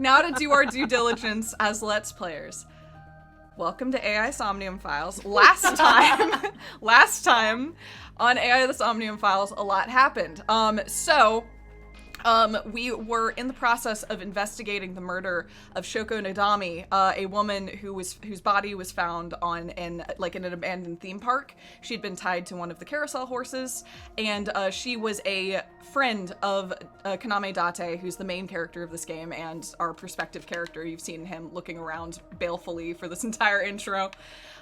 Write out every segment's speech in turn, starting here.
Now to do our due diligence as Let's Players. Welcome to AI Somnium Files. Last time on AI the Somnium Files, a lot happened. We were in the process of investigating the murder of Shoko Nadami, a woman whose body was found on an abandoned theme park. She'd been tied to one of the carousel horses, and she was a friend of Kaname Date, who's the main character of this game and our perspective character. You've seen him looking around balefully for this entire intro.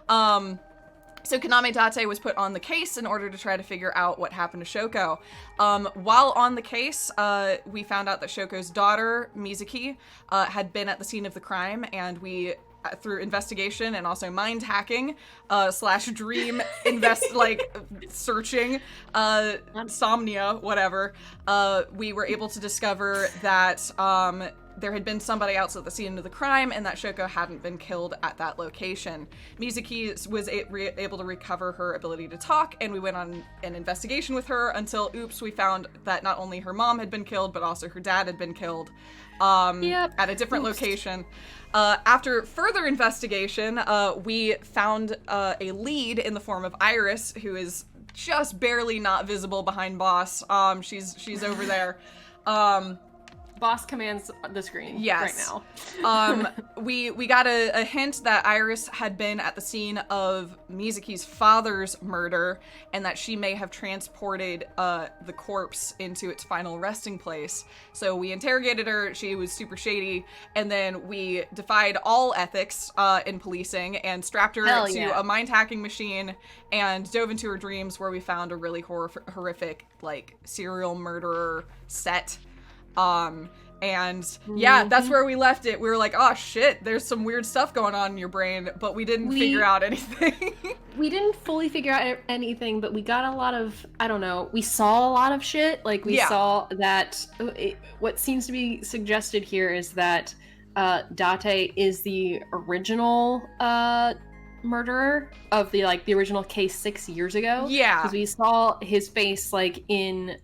So Kaname Date was put on the case in order to try to figure out what happened to Shoko. While on the case, we found out that Shoko's daughter, Mizuki, had been at the scene of the crime, and we, through investigation and also mind hacking, / dream searching, Somnia, whatever, we were able to discover that, there had been somebody else at the scene of the crime and that Shoko hadn't been killed at that location. Mizuki was able to recover her ability to talk, and we went on an investigation with her until, we found that not only her mom had been killed, but also her dad had been killed at a different location. After further investigation, we found a lead in the form of Iris, who is just barely not visible behind Boss. She's over there. Boss commands the screen right now. We got a hint that Iris had been at the scene of Mizuki's father's murder, and that she may have transported the corpse into its final resting place. So we interrogated her. She was super shady, and then we defied all ethics in policing and strapped her to a mind hacking machine and dove into her dreams, where we found a really horrific serial murderer set. That's where we left it. We were like, oh shit, there's some weird stuff going on in your brain, but we didn't figure out anything. We didn't fully figure out anything, but we got a lot of, we saw a lot of shit. Saw that, what seems to be suggested here is that Date is the original murderer of the original case 6 years ago. Yeah. Because we saw his face in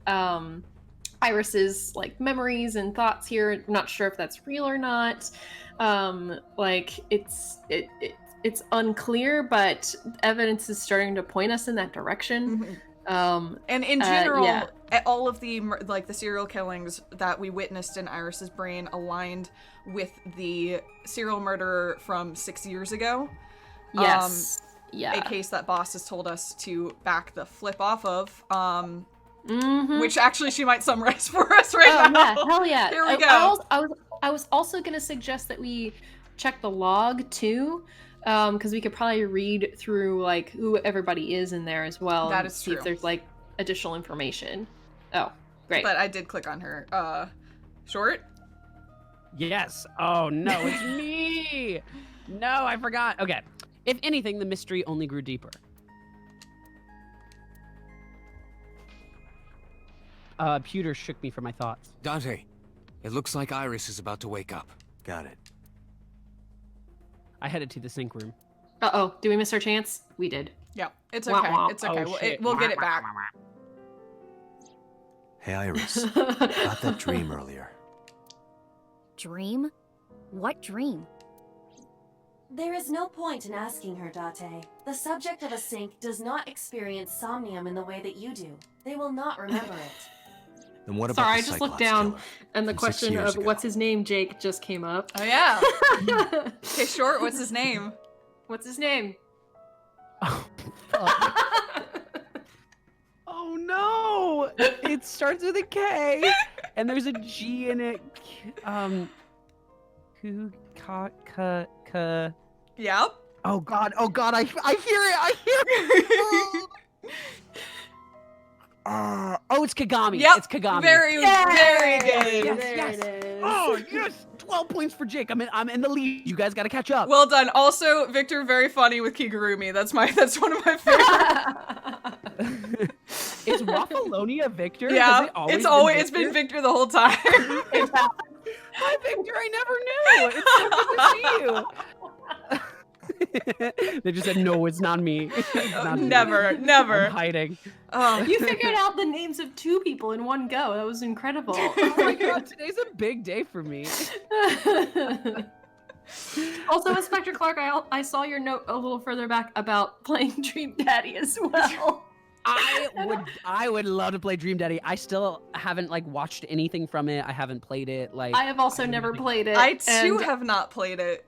Iris's memories and thoughts here. I'm not sure if that's real or not. It's unclear, but evidence is starting to point us in that direction. Mm-hmm. And in general, all of the serial killings that we witnessed in Iris's brain aligned with the serial murderer from 6 years ago. Yes. A case that Boss has told us to back the flip off of. Which actually she might summarize for us now. Yeah, hell yeah. Here we go. I was also going to suggest that we check the log too, because we could probably read through who everybody is in there as well. That is see true. If there's additional information. Oh, great. But I did click on her. Short? Yes. Oh no, it's me. No, I forgot. Okay. If anything, the mystery only grew deeper. Pewter shook me for my thoughts. Dante, it looks like Iris is about to wake up. Got it. I headed to the sync room. Uh-oh, did we miss our chance? We did. Yeah, it's okay. Wah, wah. It's okay. Oh, we'll get it back. Hey, Iris. Got that dream earlier. Dream? What dream? There is no point in asking her, Date. The subject of a sync does not experience somnium in the way that you do. They will not remember it. Then what about Sorry, I the just Cyclops looked down, killer and the from 6 question years of ago? what's his name, Jake, just came up. Oh yeah. Okay, Short, what's his name? What's his name? Oh, fuck. Oh no! It starts with a K, and there's a G in it. Yep. Oh god! I hear it! It's Kagami. Yep. It's Kagami. Very good. Yes. Oh yes! 12 points for Jake. I'm in the lead. You guys got to catch up. Well done. Also, Victor, very funny with Kigurumi. That's one of my favorite. Is Waffalonia Victor? Yeah, it's been Victor the whole time. Hi, Victor. I never knew. It's so good to see you. They just said, no, it's not me. It's not me. Never. I'm hiding. Oh. You figured out the names of 2 people in one go. That was incredible. Oh my god, today's a big day for me. Also, Inspector Clark, I saw your note a little further back about playing Dream Daddy as well. I would love to play Dream Daddy. I still haven't like watched anything from it. I haven't played it. Like I have also never played it. I too have not played it.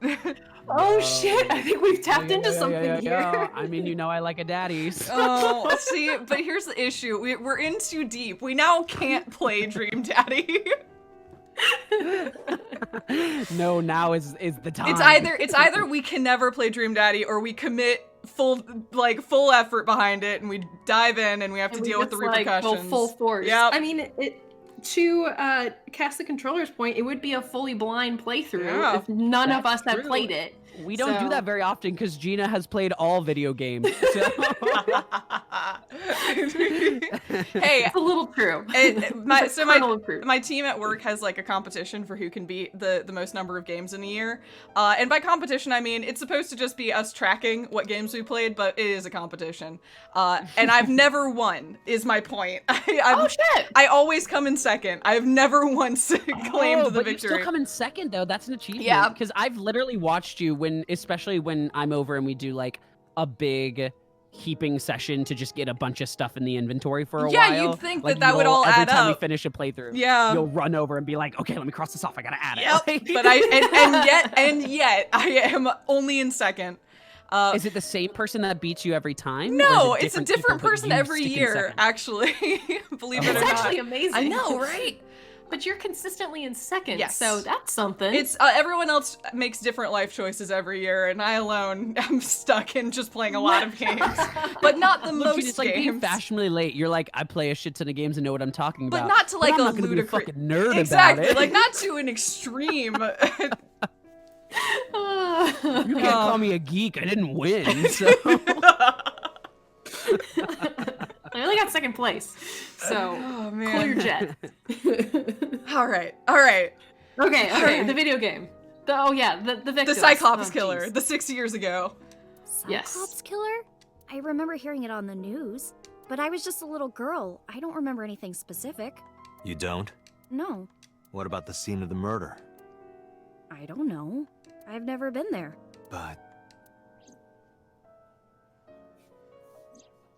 Oh shit! I think we've tapped into something here. I mean, you know, I like a daddy. So. Oh, see, but here's the issue: we're in too deep. We now can't play Dream Daddy. No, now is the time. It's either we can never play Dream Daddy, or we commit full effort behind it, and we dive in, and we have to deal with the repercussions. Like, full force. Yep. I mean, to cast the controller's point, it would be a fully blind playthrough if none of us have played it. We don't do that very often because Gina has played all video games. So. Hey, it's a little true. My team at work has like a competition for who can beat the most number of games in a year. And by competition, I mean it's supposed to just be us tracking what games we played, but it is a competition. And I've never won, is my point. Oh shit! I always come in second. I've never once claimed the but victory. You still come in second though. That's an achievement. Yeah. Because I've literally watched you especially when I'm over and we do like a big heaping session to just get a bunch of stuff in the inventory for a while. Yeah, you'd think like, that would all add up. Every time we finish a playthrough, you'll run over and be like, okay, let me cross this off. I gotta add it. But yet I am only in second. Is it the same person that beats you every time? No, or is it it's a different people, person every year, actually. Believe it or not. It's actually amazing. I know, right? But you're consistently in second, yes. So that's something. It's everyone else makes different life choices every year, and I alone am stuck in just playing a lot of games, but not the most it's like games. Being fashionably late. You're like, I play a shit ton of games and know what I'm talking about. But not to like I'm a not gonna be a ludicrous fucking nerd exactly, about it. like not to an extreme. You can't call me a geek. I didn't win. So. I only got second place, so clear your jet. All right. Okay, the video game. The victim. The Cyclops killer, the 6 years ago. Cyclops killer? I remember hearing it on the news, but I was just a little girl. I don't remember anything specific. You don't? No. What about the scene of the murder? I don't know. I've never been there. But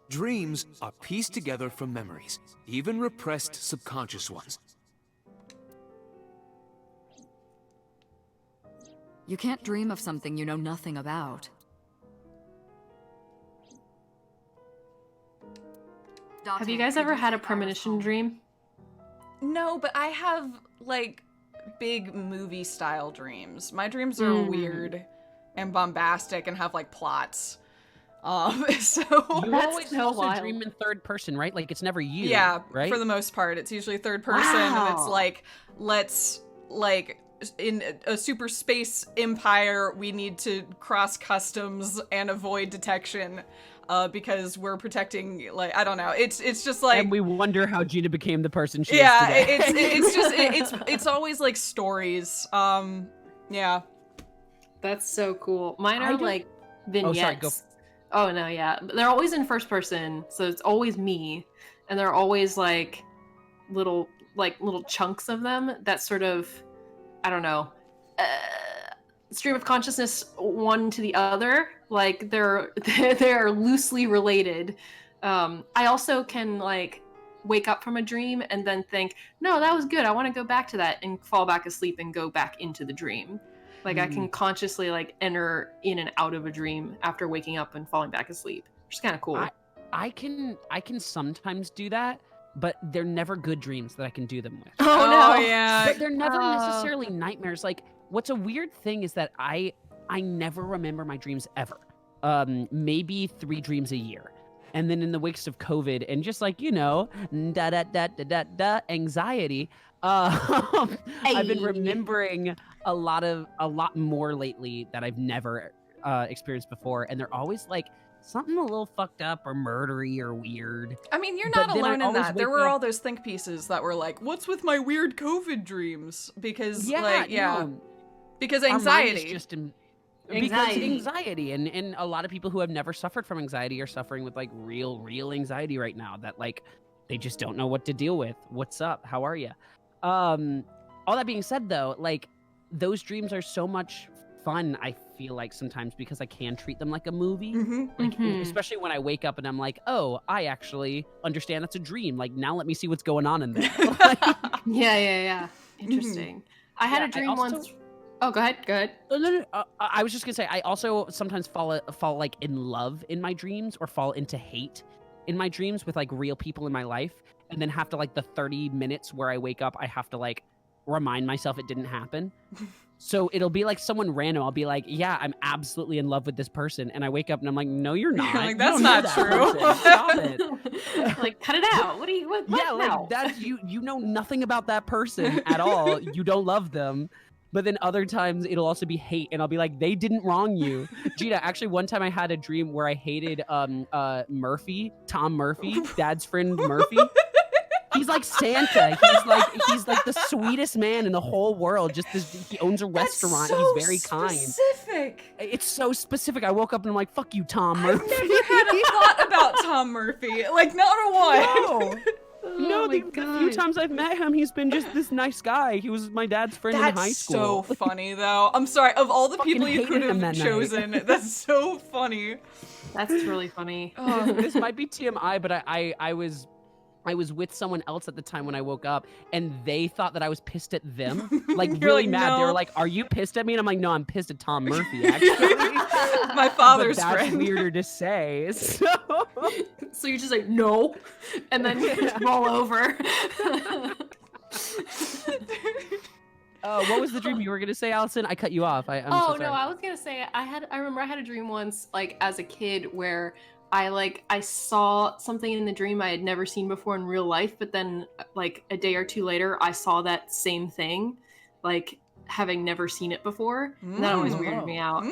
Dreams are pieced together from memories, even repressed subconscious ones. You can't dream of something you know nothing about. Have you guys ever had a premonition dream? No, but I have like big movie style dreams. My dreams are weird and bombastic and have like plots. So you always also dream in third person, right? Like it's never you. Yeah, right. For the most part, it's usually third person, and it's like in a super space empire, we need to cross customs and avoid detection. Because we're protecting, like, I don't know. It's just like, and we wonder how Gina became the person she is today. it's always like stories. Yeah. That's so cool. Mine are like vignettes. Oh, sorry, go. Oh no, yeah. They're always in first person, so it's always me, and they're always like little chunks of them that sort of, I don't know, stream of consciousness one to the other. Like they're loosely related. I also can like wake up from a dream and then think, no, that was good. I want to go back to that, and fall back asleep and go back into the dream. Like I can consciously like enter in and out of a dream after waking up and falling back asleep, which is kind of cool. I can sometimes do that, but they're never good dreams that I can do them with. Oh no, yeah. But they're never necessarily nightmares. Like what's a weird thing is that I never remember my dreams ever. Maybe 3 dreams a year. And then in the wakes of COVID and just like, you know, anxiety, I've been remembering a lot more lately that I've never experienced before. And they're always like something a little fucked up or murdery or weird. I mean, you're not alone in that. There were all those think pieces that were like, what's with my weird COVID dreams? Because because anxiety. Because anxiety, and a lot of people who have never suffered from anxiety are suffering with like real anxiety right now that like they just don't know what to deal with. What's up? How are you? All that being said though, like those dreams are so much fun, I feel like sometimes, because I can treat them like a movie. Like, especially when I wake up and I'm like, oh, I actually understand that's a dream. Like now let me see what's going on in there. Like, yeah. Interesting. I had a dream once. Oh, go ahead. No. I was just gonna say, I also sometimes fall like in love in my dreams, or fall into hate in my dreams with like real people in my life, and then have to like the 30 minutes where I wake up, I have to like remind myself it didn't happen. So it'll be like someone random. I'll be like, yeah, I'm absolutely in love with this person, and I wake up and I'm like, no, you're not. Like, that's not true. Stop it. Like, cut it out. What? Yeah, like that's you know nothing about that person at all. You don't love them. But then other times it'll also be hate, and I'll be like, they didn't wrong you. Gina, actually one time I had a dream where I hated Murphy, Tom Murphy, Dad's friend Murphy. He's like Santa. He's like the sweetest man in the whole world. He owns a restaurant. So he's very kind. Specific. It's so specific. I woke up and I'm like, fuck you, Tom Murphy. I've never had a thought about Tom Murphy. Like, not a one. No, the few times I've met him, he's been just this nice guy. He was my dad's friend in high school. That's so funny, though. I'm sorry. Of all the people you could hated him have that chosen, that's so funny. That's really funny. Oh, this might be TMI, but I was with someone else at the time when I woke up, and they thought that I was pissed at them. Like, really like, mad. no. They were like, are you pissed at me? And I'm like, no, I'm pissed at Tom Murphy, actually. My father's but that's friend. weirder to say. So you're just like, no, and then you just roll over. What was the dream you were gonna say, Allison? I cut you off. I'm so sorry. No, I was gonna say I remember I had a dream once, like as a kid, where I saw something in the dream I had never seen before in real life, but then like a day or two later I saw that same thing, like having never seen it before. And that always weirded me out.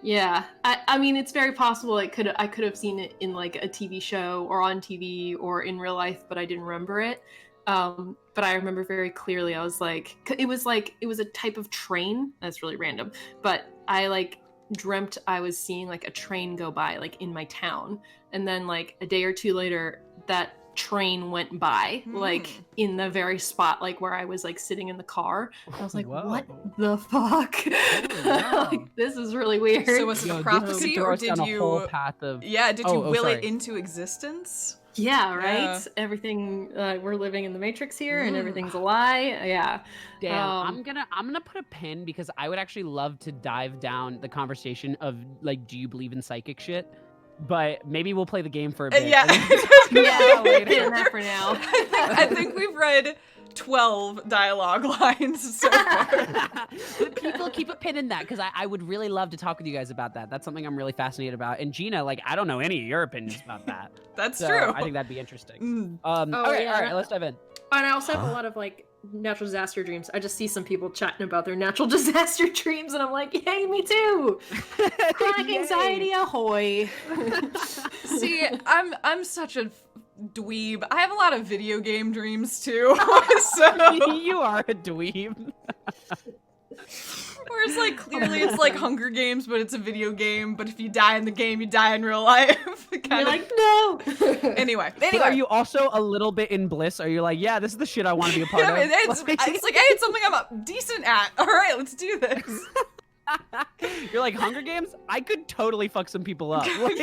Yeah, I mean, it's very possible I could have seen it in like a TV show or on TV or in real life, but I didn't remember it. But I remember very clearly, I was like, it was a type of train. That's really random, but I like dreamt I was seeing like a train go by like in my town, and then like a day or two later that train went by like in the very spot like where I was like sitting in the car. I was like, what the fuck? Like, this is really weird. So was it a prophecy, or did you will it into existence? Yeah, right? Yeah. Everything, we're living in the Matrix here, and everything's a lie. Yeah. Damn, I'm gonna put a pin, because I would actually love to dive down the conversation of, like, do you believe in psychic shit? But maybe we'll play the game for a bit. Yeah, later. That for now. I think we've read 12 dialogue lines so far. But people keep a pin in that, because I would really love to talk with you guys about that. That's something I'm really fascinated about. And Gina, like, I don't know any of your opinions about that. That's true. I think that'd be interesting. All right, let's dive in. And I also have a lot of like natural disaster dreams. I just see some people chatting about their natural disaster dreams, and I'm like, yay, me too. Chronic anxiety, ahoy. See, I'm such a dweeb. I have a lot of video game dreams too. So you are a dweeb. Where it's like, clearly it's like Hunger Games, but it's a video game, but if you die in the game, you die in real life. You're like, no. Anyway. But are you also a little bit in bliss? Are you like, yeah, this is the shit I want to be a part of? It's like, hey, it's something I'm decent at. All right, let's do this. You're like, Hunger Games? I could totally fuck some people up. Like,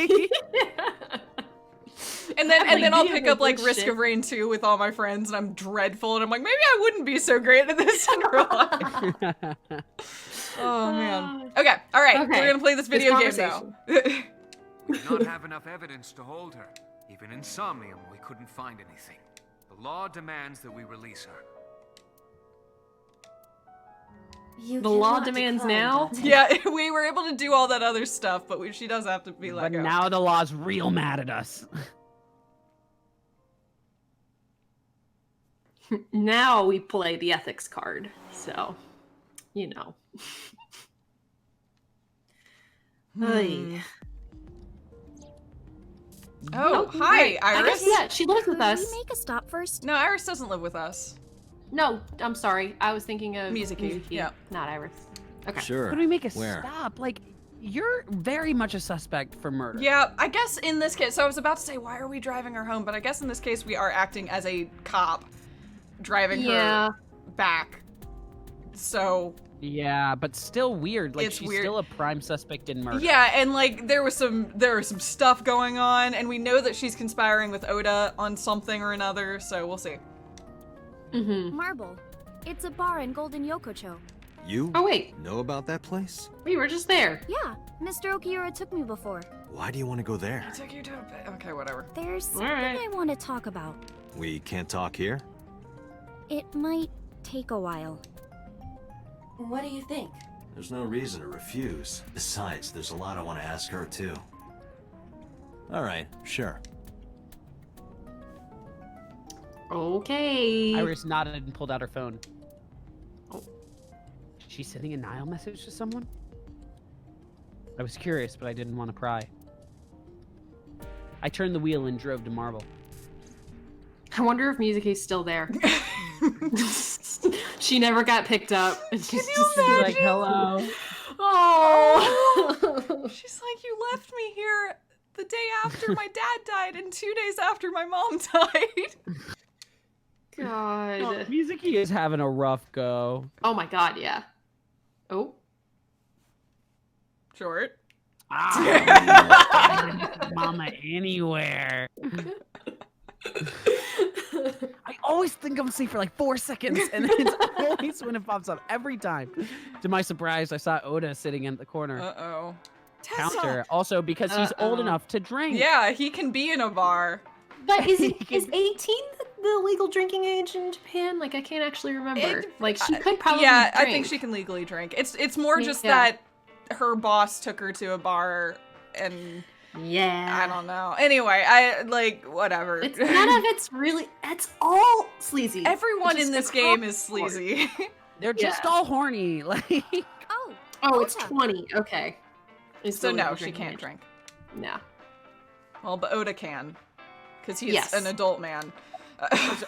And then I'll pick up like Risk of Rain 2 with all my friends, and I'm dreadful, and I'm like, maybe I wouldn't be so great at this in real life. Oh man. Okay, all right, we're gonna play this video game now. We do not have enough evidence to hold her. Even in Somnium, we couldn't find anything. The law demands that we release her. The law demands now? Yeah, we were able to do all that other stuff, but she does have to be let go. But now the law's real mad at us. Now we play the ethics card, so, you know. Oh, hi, Iris. Yeah, she lives with us. Can we make a stop first? No, Iris doesn't live with us. No, I'm sorry. I was thinking of Mizuki. Yeah. Not Iris. Okay. Sure. How do we make a Where? stop? Like, you're very much a suspect for murder. Yeah, I guess in this case, so I was about to say, why are we driving her home? But I guess in this case, we are acting as a cop driving her back. So. Yeah, but still weird. Like, It's she's weird. still a prime suspect in murder. Yeah, and like there was some stuff going on, and we know that she's conspiring with Oda on something or another, so we'll see. Marble. It's a bar in Golden Yokocho. You Oh, wait. know about that place? We were just there. Yeah, Mr. Okiura took me before. Why do you want to go there? I took you to a okay, whatever. There's something Alright. I want to talk about. We can't talk here? It might take a while. What do you think? There's no reason to refuse. Besides, there's a lot I want to ask her, too. Alright, sure. Okay. Iris nodded and pulled out her phone. Oh. She's sending a Nile message to someone? I was curious, but I didn't want to pry. I turned the wheel and drove to Marble. I wonder if Mizuki's still there. She never got picked up. And she's just Like, hello. oh. She's like, you left me here the day after my dad died and 2 days after my mom died. God. Mizuki is having a rough go. Oh my god, yeah. Oh. Short. Mama anywhere. I always think I'm asleep for like 4 seconds, and then it's always when it pops up every time. To my surprise, I saw Oda sitting in the corner. Uh-oh. Counter. Also, because he's old enough to drink. Yeah, he can be in a bar. But is 18 the legal drinking age in Japan? Like, I can't actually remember. Like, she could probably Yeah, I drink. think she can legally drink. It's more just Yeah. that her boss took her to a bar and Yeah. I don't know. Anyway, I like whatever. It's none of it's really. It's all sleazy. Everyone It's in just this game across is the board. sleazy. They're just Yeah. all horny. Like, Oh, Oh, it's Oda. 20. Okay. It's So the no, legal she drinking can't age. drink. No. Well, but Oda can, because he's Yes. an adult man.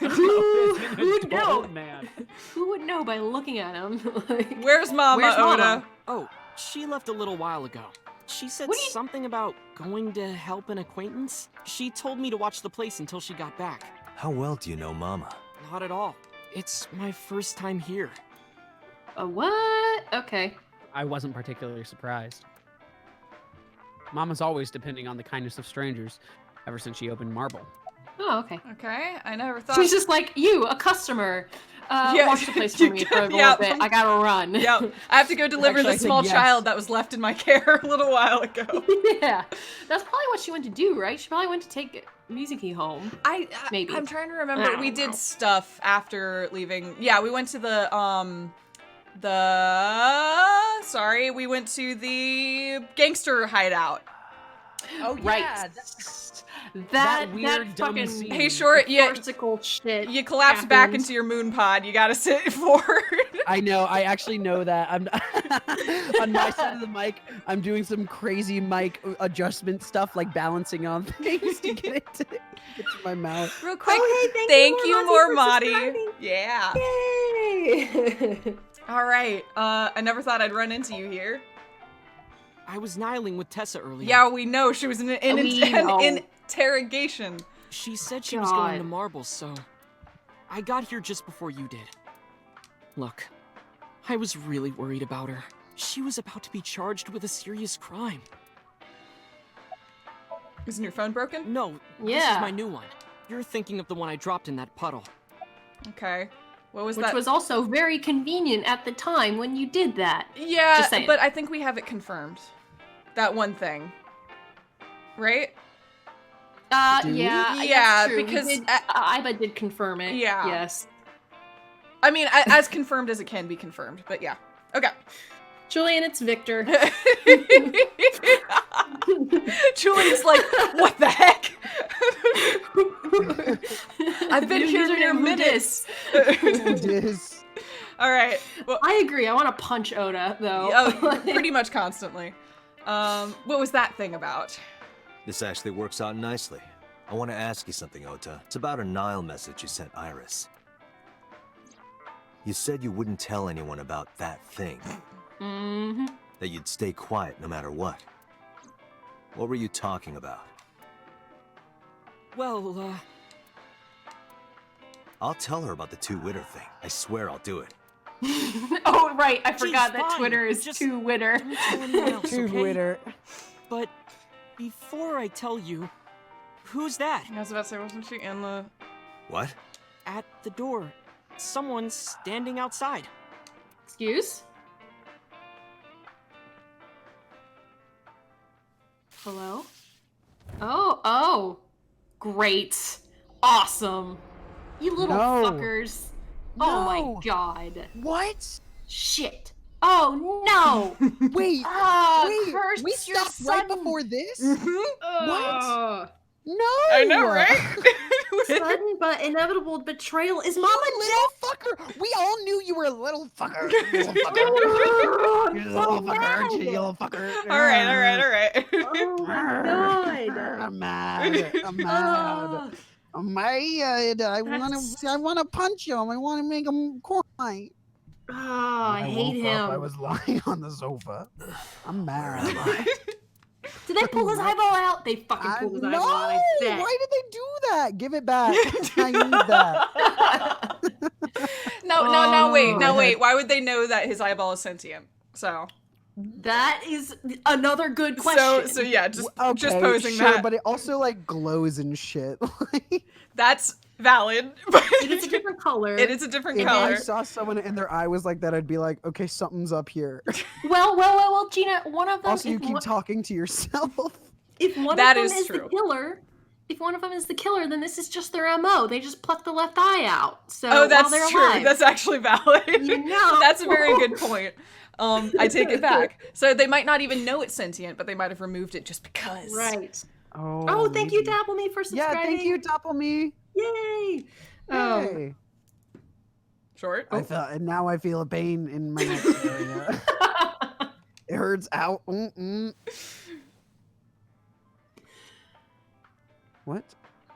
Who'd know? man. Who would know by looking at him? Like, Where's Mama Where's Oda? Mama? Oh, she left a little while ago. She said What do you- something about going to help an acquaintance. She told me to watch the place until she got back. How well do you know Mama? Not at all. It's my first time here. a what? Okay. I wasn't particularly surprised. Mama's always depending on the kindness of strangers, ever since she opened Marble. Oh, okay. Okay, I never thought. She's just like, you, a customer. Yeah. Watch the place for me for a little Yeah. bit. I gotta run. Yep, I have to go deliver Actually, I the said small yes. child that was left in my care a little while ago. Yeah. That's probably what she went to do, right? She probably went to take Mizuki home. Maybe. I'm trying to I remember. don't We did know. stuff after leaving. Yeah, we went to sorry, we went to the gangster hideout. Oh, Right. That weird, dumb fucking scene. Hey, Short, farcical shit. you collapsed back happened. into your moon pod. You gotta sit forward. I know. I actually know that. I'm on my side of the mic. I'm doing some crazy mic adjustment stuff, like balancing on things to get it to my mouth. Real quick, Oh, hey, thank you, for Mormati. subscribing. Yeah. Yay! All right. I never thought I'd run into you here. I was nihiling with Tessa earlier. Yeah, we know she was in an We know. interrogation. She said she was going to God. Marble, so I got here just before you did. Look, I was really worried about her. She was about to be charged with a serious crime. Isn't your phone broken? No, this Yeah. is my new one. You're thinking of the one I dropped in that puddle. Okay. What was Which that? was also very convenient at the time when you did that. Yeah, Just saying. but I think we have it confirmed. That one thing. Right? Yeah, Do we? yeah, Yeah, true. We because, did, Iba did confirm it. Yeah. Yes. I mean, as confirmed as it can be confirmed, but yeah. Okay. Julian, it's Victor. Julian's like, what the heck? I've been here Username near who minutes. This. All right. Well, I agree. I want to punch Oda, though. oh, pretty much constantly. What was that thing about? This actually works out nicely. I want to ask you something, Ota. It's about a Nile message you sent Iris. You said you wouldn't tell anyone about that thing. Mm-hmm. That you'd stay quiet no matter what. What were you talking about? Well, uh... I'll tell her about the two-witter thing. I swear I'll do it. Oh, right. I forgot that fine. Twitter is Just- two-witter. Don't tell anyone else, okay? Twitter. But before I tell you, who's that? I was about to say, wasn't she in the... What? At the door. Someone's standing outside. Excuse? Hello? Oh. Great. Awesome. You little No. fuckers. Oh my No. god. What? Shit. Oh no! Wait, Ah, curse we your stopped right sudden- before this? Ugh. No! I know, right? Sudden but inevitable betrayal is You Mama little fucker! We all knew you were a little fucker. You little fucker. You little fucker, aren't you, you little fucker? All right. Oh my god. I'm mad. I'm mad. I'm mad. I wanna punch him. I wanna make him cry. Oh, I hate woke him. Up, I was lying on the sofa. I'm mad. Did they pull his eyeball out? They fucking pulled his eyeball out. I bet. Why did they do that? Give it back. I need that. No, wait. Why would they know that his eyeball is sentient? So That is another good question. So yeah, just posing sure, that. but it also like glows and shit. That's valid. But It is a different color. It is a different If color. I saw someone and their eye was like that, I'd be like, okay, something's up here. Well, Gina, one of them. Also, you keep talking to yourself. If one That of them is is true. the killer, then this is just their MO. They just pluck the left eye out. So Oh, that's while they're true. alive. That's actually valid. You know. That's a very good point. I take it back. So they might not even know it's sentient, but they might have removed it just because. Right. Oh, Thank you, maybe. Dappleme, for subscribing. Yeah, thank you, Doppelme. Yay. Hey. Short. I felt, and now I feel a pain in my neck area. It hurts out. What?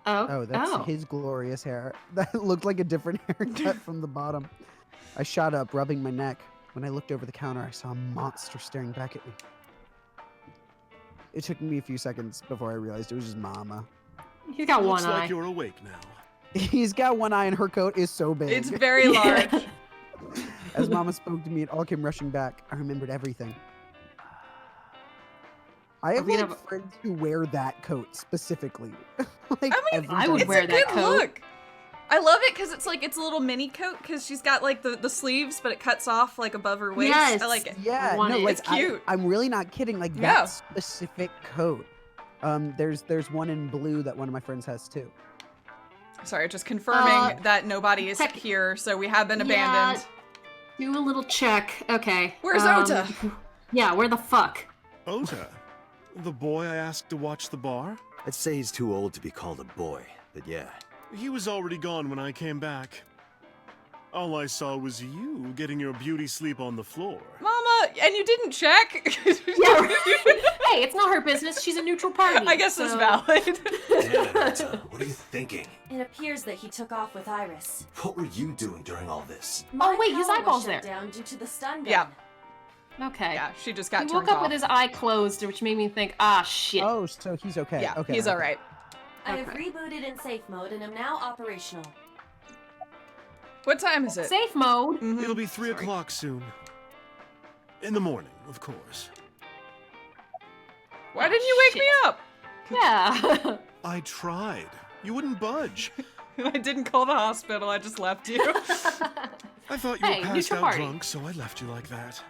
Oh, that's his glorious hair. That looked like a different haircut from the bottom. I shot up, rubbing my neck. When I looked over the counter, I saw a monster staring back at me. It took me a few seconds before I realized it was just Mama. He's got Looks one eye. like you're awake now. He's got one eye and her coat is so big. It's very large. As Mama spoke to me, it all came rushing back. I remembered everything. I have like friends who wear that coat specifically. Like, I mean, I would it's wear a that good coat. look. I love it because it's like it's a little mini coat because she's got like the sleeves, but it cuts off like above her waist. Yes. I like it. Yeah, want no, it. like, It's cute. I'm really not kidding. Like Yeah. that specific coat. There's one in blue that one of my friends has too. Sorry, just confirming that nobody is check- here, so we have been abandoned. Do a little check. Okay. Where's Ota? Yeah, where the fuck? Ota? The boy I asked to watch the bar? I'd say he's too old to be called a boy, but yeah. He was already gone when I came back. All I saw was you getting your beauty sleep on the floor. Mama, and you didn't check? Yeah, right. Hey, it's not her business. She's a neutral party. I guess it's so- valid. Damn, Ota, what are you thinking? It appears that he took off with Iris. What were you doing during all this? My wait, his power was eyeball's shut there. down due to the stun gun. Yeah. Okay. Yeah, she just got He turned woke up off. with his eye closed, which made me think, shit. Oh, so he's okay. Yeah, okay, he's okay. all right. I have Okay. rebooted in safe mode and am now operational. What time is it? Safe mode. Mhm. It'll be 3 o'clock soon. In the morning, of course. Why didn't you wake shit. me up? Yeah. I tried. You wouldn't budge. I didn't call the hospital. I just left you. I thought you Hey, were passed neutral out party. drunk, so I left you like that.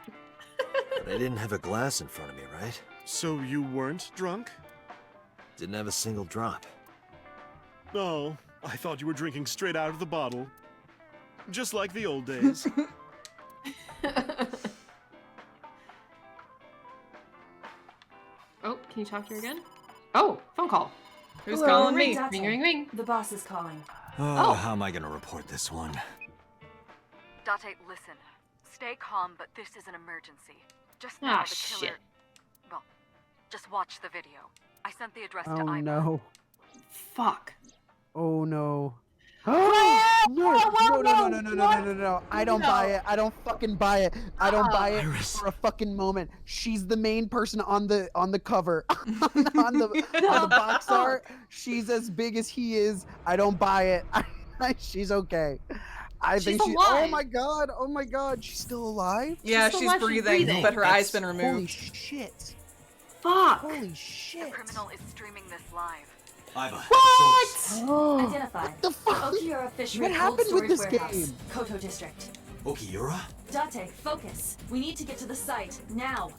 But I didn't have a glass in front of me, right? So you weren't drunk? Didn't have a single drop. No, I thought you were drinking straight out of the bottle. Just like the old days. Oh, can you talk to her again? Oh, phone call. Who's Hello, calling me? Date. Ring, ring, ring. The boss is calling. Oh, how am I gonna report this one? Date, listen. Stay calm, but this is an emergency. Just now, Ah, the shit. killer... Well, just watch the video. I sent the address to Oh Ima. no. Fuck. Oh no. No. I don't buy it. I don't fucking buy it. I don't buy it Iris. for a fucking moment. She's the main person on the cover. on the box art. She's as big as he is. I don't buy it. She's okay. I think she. alive. Oh my god. She's still alive? Yeah, still she's alive, she's breathing, breathing. but her eye's been removed. Holy shit. Fuck. Holy The shit. criminal is streaming this live. Iva, What? source. Identified. The fuck? Okiura Fishery What Cold happened with Storage this Warehouse, game? Koto District. Okiura? Date, focus. We need to get to the site, now.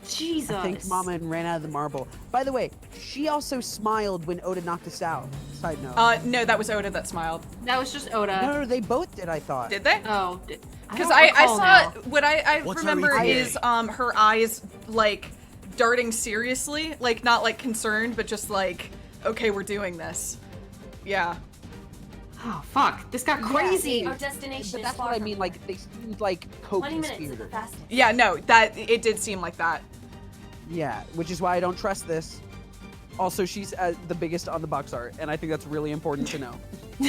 Jesus. I think Mama ran out of the marble. By the way, she also smiled when Oda knocked us out. Side note. No, that was Oda that smiled. That was just Oda. No, they both did, I thought. Did they? Oh, Because I recall saw now. what I What's remember her ETA? is her eyes like darting seriously, like not like concerned, but just like, okay, we're doing this. Yeah. Oh fuck! This got crazy. Our destination But is that's far what I from mean, here. like, they seemed like 20 minutes at the co-conspirators. fastest. Yeah, no, that it did seem like that. Yeah, which is why I don't trust this. Also, she's the biggest on the box art, and I think that's really important to know. No,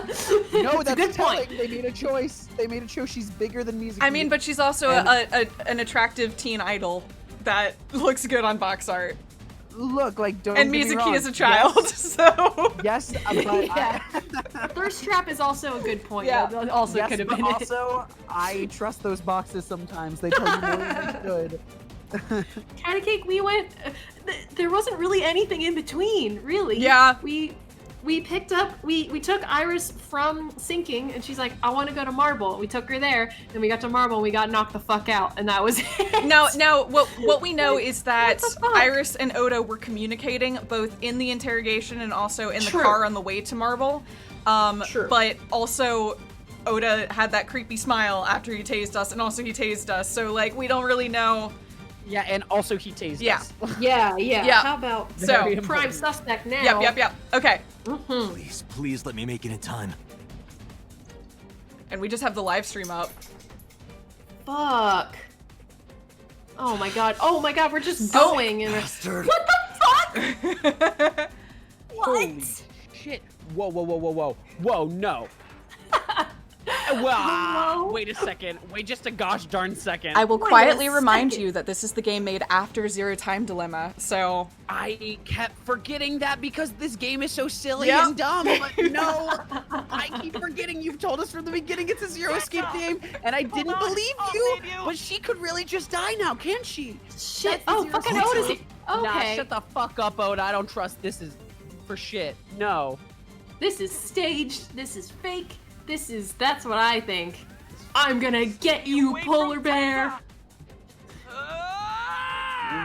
It's a that's good telling. point. They made a choice. They made a choice. She's bigger than Mizuki. I mean, but she's also an attractive teen idol that looks good on box art. look, like, don't And get me Mizuki wrong. is a child, so. Yes, but Yeah. Thirst trap is also a good point. Yeah. That also yes, could have but been it. also, I trust those boxes sometimes. They tell you more than they should. Patty cake. We went. There wasn't really anything in between, really. Yeah. We picked up. We took Iris from sinking, and she's like, "I want to go to Marble." We took her there, and we got to Marble. And we got knocked the fuck out, and that was it. Now, what we know is that What the fuck? Iris and Oda were communicating both in the interrogation and also in the True. car on the way to Marble. True. But also, Oda had that creepy smile after he tased us, and also he tased us. So like, we don't really know. Yeah, and also he tased Yeah. us. Yeah. Yeah. How about So- Very prime important. suspect now? Yep. Okay. Mhm. Please let me make it in time. And we just have the live stream up. Fuck. Oh my god. Oh my god. We're just going. And Bastard. what the fuck? Holy shit. Whoa. Whoa, no. Wow. Wait a second. Wait just a gosh darn second. I will Wait a quietly remind second. you that this is the game made after Zero Time Dilemma, so. I kept forgetting that because this game is so silly Yeah. and dumb. But no, I keep forgetting. You've told us from the beginning it's a zero escape game, and I didn't believe you. But she could really just die now, can't she? Shit. That's the Oh, zero fucking escape Oda's game. here. Okay. Nah, shut the fuck up, Oda. I don't trust this is for shit. No. This is staged. This is fake. That's what I think. I'm gonna get you, polar bear.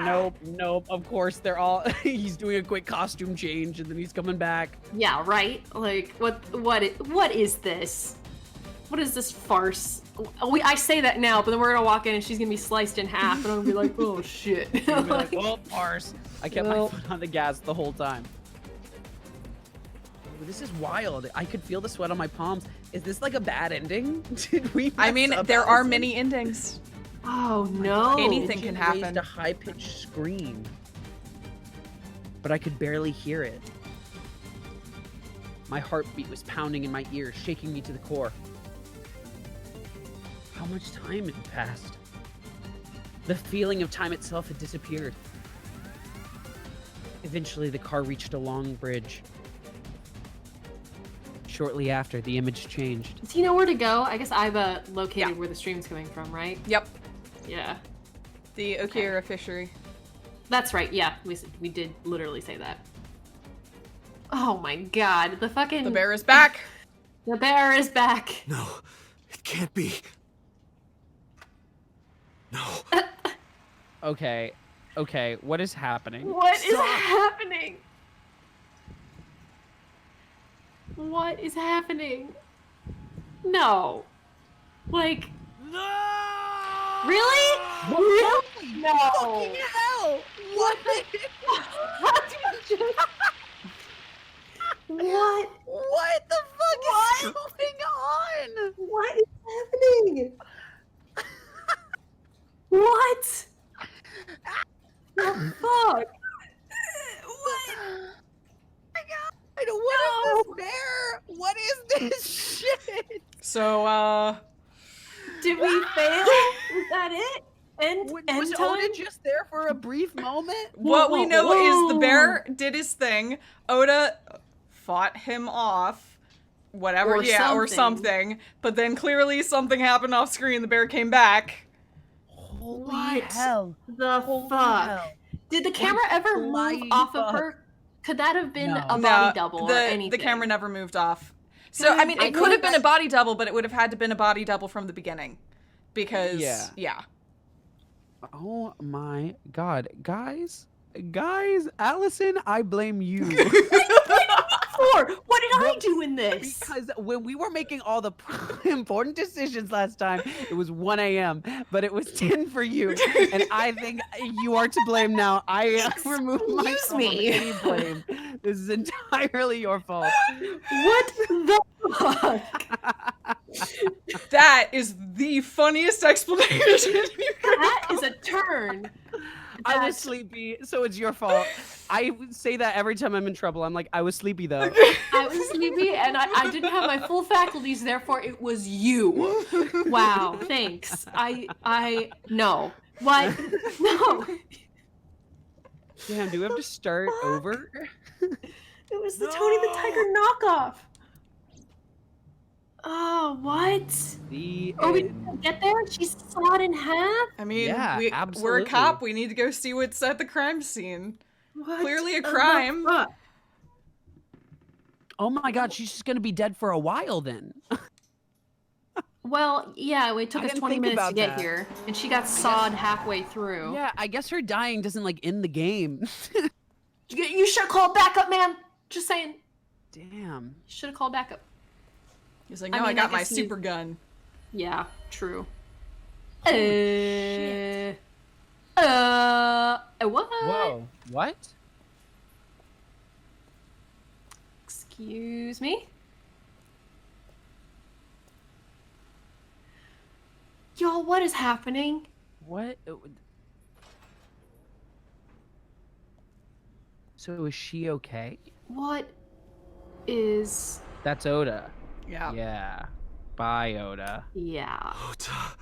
Nope. Of course, they're all. He's doing a quick costume change, and then he's coming back. Yeah, right? Like, what is this? What is this farce? I say that now, but then we're gonna walk in and she's gonna be sliced in half, and I'm gonna be like, oh shit. You're gonna be like, well, parse. I kept my foot on the gas the whole time. This is wild. I could feel the sweat on my palms. Is this like a bad ending? Did we? I mean, mess up, there are Allison? many endings. Oh no. Anything She can raised happen. a high-pitched scream, but I could barely hear it. My heartbeat was pounding in my ears, shaking me to the core. How much time had passed? The feeling of time itself had disappeared. Eventually, the car reached a long bridge. Shortly after, the image changed. Does he know where to go? I guess I've located Yeah. where the stream's coming from, right? Yep. Yeah. The Okiura fishery. That's right. Yeah, we did literally say that. Oh my god, the fucking The bear is back. The bear is back. No, it can't be. No. Okay, what is happening? What is happening? What is happening? No. Like, really? Really? No. Fucking hell! What? What? What the fuck is going on? What is happening? What? The fuck? I don't want that it? And Was Oda just there for a brief moment? What we know is the bear did his thing. Oda fought him off. Whatever, or something. But then clearly something happened off screen. The bear came back. Holy hell. The fuck? Hell. Did the camera ever move off of her? Could that have been a body double or anything? The camera never moved off. So, I mean, it could have been a body double, but it would have had to been a body double from the beginning. Because, yeah. Oh my god. Guys, Allison, I blame you. What did I do in this? Because when we were making all the important decisions last time, it was 1 a.m., but it was 10 for you. And I think you are to blame now. I remove myself from any blame. This is entirely your fault. What the fuck? That is the funniest explanation. That is a turn. I was sleepy, so it's your fault. I say that every time I'm in trouble. I'm like, I was sleepy though. I was sleepy and I didn't have my full faculties, therefore it was you. Wow, thanks. No. What? No. Damn, do we have to start over? It was the Tony the Tiger knockoff. Oh, what? We didn't get there? She sawed in half? I mean, yeah, we're a cop. We need to go see what's at the crime scene. What? Clearly a crime. Oh my god, she's just gonna be dead for a while then. Well, yeah, it took us 20 minutes to get here, and she got sawed halfway through. Yeah, I guess her dying doesn't end the game. You should have called backup, man. Just saying. Damn. You should have called backup. He's like, no, I got my super gun. Yeah, true. What? Whoa, what? Excuse me? Y'all, what is happening? What? So is she okay? What is... That's Oda. Yeah. Yeah. Bye, Oda. Yeah. Oda.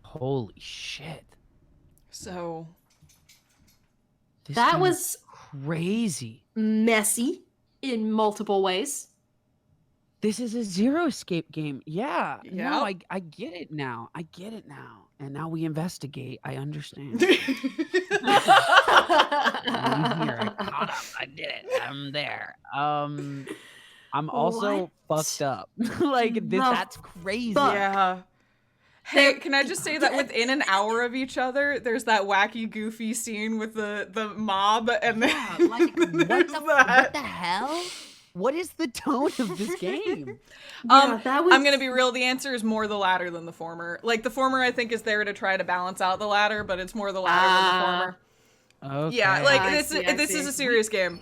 Holy shit. So... That was... crazy. Messy in multiple ways. This is a zero escape game. Yeah. Yeah. No, I get it now. I get it now. And now we investigate. I understand. I'm here. I caught up. I did it. I'm there. I'm also fucked up. That's crazy. Yeah. Hey, can I just say that within an hour of each other, there's that wacky, goofy scene with the mob, and then what the hell? What is the tone of this game? Yeah, I'm gonna be real. The answer is more the latter than the former. The former, I think, is there to try to balance out the latter, but it's more the latter than the former. Okay. Yeah, this is a serious game.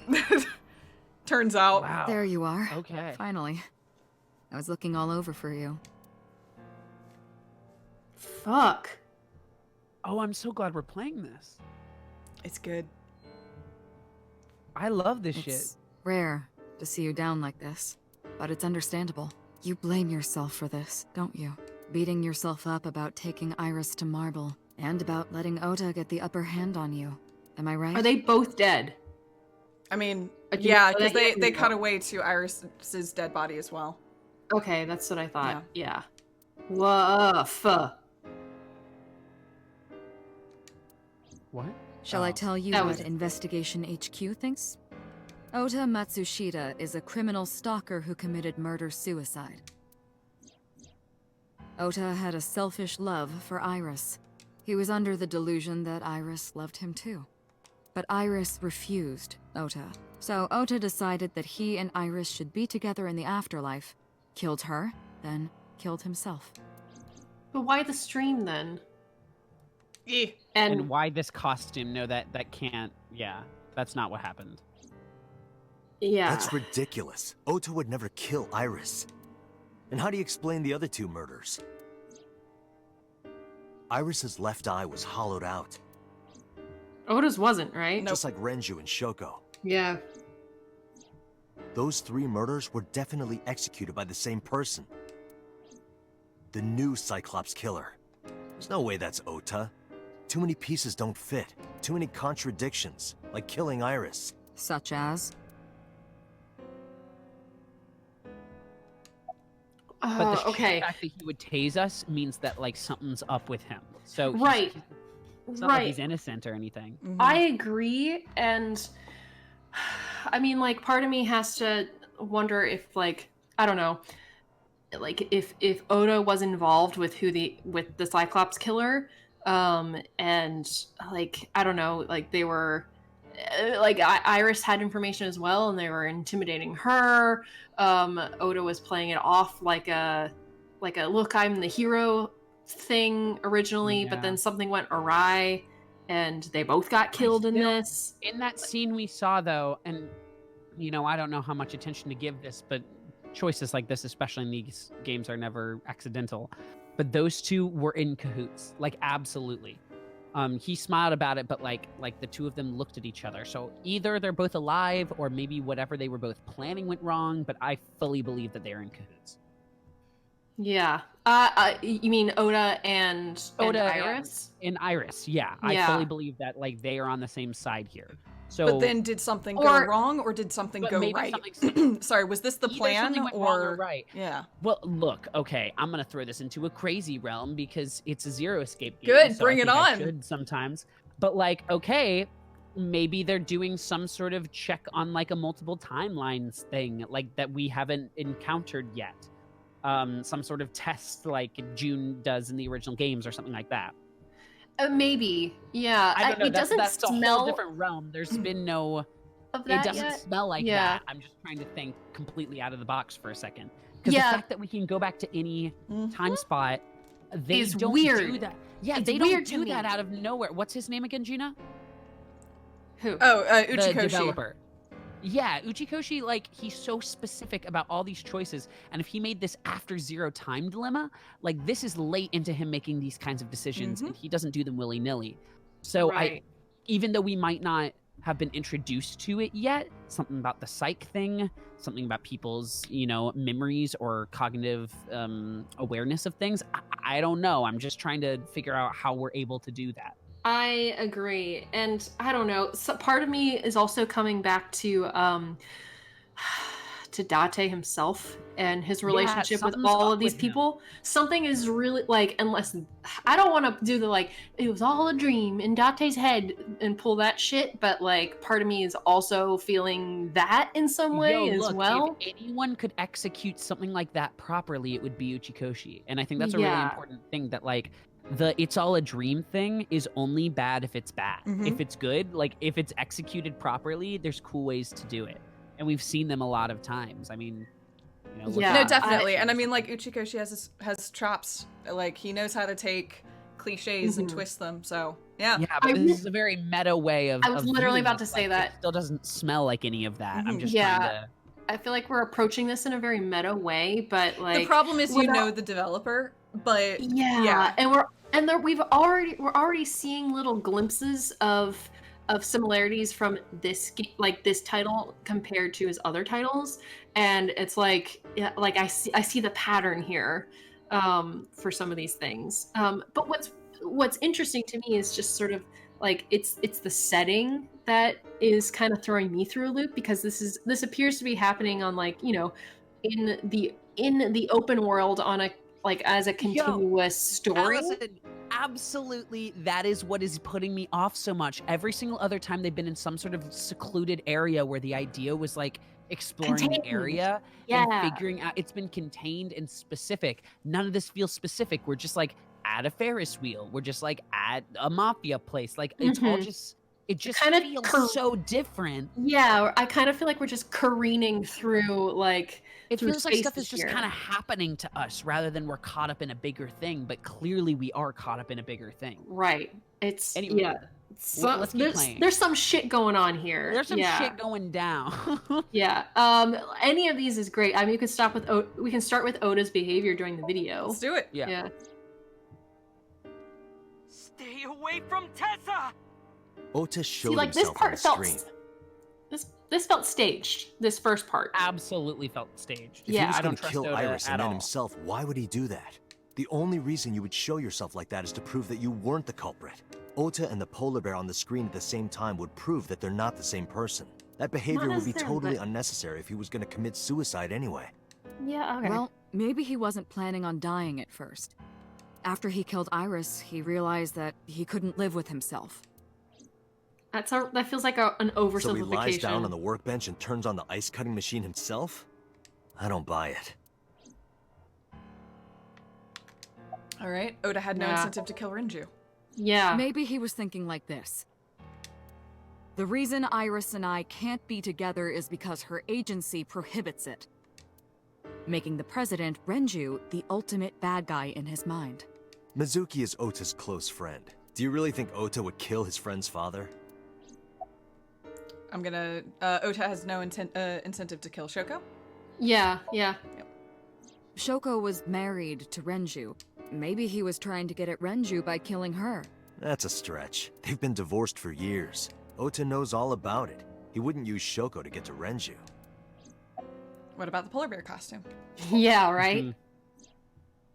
Turns out. Wow. There you are. Okay. Finally. I was looking all over for you. Fuck. Oh, I'm so glad we're playing this. It's good. I love this It's shit. rare to see you down like this, but it's understandable. You blame yourself for this, don't you? Beating yourself up about taking Iris to Marble, and about letting Ota get the upper hand on you. Am I right? Are they both dead? I mean, yeah, because they cut away to Iris's dead body as well. Okay, that's what I thought. Yeah. Woof. What? Shall I tell you what Investigation HQ thinks? Ota Matsushita is a criminal stalker who committed murder-suicide. Ota had a selfish love for Iris. He was under the delusion that Iris loved him too. But Iris refused Ota. So Ota decided that he and Iris should be together in the afterlife, killed her, then killed himself. But why the stream then? And why this costume? No, that can't. Yeah, that's not what happened. Yeah. That's ridiculous. Ota would never kill Iris. And how do you explain the other two murders? Iris's left eye was hollowed out. Ota's wasn't, right? Just like Renju and Shoko. Yeah. Those 3 murders were definitely executed by the same person. the new Cyclops killer. There's no way that's Ota. Too many pieces don't fit. Too many contradictions, like killing Iris. Such as? But the okay. fact that he would tase us means that like something's up with him. So Right. It's not like he's innocent or anything. I agree, and I mean, like, part of me has to wonder if, like, I don't know, like if Ota was involved with the Cyclops killer, and like I don't know, like they were, like Iris had information as well, and they were intimidating her. Ota was playing it off like a look, I'm the hero thing originally, but then something went awry and they both got killed in this. In that scene we saw though, and you know, I don't know how much attention to give this, but choices like this, especially in these games, are never accidental. But those two were in cahoots, like absolutely. He smiled about it, but like the two of them looked at each other. So either they're both alive, or maybe whatever they were both planning went wrong. But I fully believe that they are in cahoots. Yeah. You mean Ota and Iris? And Iris, yeah. I fully believe that like they are on the same side here. So, but then did something go wrong, or did something go right? Sorry, was this the plan, or right? Yeah. Well, look, okay, I'm gonna throw this into a crazy realm because it's a Zero Escape game. Good, so bring it on. I should sometimes, but like, okay, maybe they're doing some sort of check on like a multiple timelines thing, like that we haven't encountered yet. Some sort of test like June does in the original games or something like that. Maybe, yeah. I don't know. It doesn't that's smell a whole different realm. There's been no. Of that it doesn't yet? smell like that. I'm just trying to think completely out of the box for a second. Because the fact that we can go back to any time spot, they don't do that. Yeah, It's they weird don't to do that me. out of nowhere. What's his name again, Gina? Who? Oh, The Uchikoshi. developer. Yeah, Uchikoshi, like, he's so specific about all these choices. And if he made this after Zero Time Dilemma, like, this is late into him making these kinds of decisions, and he doesn't do them willy-nilly. So even though we might not have been introduced to it yet, something about the psych thing, something about people's, you know, memories or cognitive awareness of things, I don't know. I'm just trying to figure out how we're able to do that. I agree, and I don't know. So part of me is also coming back to Date himself and his relationship with all of these people. Something is really like, unless I don't want to do the like it was all a dream in Date's head and pull that shit, but like part of me is also feeling that in some way as well. If anyone could execute something like that properly, it would be Uchikoshi, and I think that's a really important thing. That like. The it's all a dream thing is only bad if it's bad. If it's good, like if it's executed properly, there's cool ways to do it. And we've seen them a lot of times. I mean, you know, No, definitely. And I mean, like, Uchikoshi has chops. Like, he knows how to take cliches and twist them. So, yeah. Yeah, but this is a very meta way of. I was literally about to say that. It still doesn't smell like any of that. I'm just trying to. I feel like we're approaching this in a very meta way, but like the problem is you know the developer, but and we're already seeing little glimpses of similarities from this this title compared to his other titles, and it's like I see the pattern here for some of these things. But what's interesting to me is just sort of like it's the setting that is kind of throwing me through a loop, because this appears to be happening on like, you know, in the open world on a like as a continuous story. Allison, absolutely, that is what is putting me off so much. Every single other time they've been in some sort of secluded area where the idea was like exploring the area and figuring out, it's been contained and specific. None of this feels specific. We're just like at a Ferris wheel. We're just like at a mafia place. Like it's all just, it just kind of feels so different. Yeah, I kind of feel like we're just careening through like. It feels like stuff is just kind of happening to us rather than we're caught up in a bigger thing. But clearly we are caught up in a bigger thing. Right. It's anyway, let's keep playing. There's some shit going on here. There's some shit going down. Yeah. Any of these is great. I mean, we can start with Oda's behavior during the video. Let's do it. Yeah. Stay away from Tessa! Ota showed See, like, himself this part on the felt screen. this felt staged. This first part absolutely felt staged. If he was going to kill Iris and then himself, why would he do that? The only reason you would show yourself like that is to prove that you weren't the culprit. Ota and the polar bear on the screen at the same time would prove that they're not the same person. That behavior would be totally unnecessary if he was going to commit suicide anyway. Yeah, okay. Well, maybe he wasn't planning on dying at first. After he killed Iris, he realized that he couldn't live with himself. That feels like an oversimplification. So he lies down on the workbench and turns on the ice cutting machine himself? I don't buy it. All right, Ota had no incentive to kill Renju. Yeah. Maybe he was thinking like this. The reason Iris and I can't be together is because her agency prohibits it, making the president, Renju, the ultimate bad guy in his mind. Mizuki is Ota's close friend. Do you really think Ota would kill his friend's father? I'm gonna... Ota has no incentive to kill Shoko. Yeah. Yep. Shoko was married to Renju. Maybe he was trying to get at Renju by killing her. That's a stretch. They've been divorced for years. Ota knows all about it. He wouldn't use Shoko to get to Renju. What about the polar bear costume? Yeah, right?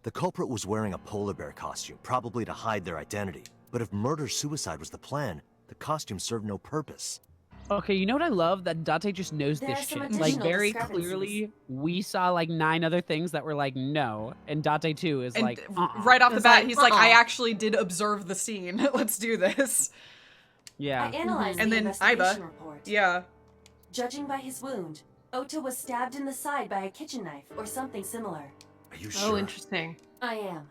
The culprit was wearing a polar bear costume, probably to hide their identity. But if murder-suicide was the plan, the costume served no purpose. Okay, you know what I love? That Date just knows this shit. Like, very clearly, we saw, like, 9 other things that were like, no. And Date, too, is like, right off the bat, he's like, I actually did observe the scene. Let's do this. Yeah. I analyzed And the then investigation Aiba. report. Yeah. Judging by his wound, Ota was stabbed in the side by a kitchen knife or something similar. Are you sure? Oh, interesting. I am.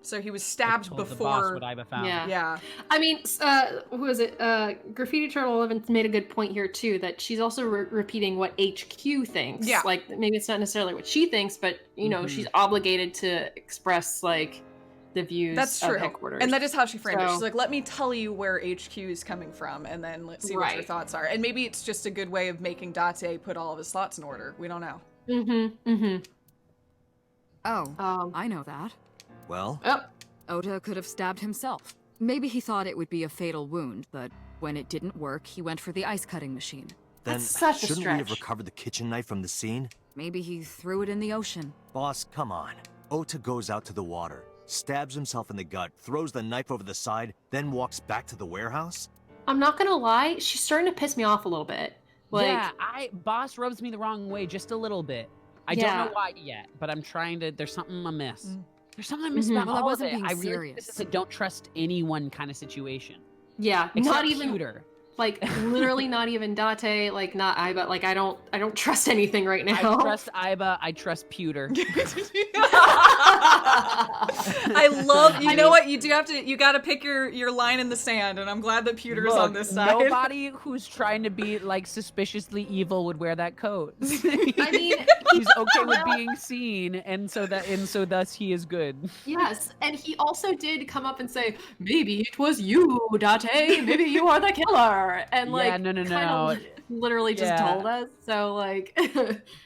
So he was stabbed told before. the boss what Aiba found. Yeah. I mean, who is it? Graffiti Turtle 11 made a good point here too, that she's also repeating what HQ thinks. Yeah. Like, maybe it's not necessarily what she thinks, but, you know, she's obligated to express, like, the views That's of true. headquarters. And that is how she framed it. So- She's like, let me tell you where HQ is coming from, and then let's see what your thoughts are. And maybe it's just a good way of making Date put all of his thoughts in order. We don't know. Oh, I know that. Well? Ota could have stabbed himself. Maybe he thought it would be a fatal wound, but when it didn't work, he went for the ice cutting machine. Then shouldn't we have recovered the kitchen knife from the scene? Maybe he threw it in the ocean. Boss, come on. Ota goes out to the water, stabs himself in the gut, throws the knife over the side, then walks back to the warehouse? I'm not gonna lie, she's starting to piss me off a little bit. Like, yeah, boss rubs me the wrong way just a little bit. I don't know why yet, but I'm trying to. There's something amiss. There's something amiss about Well, I all wasn't of it. being I really serious. think this is a don't trust anyone kind of situation. Yeah, Except not even Pewter. like literally not even Date, like not Aiba. Like I don't trust anything right now. I trust Aiba. I trust Pewter. I love. You know what? You do have to. You got to pick your line in the sand, and I'm glad that Pewter's on this side. Nobody who's trying to be like suspiciously evil would wear that coat. I mean, he's okay with being seen, and so thus he is good. Yes, and he also did come up and say, "Maybe it was you, Date. Maybe you are the killer." And like, yeah, no. Literally just told us. So like,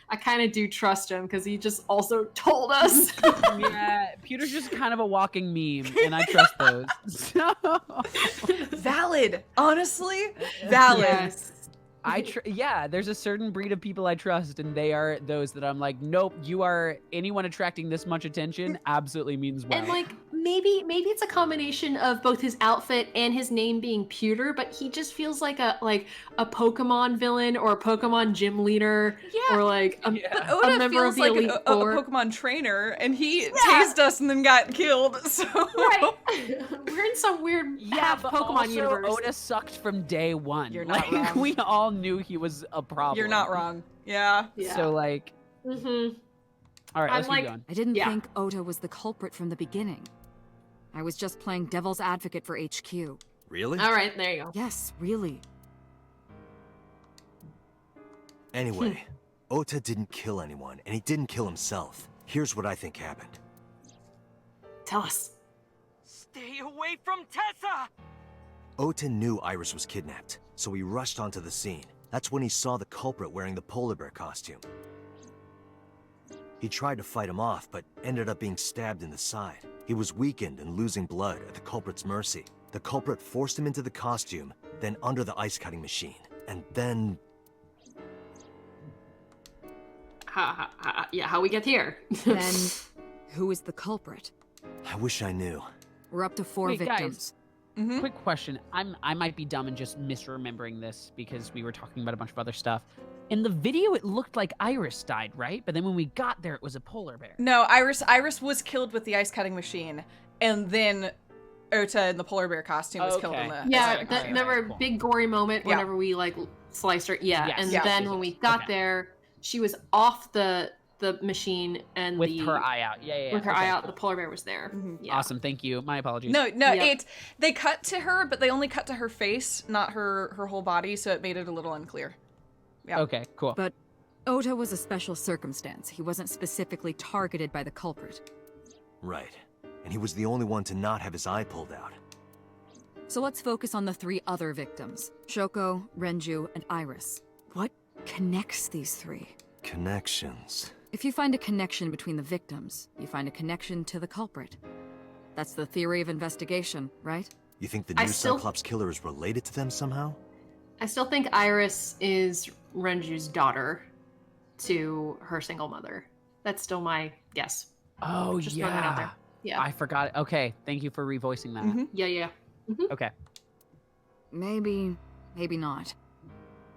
I kind of do trust him because he just also told us. Yeah, Pewter's just kind of a walking meme, and I trust those. So... Valid, honestly, valid. Yes. Yeah, there's a certain breed of people I trust, and they are those that I'm like, nope, you are anyone attracting this much attention absolutely means well. And like maybe it's a combination of both his outfit and his name being Pewter, but he just feels like a Pokemon villain or a Pokemon gym leader, or like a Ota member feels of the like Elite a Four. Pokemon trainer, and he tased us and then got killed. So right, we're in some weird half but Pokemon also, universe. Oda sucked from day one. You're not like, wrong. We all knew he was a problem. You're not wrong. Yeah. So like, all right, let's keep going. I didn't think Ota was the culprit from the beginning. I was just playing devil's advocate for HQ. Really? All right, there you go. Yes, really. Anyway, Ota didn't kill anyone, and he didn't kill himself. Here's what I think happened. Tell us. Stay away from Tessa! Ota knew Iris was kidnapped, so he rushed onto the scene. That's when he saw the culprit wearing the polar bear costume. He tried to fight him off, but ended up being stabbed in the side. He was weakened and losing blood at the culprit's mercy. The culprit forced him into the costume, then under the ice cutting machine, and then... how we get here. Then, who is the culprit? I wish I knew. We're up to 4 Wait, victims. Guys, quick question. I might be dumb and just misremembering this because we were talking about a bunch of other stuff. In the video, it looked like Iris died, right? But then when we got there, it was a polar bear. No, Iris was killed with the ice cutting machine, and then Ota in the polar bear costume was killed in the remember a big gory moment whenever we like sliced her. Yeah, Yes. and Yes, then yes, when we yes. got Okay. there, she was off the machine and With her eye out. Yeah. with her Okay, eye out, cool. the polar bear was there. Yeah. Awesome, thank you. My apologies. No, they cut to her, but they only cut to her face, not her whole body, so it made it a little unclear. Yeah. Okay, cool. But Ota was a special circumstance. He wasn't specifically targeted by the culprit. Right. And he was the only one to not have his eye pulled out. So let's focus on the 3 other victims. Shoko, Renju, and Iris. What connects these 3? Connections. If you find a connection between the victims, you find a connection to the culprit. That's the theory of investigation, right? You think the new Cyclops killer is related to them somehow? I still think Iris is Renju's daughter to her single mother. That's still my guess. Oh, Just throwing that out there. Yeah. I forgot. Okay, thank you for revoicing that. Yeah. Okay. Maybe not.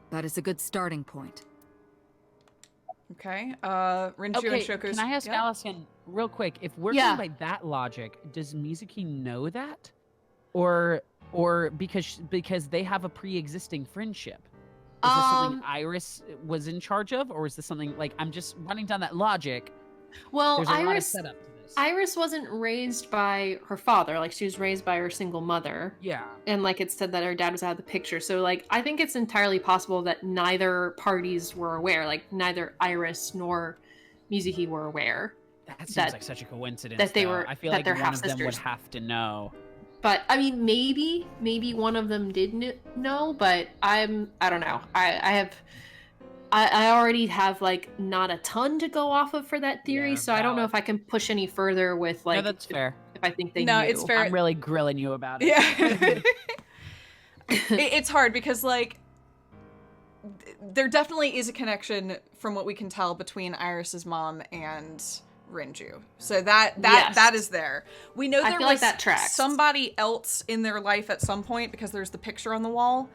That is a good starting point. Okay. Renju and Shoko's. Can I ask Allison real quick? If we're going by that logic, does Mizuki know that, or because they have a pre-existing friendship? Is this something Iris was in charge of, or is this something like I'm just running down that logic? Well, There's a lot of setup to this. Iris wasn't raised by her father. Like, she was raised by her single mother. Yeah. And, like, it said that her dad was out of the picture. So, like, I think it's entirely possible that neither parties were aware. Like, neither Iris nor Mizuki were aware. That seems like such a coincidence. That they though. were. I feel that like they're one of them would half-sisters. have to know. But, I mean, maybe one of them did know, but I don't know. I already have, like, not a ton to go off of for that theory, so I don't know if I can push any further with, like... No, that's fair. If I think they knew. No, it's fair. I'm really grilling you about it. Yeah. It's hard because, like, there definitely is a connection from what we can tell between Iris's mom and Renju. So that is there. We know there was that tracks. somebody else in their life at some point because there's the picture on the wall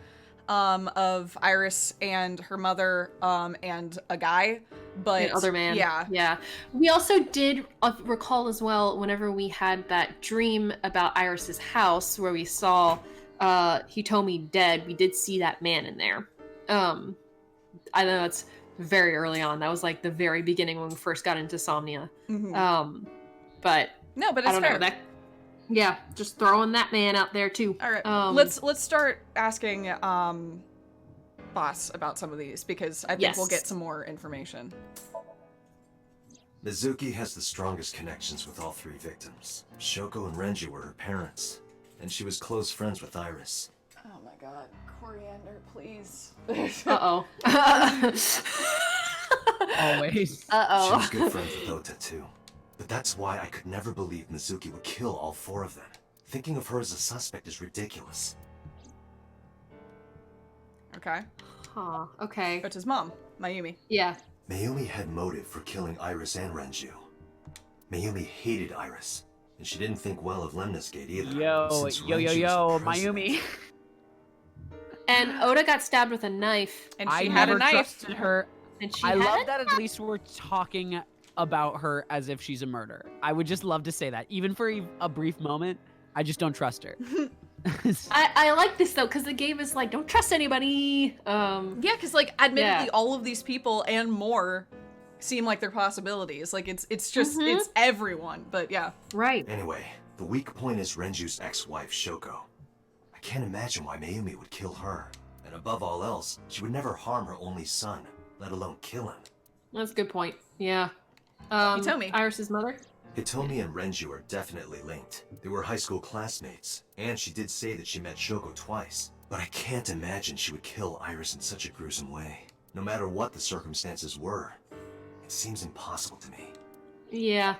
of Iris and her mother and a guy, but the other man. Yeah. We also did recall as well whenever we had that dream about Iris's house where we saw Hitomi dead. We did see that man in there. I know that's very early on. That was like the very beginning when we first got into Somnia. But no, but it's I don't fair. know. Yeah, just throwing that man out there too. All right, let's start asking Boss about some of these because I think we'll get some more information. Mizuki has the strongest connections with all 3 victims. Shoko and Renju were her parents, and she was close friends with Iris. Oh my god, coriander, please. Uh-oh. Always. She was good friends with Ota too. But that's why I could never believe Mizuki would kill all 4 of them. Thinking of her as a suspect is ridiculous. Okay. Huh, okay. Ota's mom, Mayumi. Yeah. Mayumi had motive for killing Iris and Renju. Mayumi hated Iris, and she didn't think well of Lemnis Gate either. Yo, Mayumi. And Ota got stabbed with a knife. And she I had never a knife. trusted her. And she I had love a that at least we're talking about her as if she's a murderer. I would just love to say that. Even for a brief moment, I just don't trust her. I like this though, because the game is like, don't trust anybody. Yeah, because like admittedly all of these people and more seem like they're possibilities. Like it's just it's everyone, but yeah. Right. Anyway, the weak point is Renju's ex-wife, Shoko. I can't imagine why Mayumi would kill her. And above all else, she would never harm her only son, let alone kill him. That's a good point. Yeah. Hitomi. Iris's mother? Hitomi and Renju are definitely linked. They were high school classmates, and she did say that she met Shoko twice. But I can't imagine she would kill Iris in such a gruesome way. No matter what the circumstances were, it seems impossible to me. Yeah.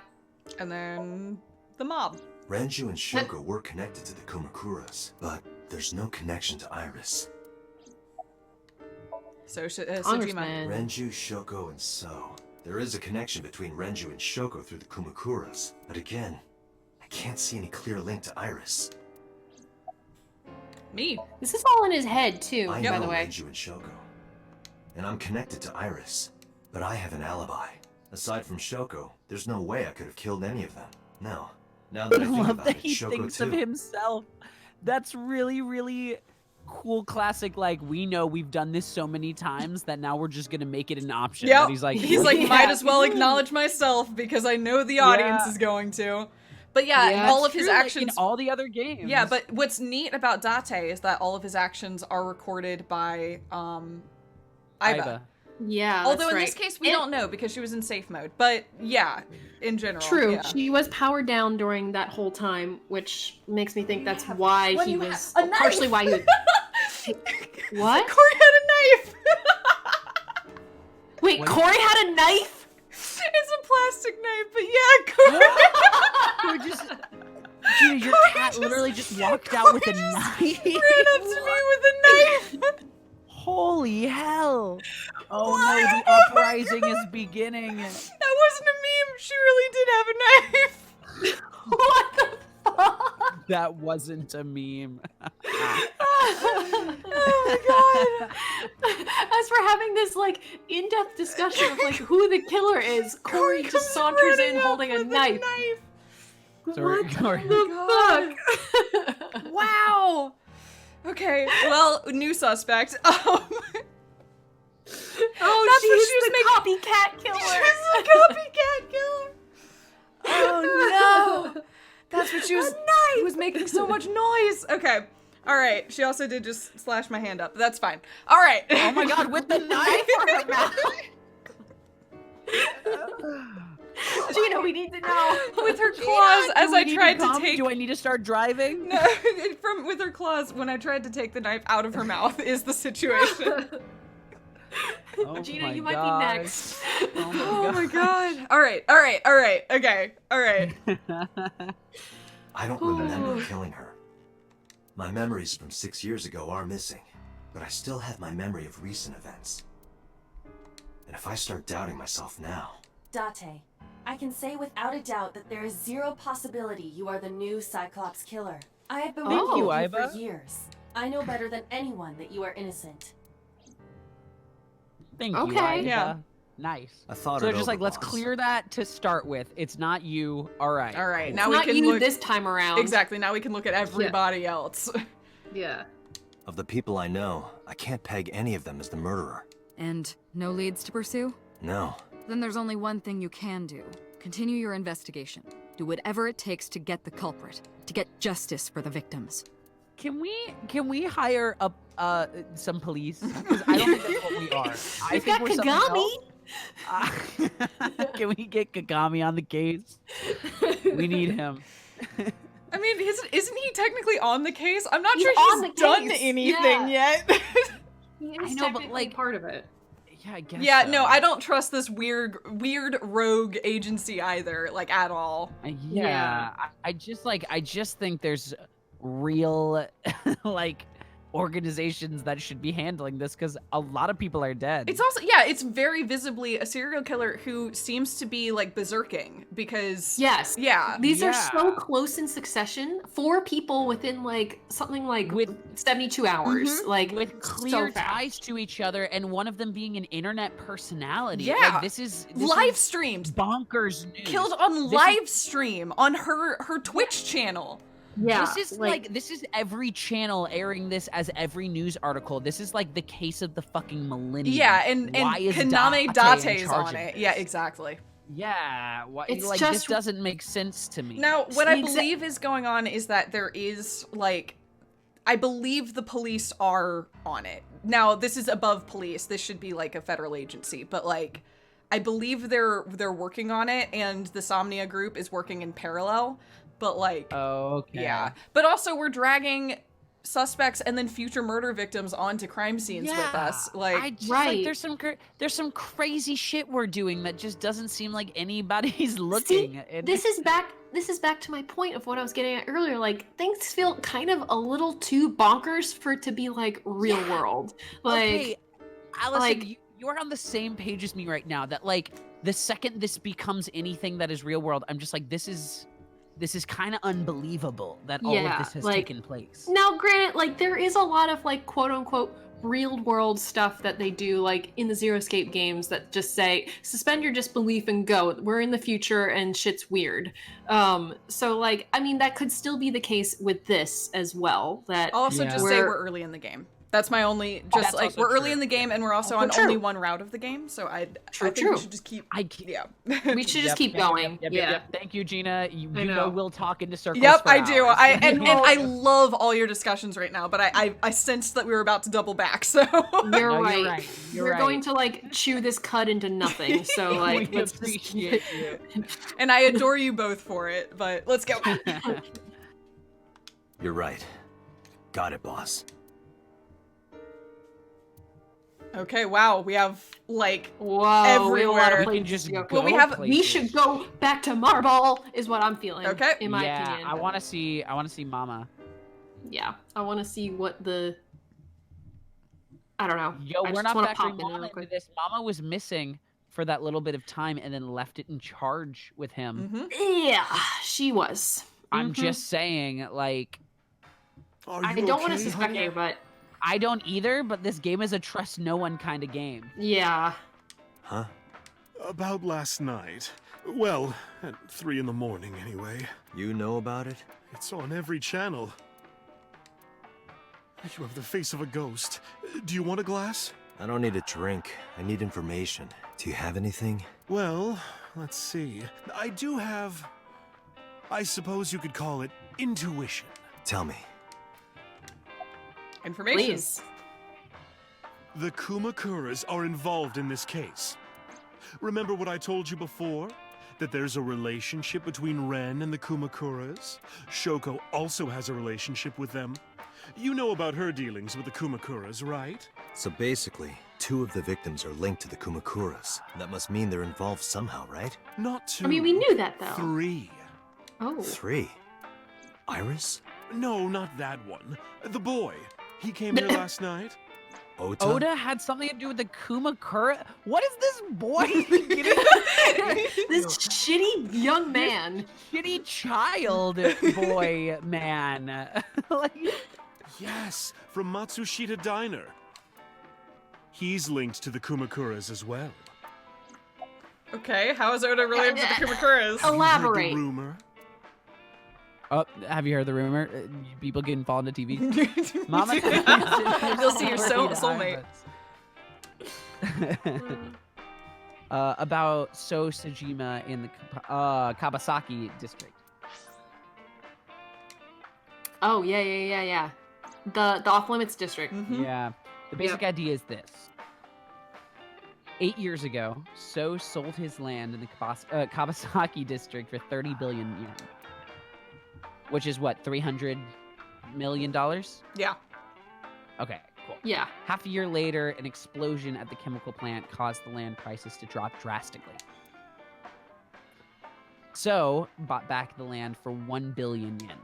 And then the mob. Renju and Shoko were connected to the Kumakuras, but there's no connection to Iris. So Sojima. Renju, Shoko, and So. There is a connection between Renju and Shoko through the Kumakuras, but again, I can't see any clear link to Iris. Me. This is all in his head, too, I by know the way. Renju and Shoko, and I'm connected to Iris, but I have an alibi. Aside from Shoko, there's no way I could have killed any of them. No. Now that I think love about that it, he Shoko thinks too. of himself. That's really, really cool. Classic. Like, we know we've done this so many times that now we're just gonna make it an option. Yeah. But he's like, might as well acknowledge myself because I know the audience is going to. But yeah, all of his actions in all the other games. Yeah, but what's neat about Date is that all of his actions are recorded by Aiba. Yeah, although that's in right. this case we don't know because she was in safe mode. But yeah, in general. True. Yeah. She was powered down during that whole time, which makes me think that's why he was partially why he was. What? Corey had a knife. Wait, Corey had a knife? It's a plastic knife, but yeah, Corey. Dude, your cat literally just walked out with a knife. Ran up to me with a knife. Holy hell! Oh no, the uprising is beginning. That wasn't a meme. She really did have a knife. What the fuck? That wasn't a meme. Oh my god! As we're having this like in-depth discussion of like who the killer is, Corey just saunters in holding a knife. Sorry, What Corey. the fuck? Wow. Okay, well, new suspect. Oh, That's she's what she was the copycat killer. She's the copycat killer. Oh no! That's what she was. She was making so much noise. Okay. All right. She also did just slash my hand up. But that's fine. All right. Oh my god, with the knife for her mouth. Gina, we need to know. With her claws, as I tried to take. Do I need to start driving? No, with her claws when I tried to take the knife out of her mouth is the situation. Oh Gina, you might be next. Oh my god. All right. Okay. All right. I don't remember killing her. My memories from 6 years ago are missing, but I still have my memory of recent events. And if I start doubting myself now... Date, I can say without a doubt that there is zero possibility you are the new Cyclops killer. I have been working with you for years. I know better than anyone that you are innocent. Thank you, Okay. Aiba. Yeah. Nice. I thought So it just like, over, let's boss. clear that to start with. It's not you. All right. All right. It's Now not we can you look this time around. Exactly. Now we can look at everybody else. Yeah. Of the people I know, I can't peg any of them as the murderer. And no leads to pursue? No. Then there's only one thing you can do. Continue your investigation. Do whatever it takes to get the culprit, to get justice for the victims. Can we hire up some police? Because I don't think that's what we are. We've got Kagami. Can we get Kagami on the case? We need him. I mean, isn't he technically on the case? I'm not He's sure on he's the done case. anything yet. He is I know, but, technically like, part of it. Yeah, I guess. Yeah, so. no, I don't trust this weird rogue agency either, like at all. Yeah, I just think there's real like organizations that should be handling this because a lot of people are dead. It's also, yeah, it's very visibly a serial killer who seems to be like berserking because Yes. yeah, These are so close in succession. 4 people within like something like with 72 hours. Like with clear ties to each other, and one of them being an internet personality. Yeah. Like, this is live streamed, bonkers news. Killed on live stream on her Twitch channel. Yeah, this is like this is every channel airing this as every news article. This is like the case of the fucking millennium. Yeah, and Why is Kaname Date in Date's charge on of it. this? Yeah, exactly. Yeah, why, It's like just- this doesn't make sense to me. Now, what I believe is going on is that there is like, I believe the police are on it. Now, this is above police. This should be like a federal agency, but like, I believe they're working on it, and the Somnia group is working in parallel. But like, okay. Yeah. But also, we're dragging suspects and then future murder victims onto crime scenes with us. Like, like there's some crazy shit we're doing that just doesn't seem like anybody's looking. See, this is back to my point of what I was getting at earlier. Like, things feel kind of a little too bonkers for it to be like real world. Like, okay, Allison, like- you're on the same page as me right now. That like the second this becomes anything that is real world, I'm just like, this is kind of unbelievable that all of this has taken place. Now, granted, like, there is a lot of, like, quote-unquote real world stuff that they do, like, in the Zero Escape games that just say, suspend your disbelief and go. We're in the future and shit's weird. So, like, I mean, that could still be the case with this as well. That I'll also just say we're early in the game. That's my only, just like, we're early in the game and we're also on only one route of the game, so I think we should just keep, we should just keep going. Yep. Thank you, Gina. You know we'll talk into circles. Yep, for I do. hours. And I love all your discussions right now, but I sensed that we were about to double back, so. You're right. We're going to, like, chew this cud into nothing, so, like, let's appreciate you. And I adore you both for it, but let's go. You're right. Got it, boss. Okay, wow, we have, like, everywhere. We can just go we should go back to Marball, is what I'm feeling. Okay. In my opinion. I want to see Mama. Yeah, I want to see what the. I don't know. Yo, I we're just not wanna factoring pop Mama into this. Mama was missing for that little bit of time and then left it in charge with him. Yeah, she was. I'm just saying, like. I don't want to suspect her, but. I don't either, but this game is a trust no one kind of game. Yeah. Huh? About last night. Well, at 3 in the morning anyway. You know about it? It's on every channel. You have the face of a ghost. Do you want a glass? I don't need a drink. I need information. Do you have anything? Well, let's see. I do have... I suppose you could call it intuition. Tell me. Information. Please. The Kumakuras are involved in this case. Remember what I told you before? That there's a relationship between Ren and the Kumakuras? Shoko also has a relationship with them. You know about her dealings with the Kumakuras, right? So basically, 2 of the victims are linked to the Kumakuras. That must mean they're involved somehow, right? Not 2. I mean, we knew that, though. 3. Oh. 3? Iris? No, not that one. The boy. He came here last night. Oda had something to do with the Kumakura? What is this boy? This shitty young man. This shitty child boy man. Yes, from Matsushita Diner. He's linked to the Kumakuras as well. Okay, how is Oda related to the Kumakuras? Elaborate. You heard the rumor? Oh, have you heard the rumor? People getting fall into TV? Mama, you'll see your soulmate. About So Sajima in the Kabasaki district. Oh, yeah. The off-limits district. Yeah. The basic idea is this. 8 years ago, So sold his land in the Kabasaki district for 30 billion yen. Which is what, $300 million? Yeah. Okay, cool. Yeah. Half a year later, an explosion at the chemical plant caused the land prices to drop drastically. So, bought back the land for 1 billion yen.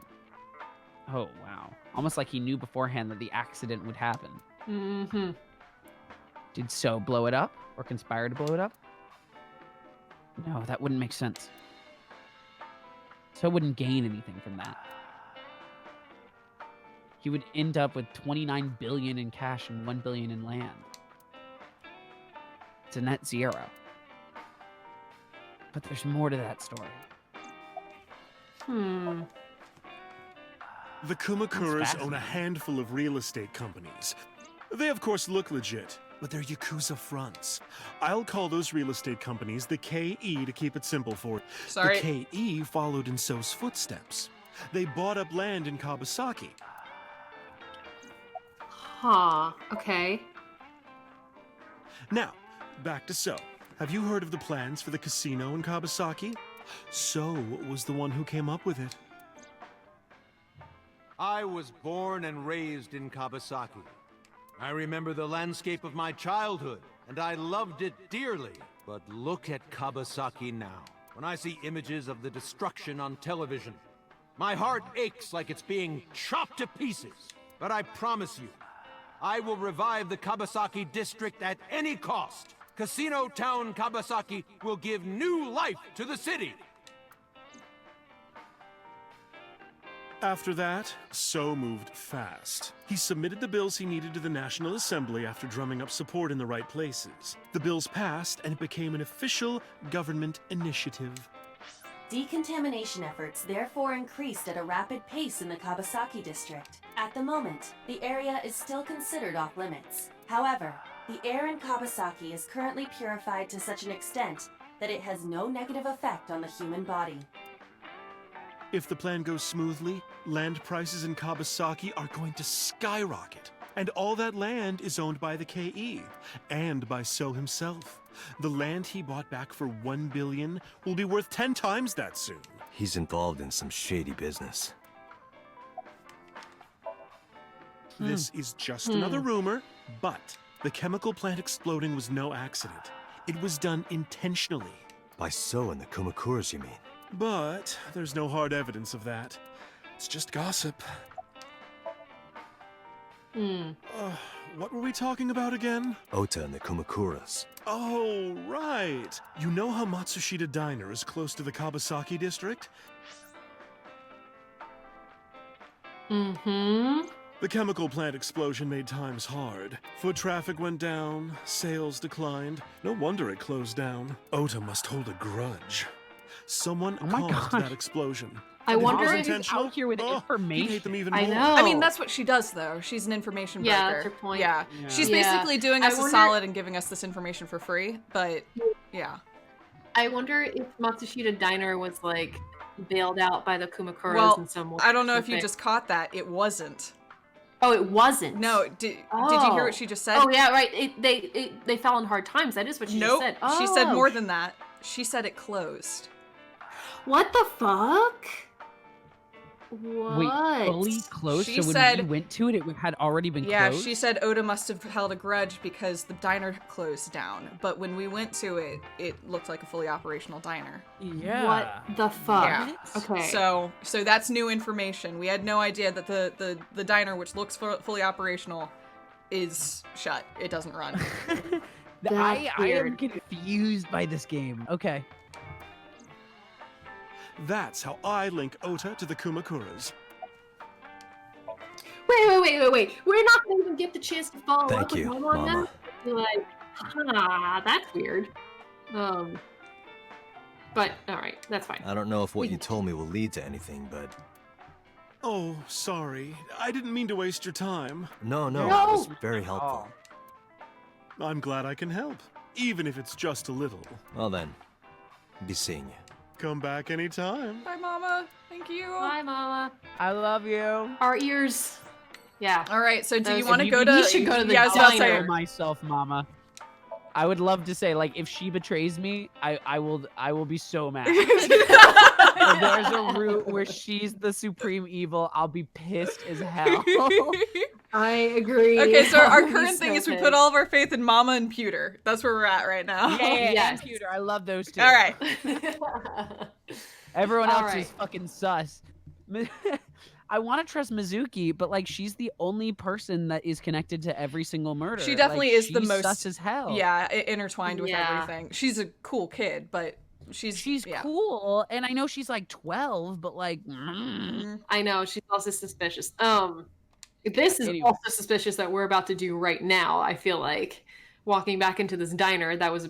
Oh, wow. Almost like he knew beforehand that the accident would happen. Mm-hmm. Did So blow it up? Or conspire to blow it up? No, that wouldn't make sense. So wouldn't gain anything from that. He would end up with 29 billion in cash and 1 billion in land. It's a net zero. But there's more to that story. The Kumakuras own a handful of real estate companies. They of course look legit, but they're Yakuza fronts. I'll call those real estate companies the KE to keep it simple for you. Sorry. The KE followed in So's footsteps. They bought up land in Kabasaki. Huh, okay. Now, back to So. Have you heard of the plans for the casino in Kabasaki? So was the one who came up with it. I was born and raised in Kabasaki. I remember the landscape of my childhood, and I loved it dearly. But look at Kabasaki now. When I see images of the destruction on television, my heart aches like it's being chopped to pieces. But I promise you, I will revive the Kabasaki district at any cost. Casino Town Kabasaki will give new life to the city. After that, So moved fast. He submitted the bills he needed to the National Assembly after drumming up support in the right places. The bills passed, and it became an official government initiative. Decontamination efforts therefore increased at a rapid pace in the Kabasaki district. At the moment, the area is still considered off limits. However, the air in Kabasaki is currently purified to such an extent that it has no negative effect on the human body. If the plan goes smoothly, land prices in Kabasaki are going to skyrocket. And all that land is owned by the KE, and by So himself. The land he bought back for $1 billion will be worth 10 times that soon. He's involved in some shady business. This is just another rumor, but the chemical plant exploding was no accident. It was done intentionally. By So and the Kumakuras, you mean? But there's no hard evidence of that. It's just gossip. What were we talking about again? Ota and the Kumakuras. Oh, right. You know how Matsushita Diner is close to the Kabasaki district? Mm-hmm. The chemical plant explosion made times hard. Foot traffic went down, sales declined. No wonder it closed down. Ota must hold a grudge. Someone caused that explosion. I wonder if it was if intentional. Out here with information. He'd hate them even I more. know. I mean, that's what she does, though. She's an information broker. Yeah, that's her point. Yeah. Yeah. She's Yeah. basically doing I us a wonder- solid and giving us this information for free, but yeah. I wonder if Matsushita Diner was like bailed out by the Kumakuras Well, in some way. I don't know if you just caught that. It wasn't. Oh, it wasn't. No, did you hear what she just said? Oh yeah, right. They fell in hard times. That is what she Nope. just said. Oh. She said more than that. She said it closed. What the fuck? What? Wait, fully closed? She So when said- we went to it, it had already been Yeah, closed? she said Oda must have held a grudge because the diner closed down. But when we went to it, it looked like a fully operational diner. Yeah. What the fuck? Yeah. Okay. So that's new information. We had no idea that the diner, which looks fully operational, is shut. It doesn't run. I am weird. confused by this game. Okay. That's how I link Ota to the Kumakuras. Wait. We're not gonna even get the chance to follow Thank up with you, Mama on Mama. that? Like, that's weird. But alright, that's fine. I don't know if what you told me will lead to anything, but... Oh, sorry. I didn't mean to waste your time. No, No! it was very helpful. I'm glad I can help, even if it's just a little. Well then, be seeing you. Come back anytime. Bye, Mama. Thank you. Bye, Mama. I love you. Our ears. Yeah. All right. So do you Those- want to You- go to? you should go to the yeah, I was about to diner. say, myself, Mama. I would love to say, like, if she betrays me, I will be so mad. If there's a route where she's the supreme evil, I'll be pissed as hell. I agree. Okay, so our I'll be current thing so is we pissed. put all of our faith in Mama and Pewter. That's where we're at right now. Yeah, Yes. and Pewter. I love those two. All right. Everyone All else right. is fucking sus. I want to trust Mizuki, but like she's the only person that is connected to every single murder. She definitely Like, is the she's most sus as hell. Yeah, intertwined with Yeah. everything. She's a cool kid, but she's yeah. cool, and I know she's like 12, but like, I know, she's also suspicious. This is Anyway. also suspicious that we're about to do right now. I feel like walking back into this diner that's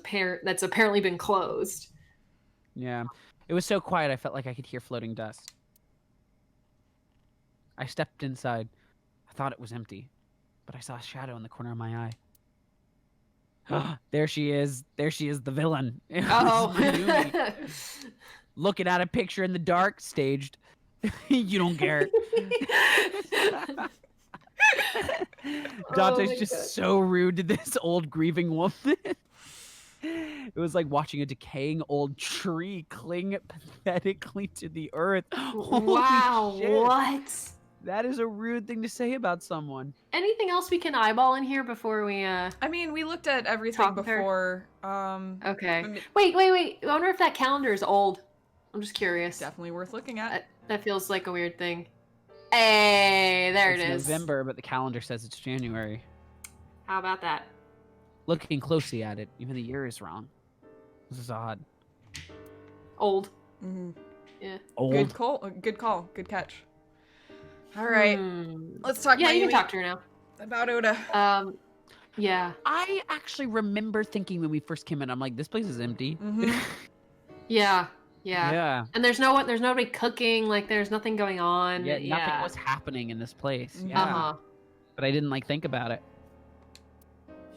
apparently been closed. yeah, it was so quiet. I felt like I could hear floating dust. I stepped inside. I thought it was empty, but I saw a shadow in the corner of my eye. There she is. There she is, the villain. It was Oh. Yumi. Looking at a picture in the dark, staged. You don't care. Dante's my just God. so rude to this old grieving woman. It was like watching a decaying old tree cling pathetically to the earth. Holy Wow, shit. what? That is a rude thing to say about someone. Anything else we can eyeball in here before we I mean, we looked at everything Talk with her? before. Okay. I mean, Wait. I wonder if that calendar is old. I'm just curious. definitely worth looking at. That feels like a weird thing. Hey, there It's it is. November, but the calendar says it's January. How about that? looking closely at it, even the year is wrong. This is odd. Old. Mm-hmm. Yeah. Old. Good call. Good call. Good catch. All right. Let's talk. Yeah, Mayumi, you can talk to her now. About Ota. Yeah. I actually remember thinking when we first came in, I'm like, this place is empty. Yeah. Yeah. And there's nobody cooking. Like, there's nothing going on. Yeah, nothing was happening in this place. Yeah. Uh-huh. But I didn't think about it.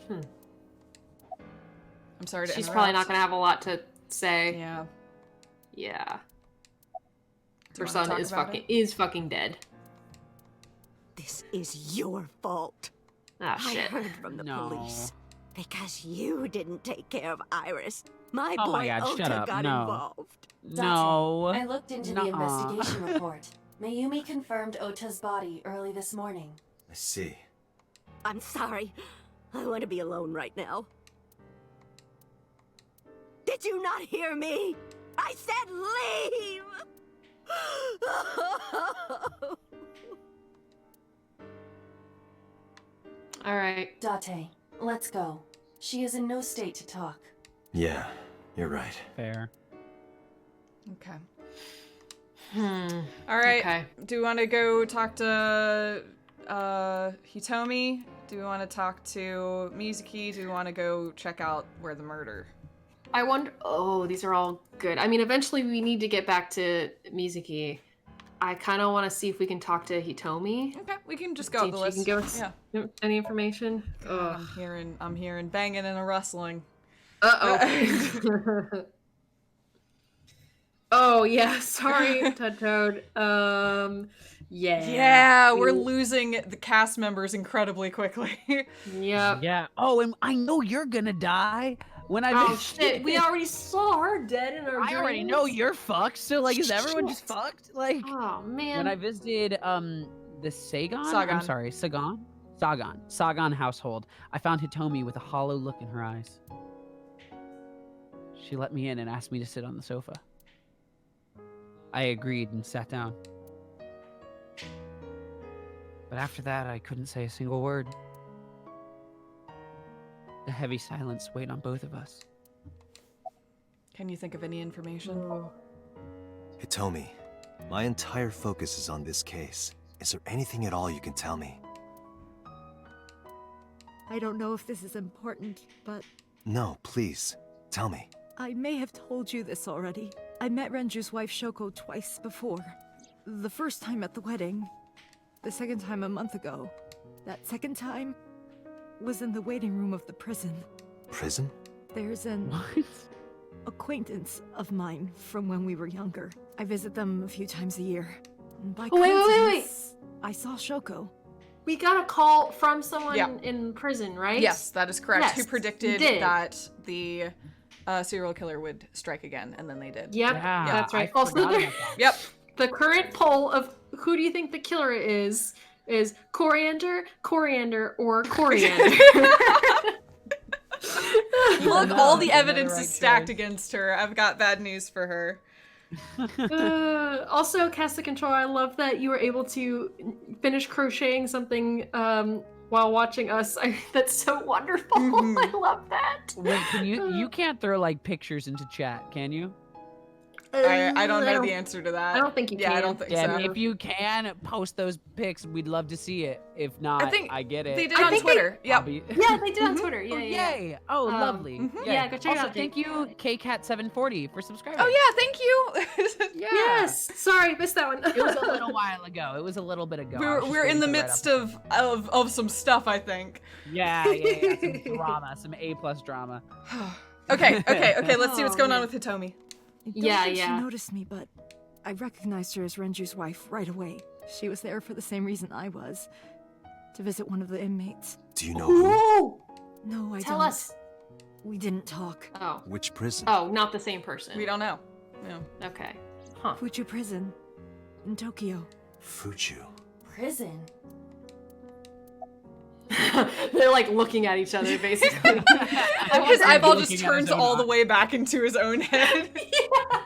I'm sorry to She's interrupt. probably not gonna have a lot to say. Yeah. Yeah. Do you Her wanna son talk is about fucking dead. This is your fault. Ah, I shit. heard from the No. police. Because you didn't take care of Iris. My Oh boy my God, Ota shut up. got No. involved. No. I looked into the investigation report. Mayumi confirmed Ota's body early this morning. I see. I'm sorry. I want to be alone right now. Did you not hear me? I said leave! All right. Date, let's go. She is in no state to talk. Yeah, you're right. Fair. Okay. All right. Okay. Do we want to go talk to Hitomi? Do we want to talk to Mizuki? Do we want to go check out where the murder? I wonder. Oh, these are all good. I mean, eventually we need to get back to Mizuki. I kind of want to see if we can talk to Hitomi. Okay, we can just go up the See if list. she can give us any information. God, I'm hearing banging and a rustling. Uh-oh. Oh, yeah. Sorry, Toad. Yeah. Yeah, we're losing the cast members incredibly quickly. Yep. Yeah. Oh, and I know you're gonna die. When I Oh shit, we already saw her dead in our I already know you're fucked, so like is everyone just fucked? Like oh man. When I visited the Sagan? Sagan. I'm sorry, Sagan household, I found Hitomi with a hollow look in her eyes. She let me in and asked me to sit on the sofa. I agreed and sat down. But after that, I couldn't say a single word. The heavy silence weighed on both of us. Can you think of any information? Hitomi, my entire focus is on this case. Is there anything at all you can tell me? I don't know if this is important, but No, please, tell me. I may have told you this already. I met Renju's wife Shoko twice before. The first time at the wedding. The second time a month ago. That second time was in the waiting room of the prison. Prison? There's an acquaintance of mine from when we were younger. I visit them a few times a year. And by Oh, wait. coincidence, I saw Shoko. We got a call from someone Yeah. in prison, right? Yes, that is correct. Yes, Who predicted we did. that the serial killer would strike again, and then they did. Yep, Yeah, that's right. I Also, forgot the, about that. Yep. the current poll of who do you think the killer is coriander, or coriander. Look, No, all the you're the evidence right is stacked choice. against her. I've got bad news for her. Also, Cast the Control, I love that you were able to finish crocheting something while watching us. That's so wonderful. I love that. Wait, can you can't throw like pictures into chat, can you? I don't know the answer to that. I don't think you can. Yeah, I don't think Yeah, so. if you can post those pics, we'd love to see it. If not, I get it. They did on Twitter. Yep. Yeah, they did on Twitter. Yeah, Oh, yeah. yay! Oh, lovely. Yeah, go check it also, out. thank you, KCat740, for subscribing. Oh yeah, thank you. Yeah. Yes. Sorry, missed that one. It was a little while ago. It was a little bit ago. We're in the midst of some stuff, I think. Yeah, some drama, some A+ drama. Okay. Let's see what's going on with Hitomi. I don't think she noticed me, but I recognized her as Renju's wife right away. She was there for the same reason I was, to visit one of the inmates. Do you know who? No, I Tell don't. us. We didn't talk. Oh. Which prison? Oh, not the same person. We don't know. No. Okay. Huh. Fuchu Prison, in Tokyo. Fuchu. Prison? They're like looking at each other, basically. His eyeball just looking at turns his own all the eye. way back into his own head.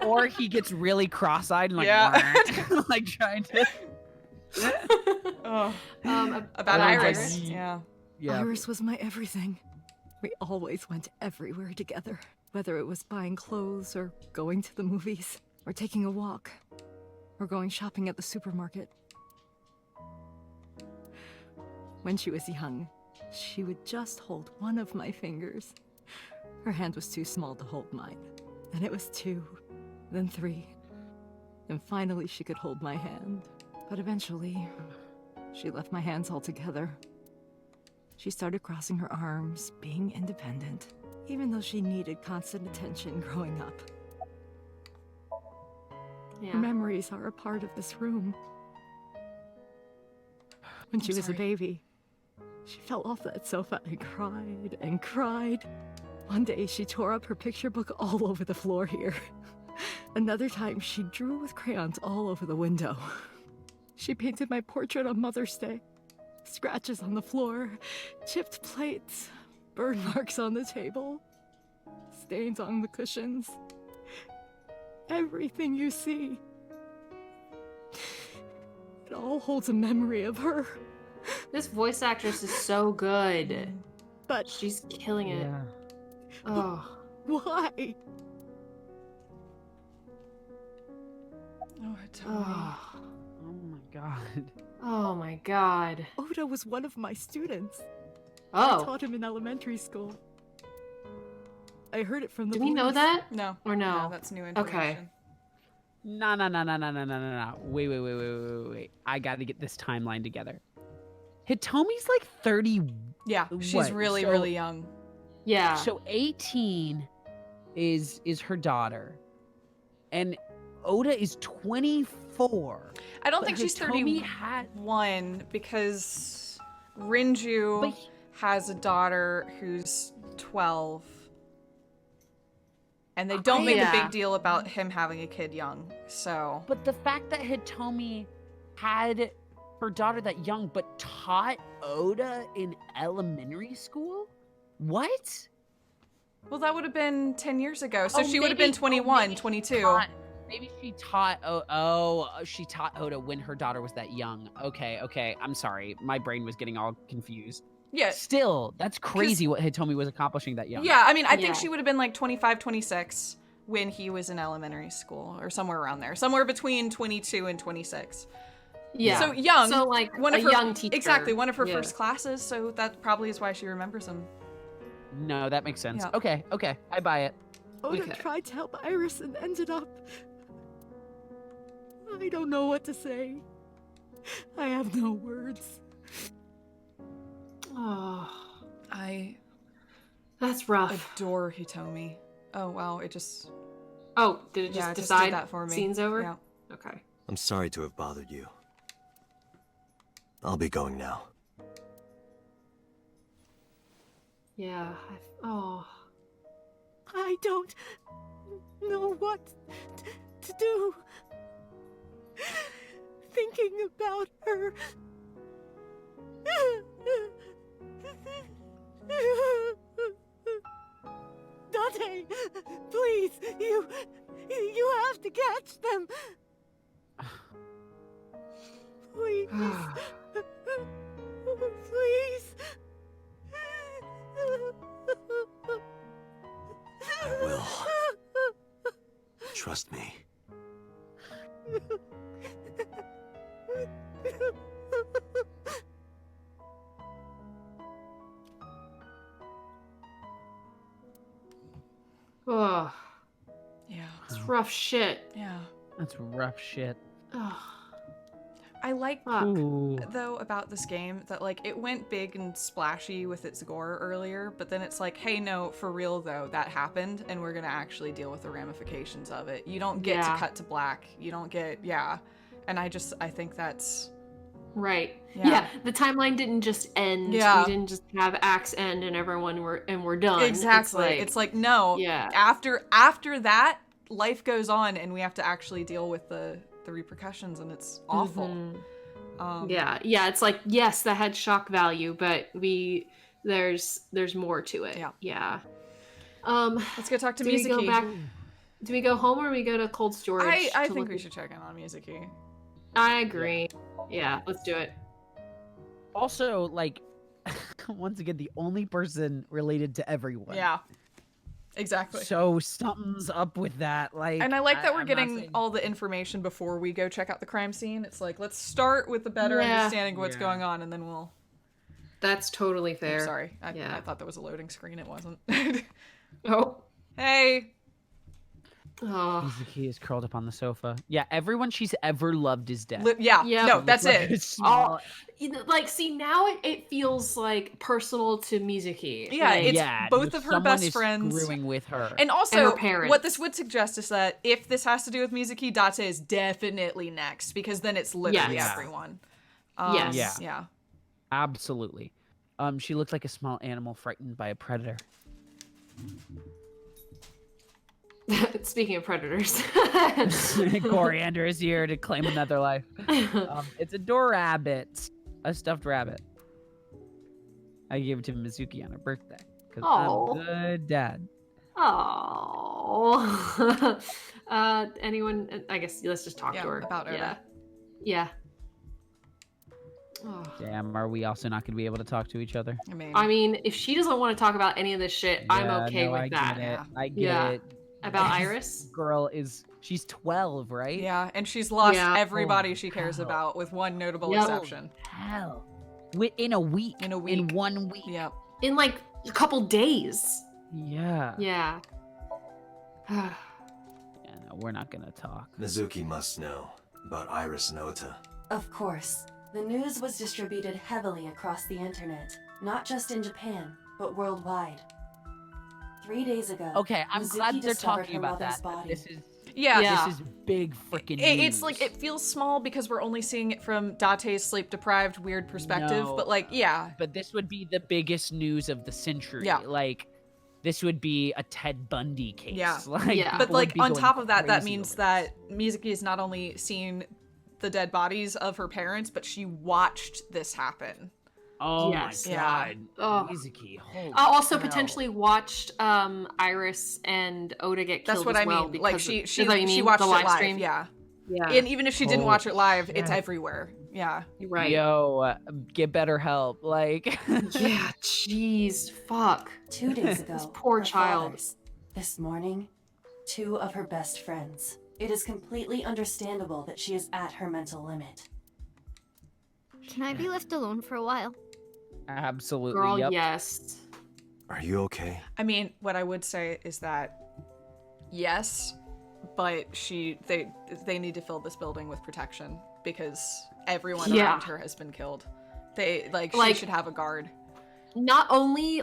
Or he gets really cross-eyed and like, Yeah. like trying to. Oh. About About Iris. Iris. Yeah. Yeah. Iris was my everything. We always went everywhere together, whether it was buying clothes or going to the movies, or taking a walk, or going shopping at the supermarket. When she was young, she would just hold one of my fingers. Her hand was too small to hold mine. Then it was 2, then 3. And finally she could hold my hand. But eventually, she left my hands altogether. She started crossing her arms, being independent, even though she needed constant attention growing up. Her memories are a part of this room. When she was a baby, she fell off that sofa and cried and cried. One day, she tore up her picture book all over the floor here. Another time, she drew with crayons all over the window. She painted my portrait on Mother's Day. Scratches on the floor, chipped plates, burn marks on the table, stains on the cushions. Everything you see. It all holds a memory of her. This voice actress is so good. But she's killing it. Oh. Why? Oh, Hitomi. Oh my god. Oh my god. Oda was one of my students. Oh. I taught him in elementary school. I heard it from the Do we know police. that? No. Or no? No, that's new information. Okay. No. Wait. I gotta get this timeline together. Hitomi's like 30. Yeah, she's really young. Yeah. So 18 is her daughter. And Oda is 24. I don't think But she's Hitomi 31 because Renju has a daughter who's 12. And they don't make a big deal about him having a kid young, so. But the fact that Hitomi had her daughter that young but taught Oda in elementary school? What? Well, that would have been 10 years ago, so she would have been 21, 22. Maybe she taught, she taught Oda when her daughter was that young. Okay, I'm sorry. My brain was getting all confused. Yeah. Still, that's crazy what Hitomi was accomplishing that young. Yeah, I mean, I think she would have been like 25, 26 when he was in elementary school, or somewhere around there. Somewhere between 22 and 26. Yeah. So young. So like one a of her, young teacher. Exactly, one of her first classes, so that probably is why she remembers him. No, that makes sense. Yeah. Okay, I buy it. Oda tried to help Iris and ended up... I don't know what to say. I have no words. Oh, that's rough. Adore Hitomi. Oh wow, it just. Oh, did it just it decide did that for me. scene's over? Yeah. Okay. I'm sorry to have bothered you. I'll be going now. Yeah. Oh. I don't know what to do. Thinking about her. Date, please, you have to catch them. Please. Please. I will. Trust me. Oh. Yeah. It's rough shit. Yeah. That's rough shit. Oh. I like though about this game that like it went big and splashy with its gore earlier, but then it's like, hey, no, for real though, that happened, and we're gonna actually deal with the ramifications of it. You don't get to cut to black. You don't get and I think that's right. Yeah. The timeline didn't just end. Yeah. We didn't just have acts end and we're done. Exactly. It's like no. Yeah. After that, life goes on, and we have to actually deal with the repercussions, and it's awful. Yeah, it's like, yes, that had shock value, but there's more to it. Yeah. Let's go talk to Mizuki. Do we go home or we go to cold storage? I think we should check in on Mizuki. I agree. Yeah, let's do it. Also, like, once again the only person related to everyone. Yeah. Exactly. So something's up with that. Like, and I like that we're I'm getting all the information before we go check out the crime scene. It's like, let's start with a better understanding of what's going on, and then we'll... That's totally fair. I'm sorry. I thought that was a loading screen. It wasn't. Oh. Hey. Oh. Mizuki is curled up on the sofa. Yeah, everyone she's ever loved is dead. No, that's it. All, like, see, now it feels like personal to Mizuki. Yeah, like, it's both of her best is friends. Screwing with her. And also, and her parents. what this would suggest is that if this has to do with Mizuki, Date is definitely next, because then it's literally everyone. Yes. Yeah. Absolutely. She looked like a small animal frightened by a predator. Speaking of predators. Coriander is here to claim another life. It's a door rabbit. A stuffed rabbit. I gave it to Mizuki on her birthday. Because I'm a good dad. Oh. Anyone? I guess let's just talk to her. About her. Yeah. Oh. Damn, are we also not going to be able to talk to each other? I mean, if she doesn't want to talk about any of this shit, I'm okay with that. I get it. About Iris? Girl she's 12, right? Yeah, and she's lost everybody she cares about, with one notable exception. Hell. In a week. In 1 week. Yeah. In like a couple days. Yeah. Yeah. Yeah, no, we're not gonna talk. Mizuki must know about Iris and Ota. Of course. The news was distributed heavily across the internet, not just in Japan, but worldwide. 3 days ago, okay, I'm Mizuki glad they're discovered talking her about mother's that. body. This is Yeah. This is big freaking news. It's like, it feels small because we're only seeing it from Date's sleep-deprived, weird perspective, but like, yeah. But this would be the biggest news of the century. Yeah. Like, this would be a Ted Bundy case. Yeah. Like, But like, on top of that, that crazy means that Mizuki has not only seen the dead bodies of her parents, but she watched this happen. Oh yes. my god. Oh. Mizuki, holy also hell. potentially watched Iris and Oda get killed. That's what as I well mean. Like, she watched the live stream. Yeah. Yeah. And even if she didn't watch it live, it's everywhere. Yeah. You're right. Yo, get better help. Like. Yeah. Jeez. Fuck. 2 days ago. This poor her child. father's. This morning, 2 of her best friends. It is completely understandable that she is at her mental limit. Can I be left alone for a while? Absolutely. Girl, yep. yes. Are you okay? I mean, what I would say is that, yes, but they need to fill this building with protection because everyone around her has been killed. She should have a guard. Not only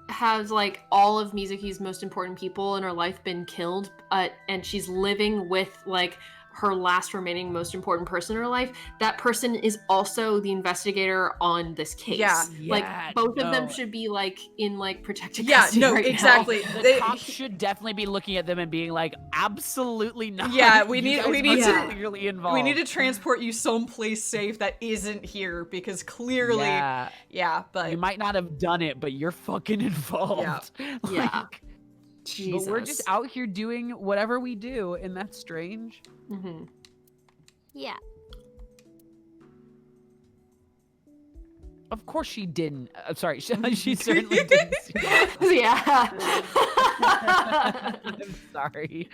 has like all of Mizuki's most important people in her life been killed, and she's living with like her last remaining most important person in her life, that person is also the investigator on this case. Yeah. Like both of them should be like in like protected Yeah, custody no, right exactly. now. The cops should definitely be looking at them and being like, absolutely not. Yeah, we need to clearly involved. We need to transport you someplace safe that isn't here because clearly but you might not have done it, but you're fucking involved. Yeah. Jesus. But we're just out here doing whatever we do, and that's strange. Mm-hmm. Yeah. Of course she didn't. I'm sorry, she certainly didn't see that. Yeah. I'm sorry.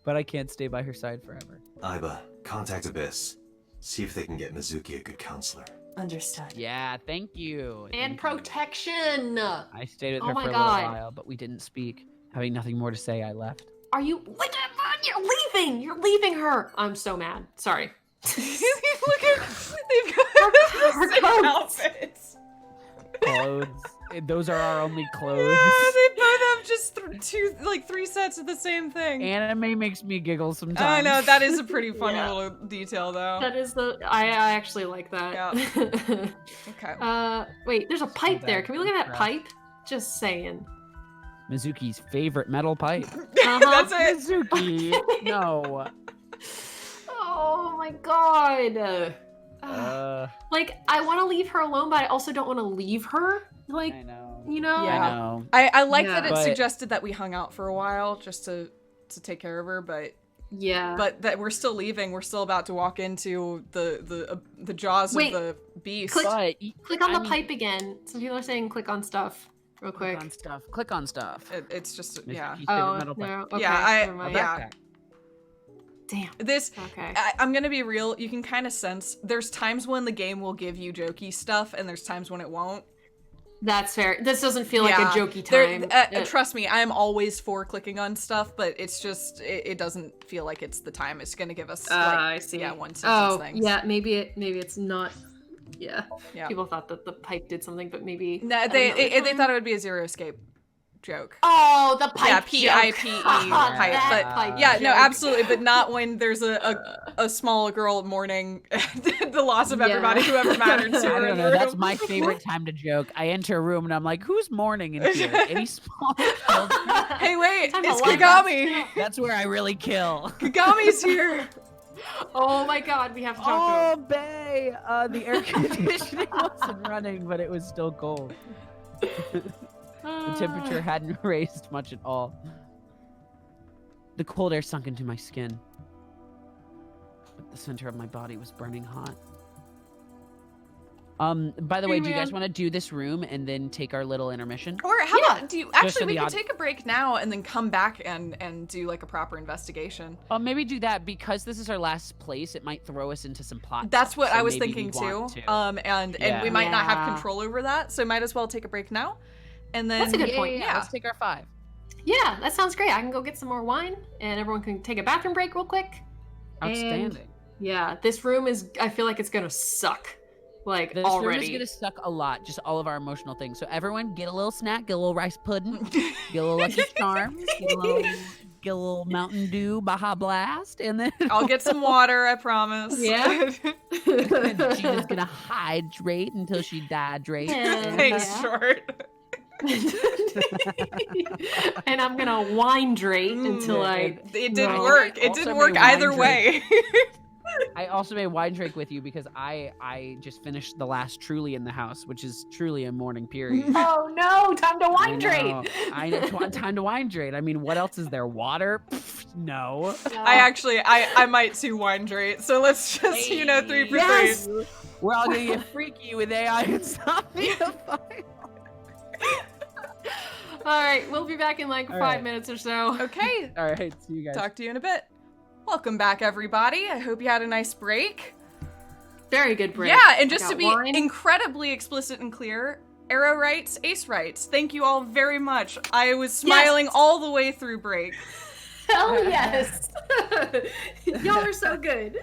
But I can't stay by her side forever. Aiba, contact Abyss. See if they can get Mizuki a good counselor. Understood. Yeah, thank you. And protection. I stayed with her for a little while, but we didn't speak. Having nothing more to say, I left. Are you? You're leaving. You're leaving her. I'm so mad. Sorry. Look at they've got her the same outfits. Clothes. Those are our only clothes. Yeah, they both have just three sets of the same thing. Anime makes me giggle sometimes. I know, that is a pretty funny little detail, though. That is I actually like that. Yeah. Okay. Wait, there's a pipe there. Can we look at that pipe? Just saying. Mizuki's favorite metal pipe. That's it. Mizuki. No. Oh my god. Like, I want to leave her alone, but I also don't want to leave her. Like, I know. You know? Yeah. I know. I like that it suggested that we hung out for a while just to take care of her, but Yeah. But that we're still leaving. We're still about to walk into the jaws of the beast. Click on the pipe again. Some people are saying click on stuff real quick. Click on stuff. Click on stuff. It's just yeah. Oh no. Okay. Yeah. Damn. This. Okay. I'm gonna be real. You can kind of sense. There's times when the game will give you jokey stuff, and there's times when it won't. That's fair. This doesn't feel like a jokey time. Trust me, I am always for clicking on stuff, but it's just it doesn't feel like it's the time. It's gonna give us I see. one sentence things. Yeah, maybe it's not. Yeah. People thought that the pipe did something, but maybe no, they thought it would be a Zero Escape joke. Oh, the pipe. Yeah, P-I-P-E pipe. But pipe yeah, joke. no, absolutely, but not when there's a small girl mourning the loss of everybody who ever mattered to her. I don't know. That's my favorite time to joke. I enter a room and I'm like, "Who's mourning in here?" Any small children? Hey, wait, it's Kagami. That's where I really kill. Kagami's here. Oh my god, we have to talk to him. Bae! The air conditioning wasn't running, but it was still cold. The temperature hadn't raised much at all. The cold air sunk into my skin. But the center of my body was burning hot. By the way, do you guys want to do this room and then take our little intermission? Or how about we can take a break now and then come back and do like a proper investigation. Maybe do that because this is our last place. It might throw us into some plot. That's what I was maybe thinking too. To. And we might not have control over that, so might as well take a break now. And then that's a good point. Yeah, let's take our 5. Yeah, that sounds great. I can go get some more wine, and everyone can take a bathroom break real quick. Outstanding. And, yeah, this room is. I feel like it's gonna suck. Like this already. Room is gonna suck a lot. Just all of our emotional things. So everyone, get a little snack, get a little rice pudding, get a little Lucky Charms, get a little Mountain Dew, Baja Blast, and then I'll get some water. I promise. Yeah. Gina's gonna hydrate until she dehydrates. Thanks, Short. And I'm gonna wine-drate until it didn't work. It didn't work either way. I also made wine drink with you because I just finished the last Truly in the house, which is truly a morning period. Oh no, time to wine drate. I know, time to wine drate. I mean, what else is there? Water? Pfft, no. I might too wine drate. So let's just 3 for 3. We're all gonna get freaky with AI and Somnium. All right, we'll be back in like 5 minutes or so. Okay. All right, see you guys. Talk to you in a bit. Welcome back, everybody. I hope you had a nice break. Very good break. Yeah, and just to be incredibly explicit and clear, Arrow writes, Ace writes. Thank you all very much. I was smiling all the way through break. Hell yes. Y'all are so good.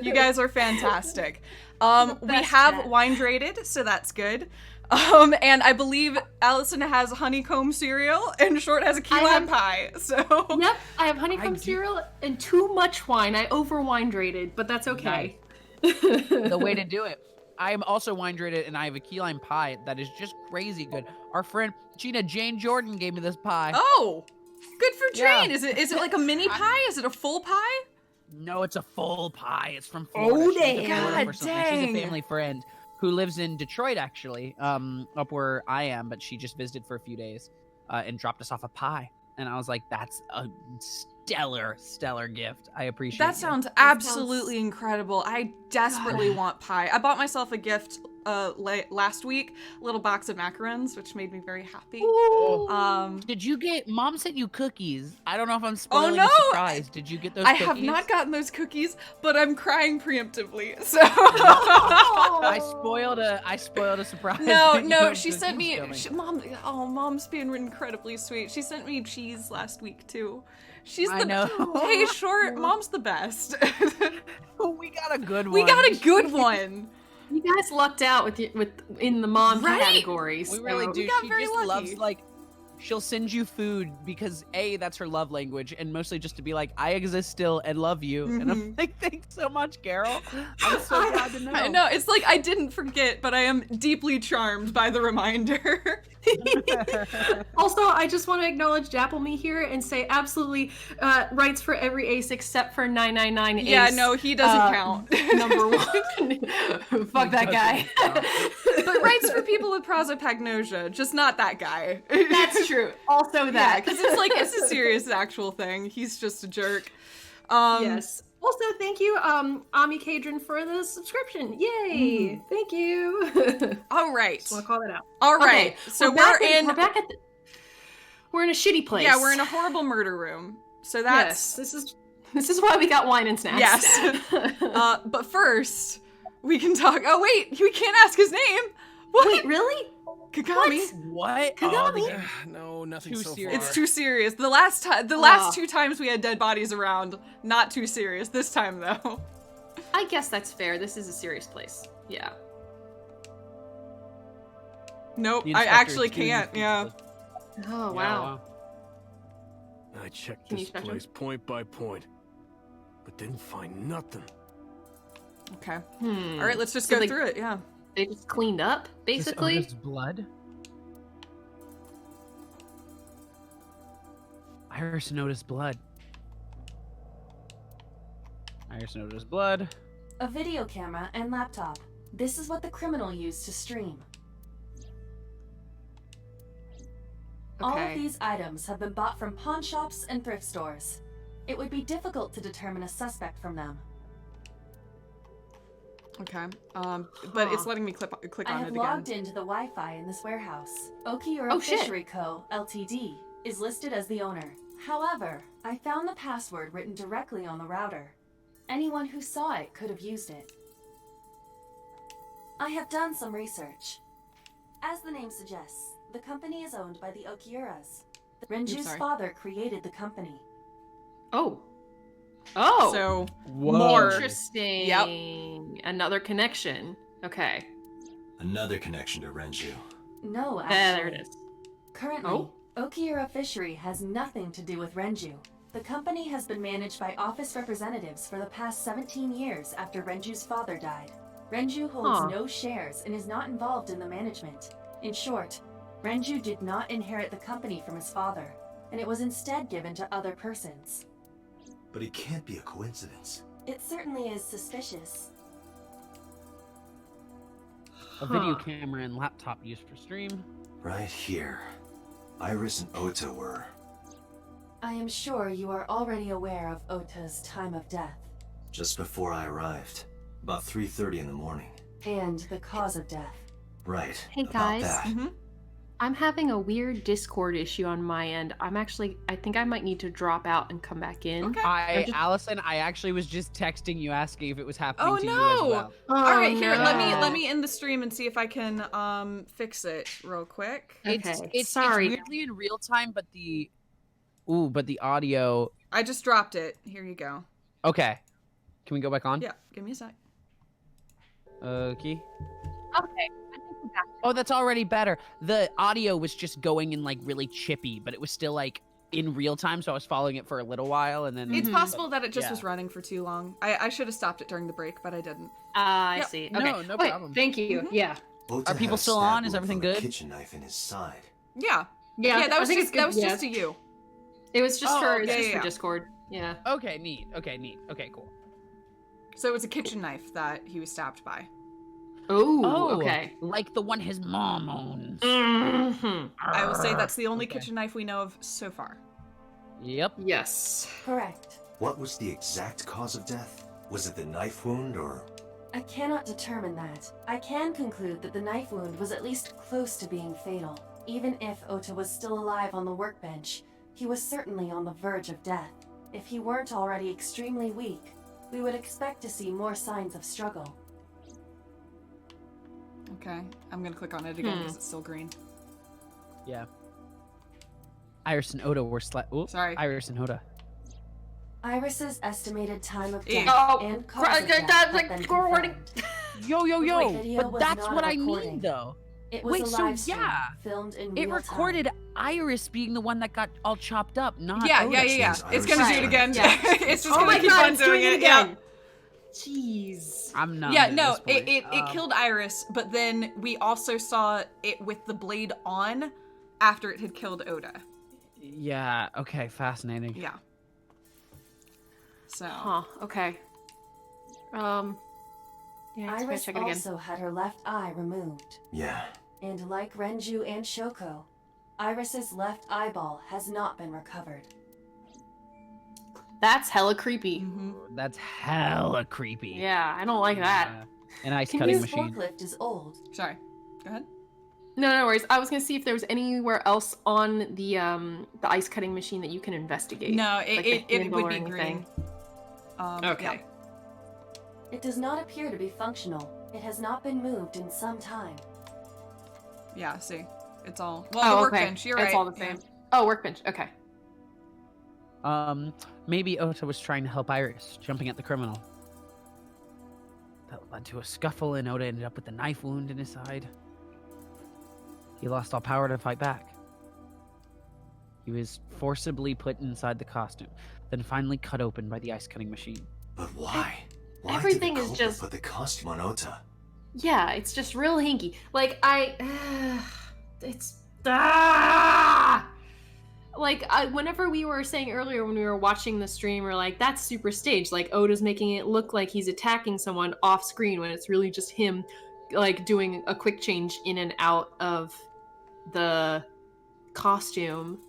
You guys are fantastic. We have wine drated, so that's good. And I believe Allison has honeycomb cereal and Short has a key lime pie. So yep, I have honeycomb cereal and too much wine. I over wine drated, but that's okay. Nice. The way to do it. I am also wine drated and I have a key lime pie that is just crazy good. Our friend Jane Jordan gave me this pie. Oh, good for Jane. Yeah. Is it like a mini pie? Is it a full pie? No, it's a full pie. It's from Florida. Oh, damn. God dang. She's a family friend who lives in Detroit, actually, up where I am, but she just visited for a few days and dropped us off a pie. And I was like, that's a stellar gift. I appreciate it. That sounds absolutely incredible. I desperately want pie. I bought myself a gift last week, a little box of macarons, which made me very happy. Did you get, Mom sent you cookies. I don't know if I'm spoiling the surprise. Did you get those cookies? I have not gotten those cookies, but I'm crying preemptively. So I spoiled a surprise. No, she sent me Mom's being incredibly sweet. She sent me cheese last week too. I know. Hey, Short, Mom's the best. We got a good one. We got a good one. You guys lucked out with in the mom categories. We really do. got She very just lucky. loves she'll send you food because that's her love language, and mostly just to be like, I exist still and love you. And I'm like, thanks so much, Carol. I'm so glad to know. I know, it's like I didn't forget, but I am deeply charmed by the reminder. Also, I just want to acknowledge Dappleme here and say absolutely writes for every ace except for 999 ace. Yeah, no, he doesn't count. Number 1. Fuck that guy. But writes for people with prosopagnosia, just not that guy. That's true. Also that. Because it's a serious actual thing. He's just a jerk. Yes. Also, thank you, Ami Kadron, for the subscription. Yay! Thank you. All right. Just want to call that out. All right. Okay, So we're back at we're in a shitty place. Yeah, we're in a horrible murder room. So that's this is why we got wine and snacks. Yes. But first, we can talk. Oh wait, we can't ask his name. What? Wait, really? Kagami. What? Kagami? No, nothing Too so serious. far. It's too serious. The last two times we had dead bodies around, not too serious. This time though. I guess that's fair. This is a serious place. Yeah. Nope, The I inspector actually is doing can't. this Yeah. Oh, Yeah, wow. I checked Can you this special? place point by point, but didn't find nothing. Okay. Hmm. All right, let's just So go they- through it. Yeah. They just cleaned up, basically. Just Oda's blood? Iris and Oda's blood. Iris and Oda's blood. A video camera and laptop. This is what the criminal used to stream. All of these items have been bought from pawn shops and thrift stores. It would be difficult to determine a suspect from them. Okay. But it's letting me click I on have it logged again. into the Wi-Fi in this warehouse. Okiura Oh, shit. Fishery Co., Ltd. is listed as the owner. However, I found the password written directly on the router. Anyone who saw it could have used it. I have done some research. As the name suggests, the company is owned by the Okiuras. Renju's sorry. father created the company. Oh. Oh. So Whoa. Interesting. Yep. Another connection. Okay. Another connection to Renju. No, actually. There it is. Currently, Oh. Okiura Fishery has nothing to do with Renju. The company has been managed by office representatives for the past 17 years after Renju's father died. Renju holds no shares and is not involved in the management. In short, Renju did not inherit the company from his father, and it was instead given to other persons. But it can't be a coincidence. It certainly is suspicious. A video camera and laptop used for stream. Right here. Iris and Ota were. I am sure you are already aware of Ota's time of death. Just before I arrived. About 3:30 in the morning. And the cause of death. Right. Hey about guys, that. I'm having a weird Discord issue on my end. I think I might need to drop out and come back in. Okay. Allison, I actually was just texting you asking if it was happening Oh to no! you as well. All right, here. no. Let me end the stream and see if I can fix it real quick. It's Sorry. weirdly in real time, but the audio. I just dropped it. Here you go. Okay, can we go back on? Yeah, give me a sec. Okay. Okay. I think we're back. Oh, that's already better. The audio was just going in like really chippy, but it was still like in real time, so I was following it for a little while, and then It's possible that it just yeah. was running for too long. I should have stopped it during the break, but I didn't. I Yep. see. No, Okay. no Wait, problem. Thank you. Yeah. Ota Are people had a still stab on? Is wound everything from a good? kitchen knife in his side. Yeah. Yeah. Yeah, that was I think just it's good. Yeah. to you. It was just Oh, for okay, it's just yeah. for Discord. Yeah. Okay, neat. Okay, neat. Okay, cool. So it was a kitchen knife that he was stabbed by. Oh. Okay. Like the one his mom owns. Mm-hmm. I will say that's the only Okay. kitchen knife we know of so far. Yep. Yes. Correct. What was the exact cause of death? Was it the knife wound or... I cannot determine that. I can conclude that the knife wound was at least close to being fatal. Even if Ota was still alive on the workbench, he was certainly on the verge of death. If he weren't already extremely weak, we would expect to see more signs of struggle. Okay, I'm gonna click on it again because it's still green. Yeah. Iris and Oda were Sorry. Iris and Oda. Iris's estimated time of Ew. death Oh, and cause of death have been warning. confirmed. Yo, The video but was that's not what a I recording. mean, though. It was Wait, a so live stream, yeah, filmed in it real recorded time. Iris being the one that got all chopped up, not Yeah, Oda. yeah, yeah, yeah. means It's Iris gonna is do it trying again. to- Yeah. It's just Oh gonna my keep God, on it's doing doing it. it Yeah. again. Jeez. I'm not. Yeah, no, it killed Iris, but then we also saw it with the blade on after it had killed Oda. Yeah. Okay. Fascinating. Yeah. So. Huh. Okay. Yeah, let's go Iris check it again. also had her left eye removed. Yeah. And like Renju and Shoko, Iris's left eyeball has not been recovered. That's hella creepy. That's hella creepy. Yeah, I don't like that. An ice cutting This machine. forklift is old. Sorry. Go ahead. No worries. I was gonna see if there was anywhere else on the ice cutting machine that you can investigate. No, like it would or be anything. green. Okay. Yeah. It does not appear to be functional. It has not been moved in some time. Yeah, see. It's all... Well, the workbench, you're right. It's all the same. Oh, workbench. Okay. Maybe Ota was trying to help Iris, jumping at the criminal. That led to a scuffle, and Ota ended up with a knife wound in his side. He lost all power to fight back. He was forcibly put inside the costume, then finally cut open by the ice cutting machine. But why? Why Everything did the is culprit just- put the costume on Ota? Yeah, it's just real hinky. Like whenever we were saying earlier when we were watching the stream, we're like, that's super staged. Like Oda's making it look like he's attacking someone off screen when it's really just him, like doing a quick change in and out of the costume.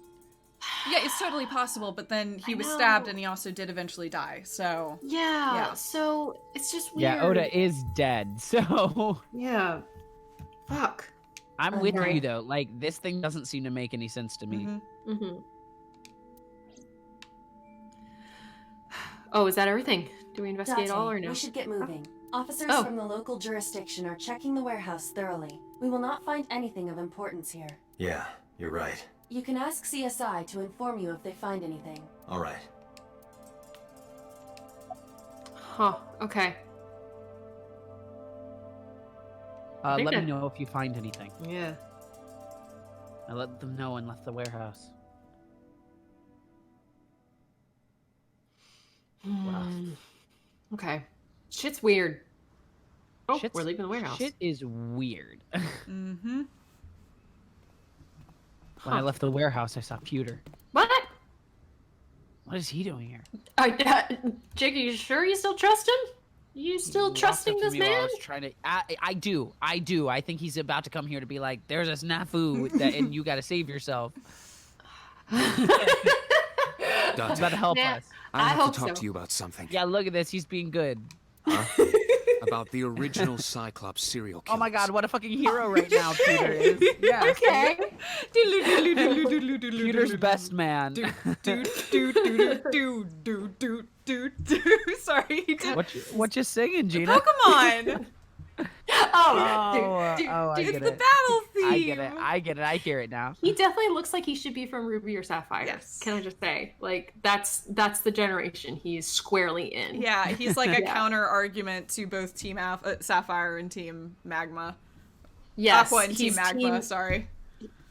Yeah, it's totally possible, but then he was stabbed and he also did eventually die, so... Yeah, so it's just weird. Yeah, Ota is dead, so... Yeah. Fuck. I'm with you, though. Like, this thing doesn't seem to make any sense to me. Oh, is that everything? Do we investigate Date, all or no? We should get moving. Officers Oh. from the local jurisdiction are checking the warehouse thoroughly. We will not find anything of importance here. Yeah, you're right. You can ask CSI to inform you if they find anything. All right. Huh, okay. Let me know if you find anything. Yeah. I let them know and left the warehouse. Okay. Shit's weird. Oh, Shit's- we're leaving the warehouse. Shit is weird. Mm-hmm. When I left the warehouse, I saw Pewter. What? What is he doing here? Jake, are you sure you still trust him? You still trusting this man? I was trying to. I do. I think he's about to come here to be like, "There's a snafu, and you got to save yourself." He's about to help us. I have to talk to you about something. Yeah, look at this. He's being good. Huh? About the original Cyclops serial killer. Oh my God! What a fucking hero right now, Pewter is. Yes. Okay. Pewter's best man. Sorry. What you singing, Gina? Pokemon. I It's get the it. battle theme. I get it. I hear it now. He definitely looks like he should be from Ruby or Sapphire. Yes. Can I just say, like, that's the generation he's squarely in. Yeah, he's like a Yeah. counter argument to both Team Sapphire and Team Magma. Yes, Aqua and Team he's Magma. Sorry.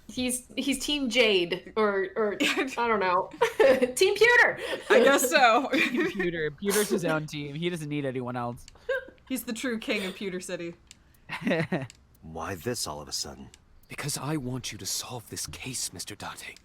He's Team Jade or I don't know. Team Pewter. I guess so. Pewter. Pewter's his own team. He doesn't need anyone else. He's the true king of Pewter City. Why this all of a sudden? Because I want you to solve this case, Mr. Date.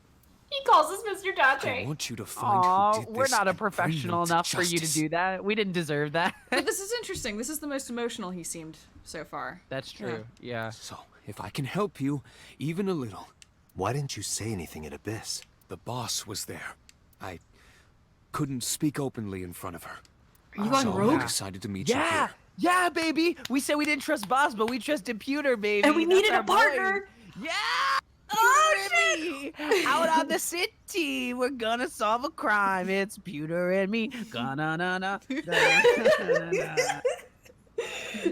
He calls us Mr. I Date. want you to find who did this. We're not a and bring professional them to enough for you to justice. do that. We didn't deserve that. But this is interesting. This is the most emotional he seemed so far. That's true. Yeah. So, if I can help you, even a little. Why didn't you say anything at Abyss? The boss was there. I couldn't speak openly in front of her. Are you going So rogue? I decided to meet you Yeah. here. Yeah, baby. We said we didn't trust Boss, but we trusted Pewter, baby. And we That's needed our a partner. boy. Yeah. Oh shit! Out on the city, we're gonna solve a crime. It's Pewter and me. Gonna na na.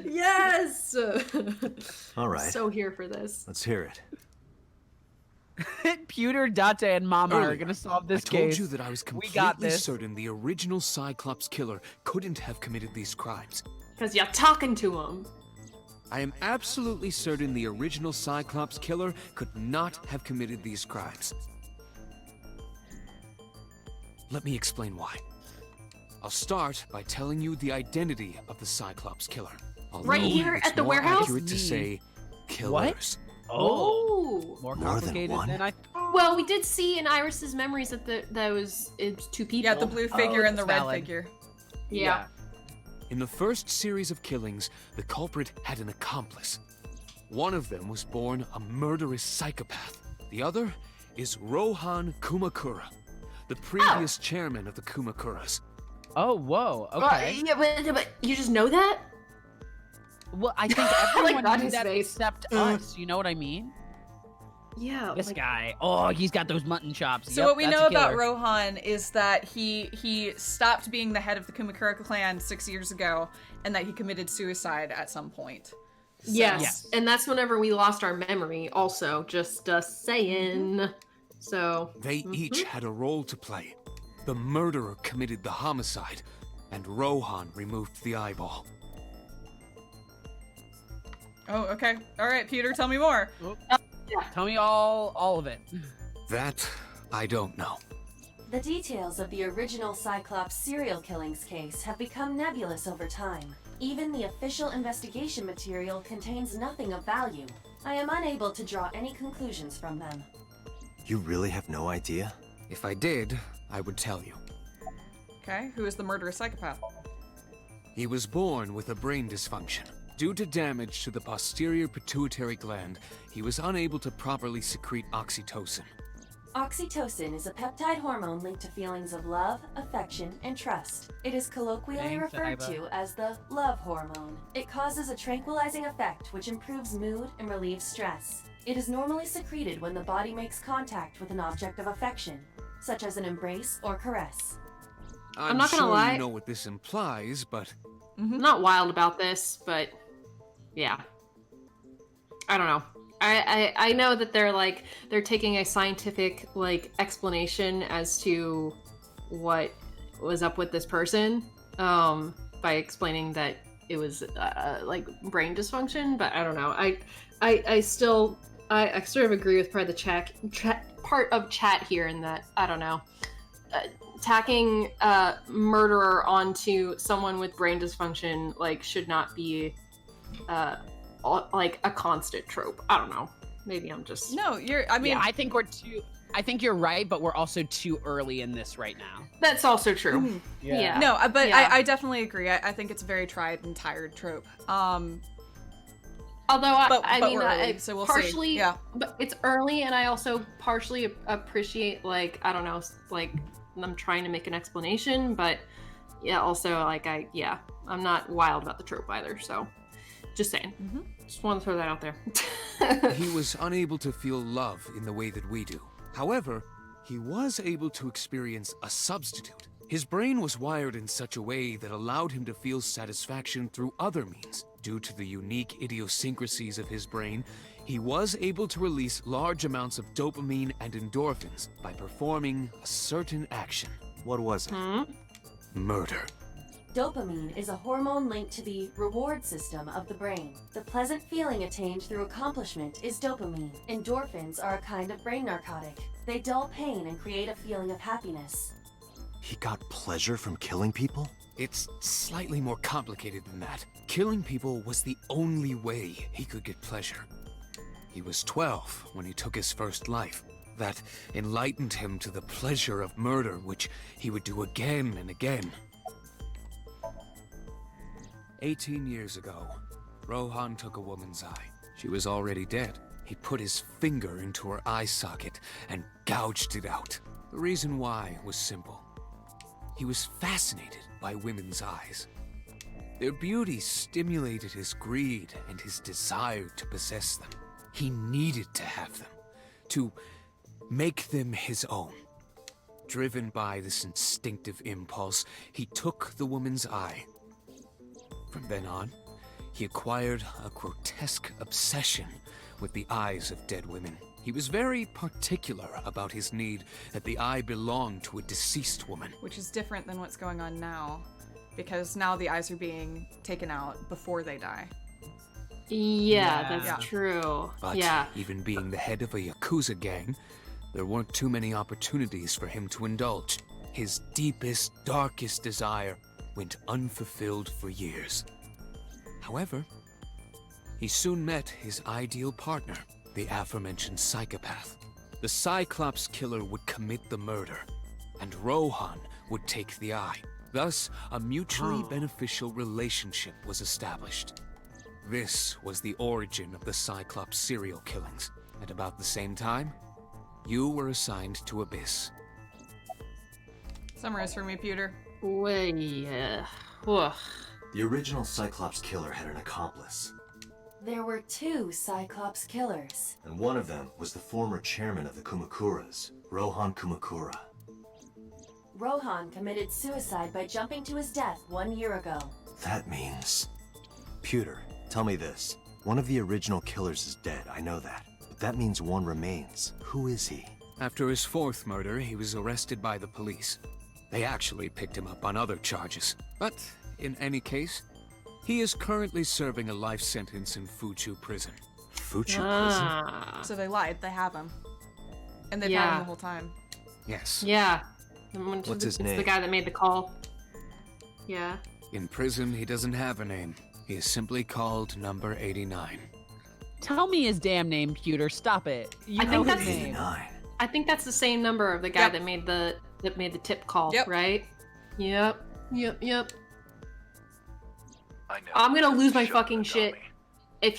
Yes. All right. So here for this. Let's hear it. Pewter, Date, and Mama are Earlier, gonna solve this I told case. you that I was We got completely this. certain the original Cyclops killer couldn't have committed these crimes. Because you're talking to him. I am absolutely certain the original Cyclops killer could not have committed these crimes. Let me explain why. I'll start by telling you the identity of the Cyclops killer. Right Although here it's at the more warehouse? accurate to say killers. Oh. More More than complicated one? than I. Well, we did see in Iris's memories that it's two people. Yeah, the blue figure and the that's red valid. figure. Yeah. In the first series of killings, the culprit had an accomplice. One of them was born a murderous psychopath. The other is Rohan Kumakura. the previous chairman of the Kumakuras. Oh, whoa, okay. Yeah, but you just know that? Well, I think everyone Like knew his that face. except us, you know what I mean? Yeah. This guy, oh, he's got those mutton chops. So Yep, what we that's know a killer. about Rohan is that he stopped being the head of the Kumakura clan 6 years ago, and that he committed suicide at some point. So. Yes, and that's whenever we lost our memory. Also, just saying. So They each had a role to play. The murderer committed the homicide, and Rohan removed the eyeball. Oh, okay. All right, Pewter, tell me more. Tell me all of it. That, I don't know. The details of the original Cyclops serial killings case have become nebulous over time. Even the official investigation material contains nothing of value. I am unable to draw any conclusions from them. You really have no idea? If I did, I would tell you. Okay, who is the murderous psychopath? He was born with a brain dysfunction. Due to damage to the posterior pituitary gland, he was unable to properly secrete oxytocin. Oxytocin is a peptide hormone linked to feelings of love, affection, and trust. It is colloquially Thanks, referred Iva. to as the love hormone. It causes a tranquilizing effect which improves mood and relieves stress. It is normally secreted when the body makes contact with an object of affection, such as an embrace or caress. I'm not gonna sure lie. you know what this implies, but I'm not wild about this, but yeah. I don't know. I know that they're taking a scientific explanation as to what was up with this person by explaining that it was brain dysfunction, but I don't know. I still sort of agree with part of chat here in that I don't know. Tacking murderer onto someone with brain dysfunction should not be a constant trope. I don't know. Maybe I'm just No, I mean, yeah, I think you're right, but we're also too early in this right now. That's also true. Mhm. Yeah. No, but Yeah. I definitely agree. I think it's a very tried and tired trope. Although but I mean, we're early, I so we'll partially, see. Yeah. but it's early, and I also partially appreciate I don't know, I'm trying to make an explanation, but yeah, also I'm not wild about the trope either. So, just saying, just want to throw that out there. he was unable to feel love in the way that we do. However, he was able to experience a substitute. His brain was wired in such a way that allowed him to feel satisfaction through other means. Due to the unique idiosyncrasies of his brain, he was able to release large amounts of dopamine and endorphins by performing a certain action. What was it? Murder. Dopamine is a hormone linked to the reward system of the brain. The pleasant feeling attained through accomplishment is dopamine. Endorphins are a kind of brain narcotic. They dull pain and create a feeling of happiness. He got pleasure from killing people? It's slightly more complicated than that. Killing people was the only way he could get pleasure. He was 12 when he took his first life. That enlightened him to the pleasure of murder, which he would do again and again. 18 years ago, Rohan took a woman's eye. She was already dead. He put his finger into her eye socket and gouged it out. The reason why was simple. He was fascinated by women's eyes. Their beauty stimulated his greed and his desire to possess them. He needed to have them, to make them his own. Driven by this instinctive impulse, he took the woman's eye. From then on, he acquired a grotesque obsession with the eyes of dead women. He was very particular about his need that the eye belonged to a deceased woman. Which is different than what's going on now, because now the eyes are being taken out before they die. Yeah, that's true. But even being the head of a Yakuza gang, there weren't too many opportunities for him to indulge. His deepest, darkest desire went unfulfilled for years. However, he soon met his ideal partner, the aforementioned psychopath. The Cyclops killer would commit the murder, and Rohan would take the eye. Thus, a mutually beneficial relationship was established. This was the origin of the Cyclops serial killings. At about the same time, you were assigned to Abyss. Summarize for me, Pewter. The original Cyclops killer had an accomplice. There were 2 Cyclops killers. And one of them was the former chairman of the Kumakuras, Rohan Kumakura. Rohan committed suicide by jumping to his death 1 year ago. That means... Pewter, tell me this. One of the original killers is dead, I know that. But that means one remains. Who is he? After his 4th murder, he was arrested by the police. They actually picked him up on other charges. But, in any case, he is currently serving a life sentence in Fuchu prison. Fuchu prison? So they lied. They have him. And they've had him the whole time. Yes. Yeah. What's his it's name? the guy that made the call. Yeah. In prison, he doesn't have a name. He is simply called Number 89. Tell me his damn name, Pewter. Stop it. I think that's his name. 89. I think that's the same number of the guy that made the tip call, right? Yep. I'm gonna lose my fucking shit if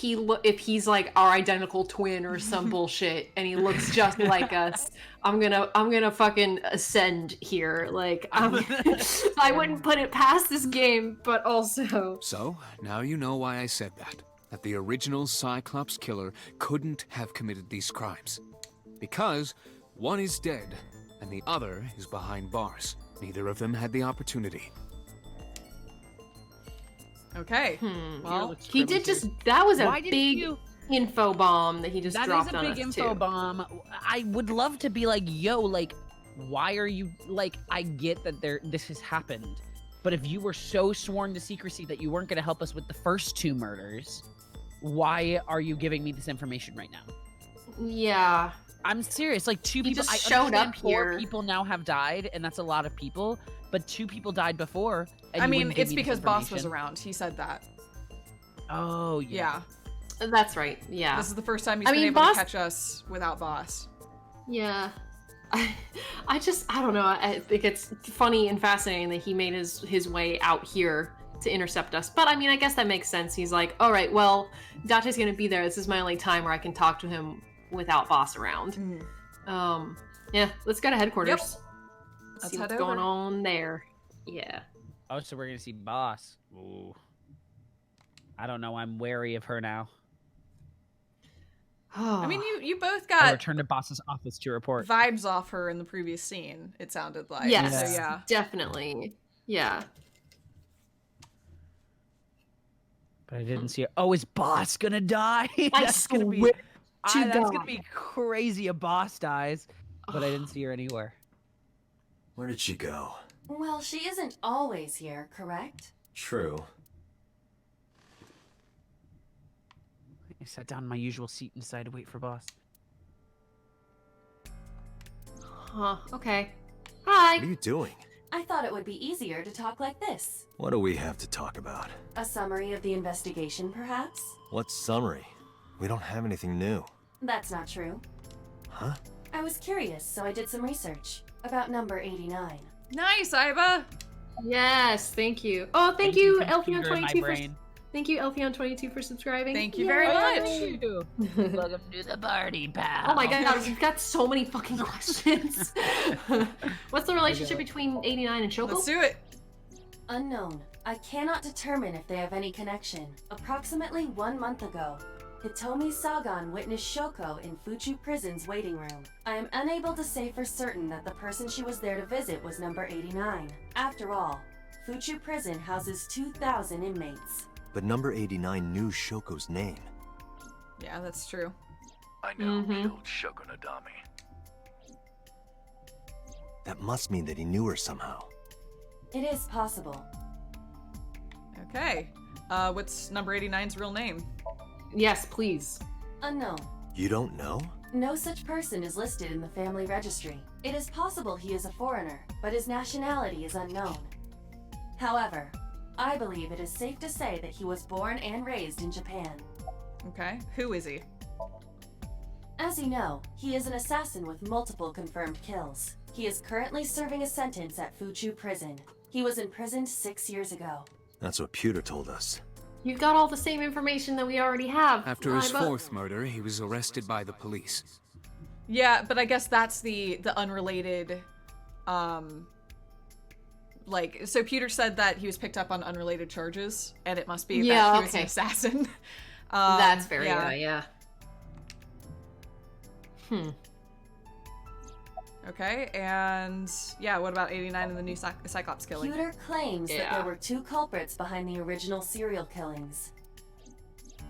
he's like our identical twin or some bullshit and he looks just like us. I'm gonna fucking ascend here. Like I wouldn't put it past this game, but also. So, now you know why I said that. That the original Cyclops killer couldn't have committed these crimes. Because one is dead and the other is behind bars. Neither of them had the opportunity. Okay. Well, he did just. That was a big info bomb that he just dropped on us. That is a big info bomb. I would love to be like, yo, like, why are you like? I get that this has happened, but if you were so sworn to secrecy that you weren't going to help us with the first 2 murders, why are you giving me this information right now? Yeah. I'm serious. Like 2 people. Just showed up 4 here. people now have died, and that's a lot of people. But 2 people died before. And I you mean, wouldn't give it's me this because Boss was information. around. He said that. Oh yeah. That's right. Yeah. This is the first time he's been able to catch us without Boss. Yeah. I don't know. I think it's funny and fascinating that he made his way out here to intercept us. But I mean, I guess that makes sense. He's like, all right, well, Date's gonna be there. This is my only time where I can talk to him without Boss around. Yeah, let's go to headquarters. Let's see head what's going over. on there. Yeah. Oh, so we're gonna see Boss. Ooh. I don't know. I'm wary of her now. I mean, you both I got returned to Boss's office to report. vibes off her in the previous scene, it sounded like. Yes, So, yeah. definitely. Yeah. But I didn't see her. Oh, is Boss gonna die? I That's gonna be. swear to That's gonna God. be crazy. A Boss dies, but I didn't see her anywhere. Where did she go? Well, she isn't always here, correct? True. I sat down in my usual seat and decided to wait for Boss. Huh. Okay. Hi. What are you doing? I thought it would be easier to talk like this. What do we have to talk about? A summary of the investigation, perhaps? What summary? We don't have anything new. That's not true. Huh? I was curious, so I did some research about number 89. Nice, Iva. Yes, thank you. Oh, thank you, computer in my Elfion22 brain. Thank you, Elfion22 for subscribing. Thank you very much. Welcome to the party, pal. Oh my god, we've got so many fucking questions. What's the relationship between 89 and Shoko? Let's do it. Unknown. I cannot determine if they have any connection. Approximately 1 month ago, Hitomi Sagan witnessed Shoko in Fuchu Prison's waiting room. I am unable to say for certain that the person she was there to visit was number 89. After all, Fuchu Prison houses 2,000 inmates. But number 89 knew Shoko's name. Yeah, that's true. I know who killed Shoko Nadami. That must mean that he knew her somehow. It is possible. Okay. What's number 89's real name? Yes, please. Unknown. You don't know? No such person is listed in the family registry. It is possible he is a foreigner, but his nationality is unknown. However, I believe it is safe to say that he was born and raised in Japan. Okay. Who is he? As you know, he is an assassin with multiple confirmed kills. He is currently serving a sentence at Fuchu Prison. He was imprisoned 6 years ago. That's what Pewter told us. You've got all the same information that we already have. After his Iva. 4th murder, he was arrested by the police. Yeah, but I guess that's the unrelated so Pewter said that he was picked up on unrelated charges, and it must be that Yeah, he was an okay. assassin. That's very yeah. Okay, and yeah, what about 89 and the new Cyclops killing? Pewter claims that there were 2 culprits behind the original serial killings.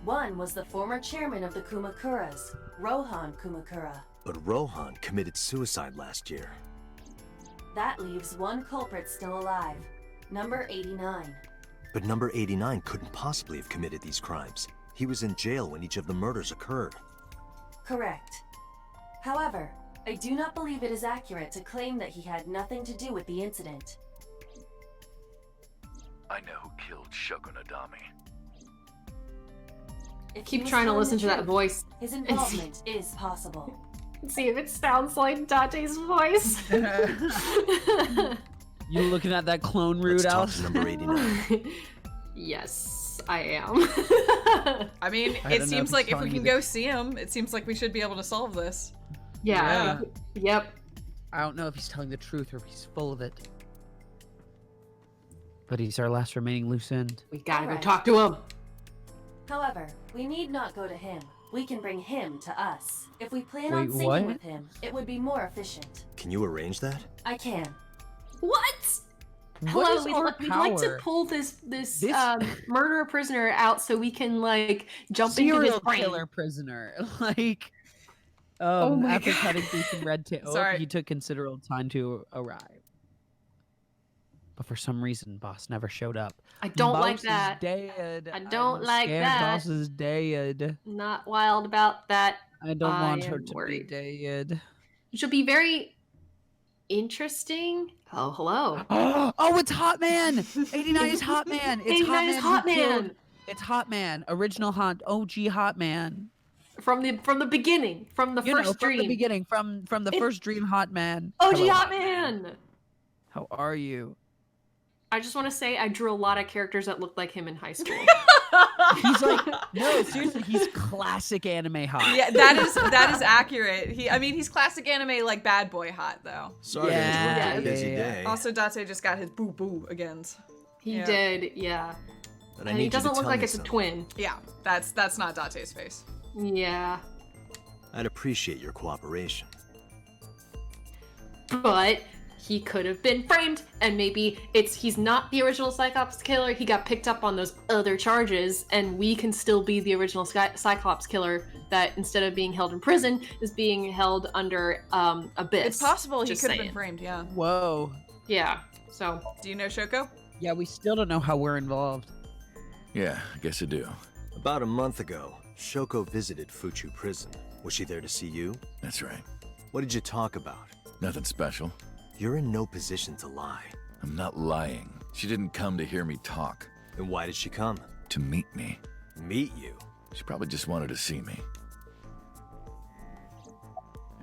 One was the former chairman of the Kumakuras, Rohan Kumakura. But Rohan committed suicide last year. That leaves 1 culprit still alive, number 89. But number 89 couldn't possibly have committed these crimes. He was in jail when each of the murders occurred. Correct. However, I do not believe it is accurate to claim that he had nothing to do with the incident. I know who killed Shoko Nadami. Keep trying to listen to that voice. His involvement is possible. See if it sounds like Date's voice. You looking at that clone root, Allison? Number 89. Yes, I am. I mean, it seems like if we can go see him, it seems like we should be able to solve this. Yeah. Yep. I don't know if he's telling the truth or if he's full of it. But he's our last remaining loose end. We gotta go talk to him. However, we need not go to him. We can bring him to us. If we plan Wait, on syncing what? with him, it would be more efficient. Can you arrange that? I can. What? What Hello, is we'd, our we'd like to power? pull this murderer prisoner out so we can like jump into his Serial brain. killer prisoner. Like, Oh my after God. cutting through some red tape, Sorry. he took considerable time to arrive. But for some reason, boss never showed up. I don't like Boss is that. dead. I don't I'm like scared that. Boss is dead. Not wild about that. I don't want her am to worried. be dead. She'll be very interesting. Oh, hello. Oh, it's Hot Man. 89 is Hot Man. It's 89 Hot is Man. Hot who killed- Man. It's Hot Man. Original Hot OG Hot Man. From the beginning, from the first dream. From the beginning, from the first dream, Hot Man. OG Hello, Hot Man. How are you? I just want to say I drew a lot of characters that looked like him in high school. He's like, no, seriously, he's classic anime hot. Yeah, that is accurate. He's classic anime like bad boy hot though. Sorry to interrupt your busy day. Also, Date just got his boo boo agains. He did, yeah. But I And need he you to doesn't look tell like me it's a something. twin. Yeah, that's not Date's face. Yeah. I'd appreciate your cooperation. But he could have been framed, and maybe he's not the original Cyclops killer. He got picked up on those other charges, and we can still be the original Cyclops killer that instead of being held in prison is being held under Abyss. It's possible he Just could have saying. been framed. Yeah. Whoa. Yeah. So. Do you know Shoko? Yeah, we still don't know how we're involved. Yeah, I guess I do. About a month ago, Shoko visited Fuchu prison. Was she there to see you? That's right. What did you talk about? Nothing special. You're in no position to lie. I'm not lying. She didn't come to hear me talk. Then why did she come? To meet me. Meet you? She probably just wanted to see me.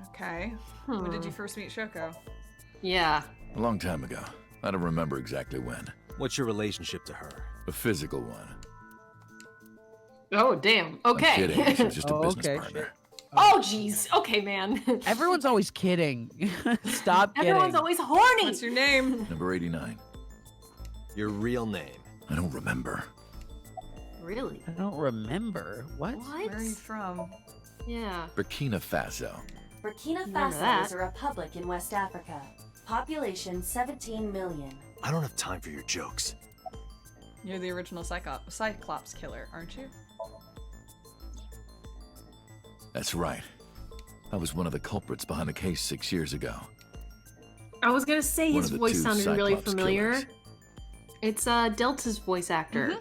Okay. When did you first meet Shoko? Yeah. A long time ago. I don't remember exactly when. What's your relationship to her? A physical one. Oh, damn. Okay. I'm kidding. She's just a Oh, business okay. partner. Oh, jeez. Okay, man. Everyone's always kidding. Stop kidding. Everyone's always horny. What's your name? Number 89. Your real name? I don't remember. Really? I don't remember. What? Where are you from? Yeah. Burkina Faso. Burkina Remember Faso that. is a republic in West Africa. Population 17 million. I don't have time for your jokes. You're the original Cyclops killer, aren't you? That's right. I was one of the culprits behind the case 6 years ago. I was gonna say One his of the voice two sounded really Cyclops familiar. killers. It's Delta's voice actor.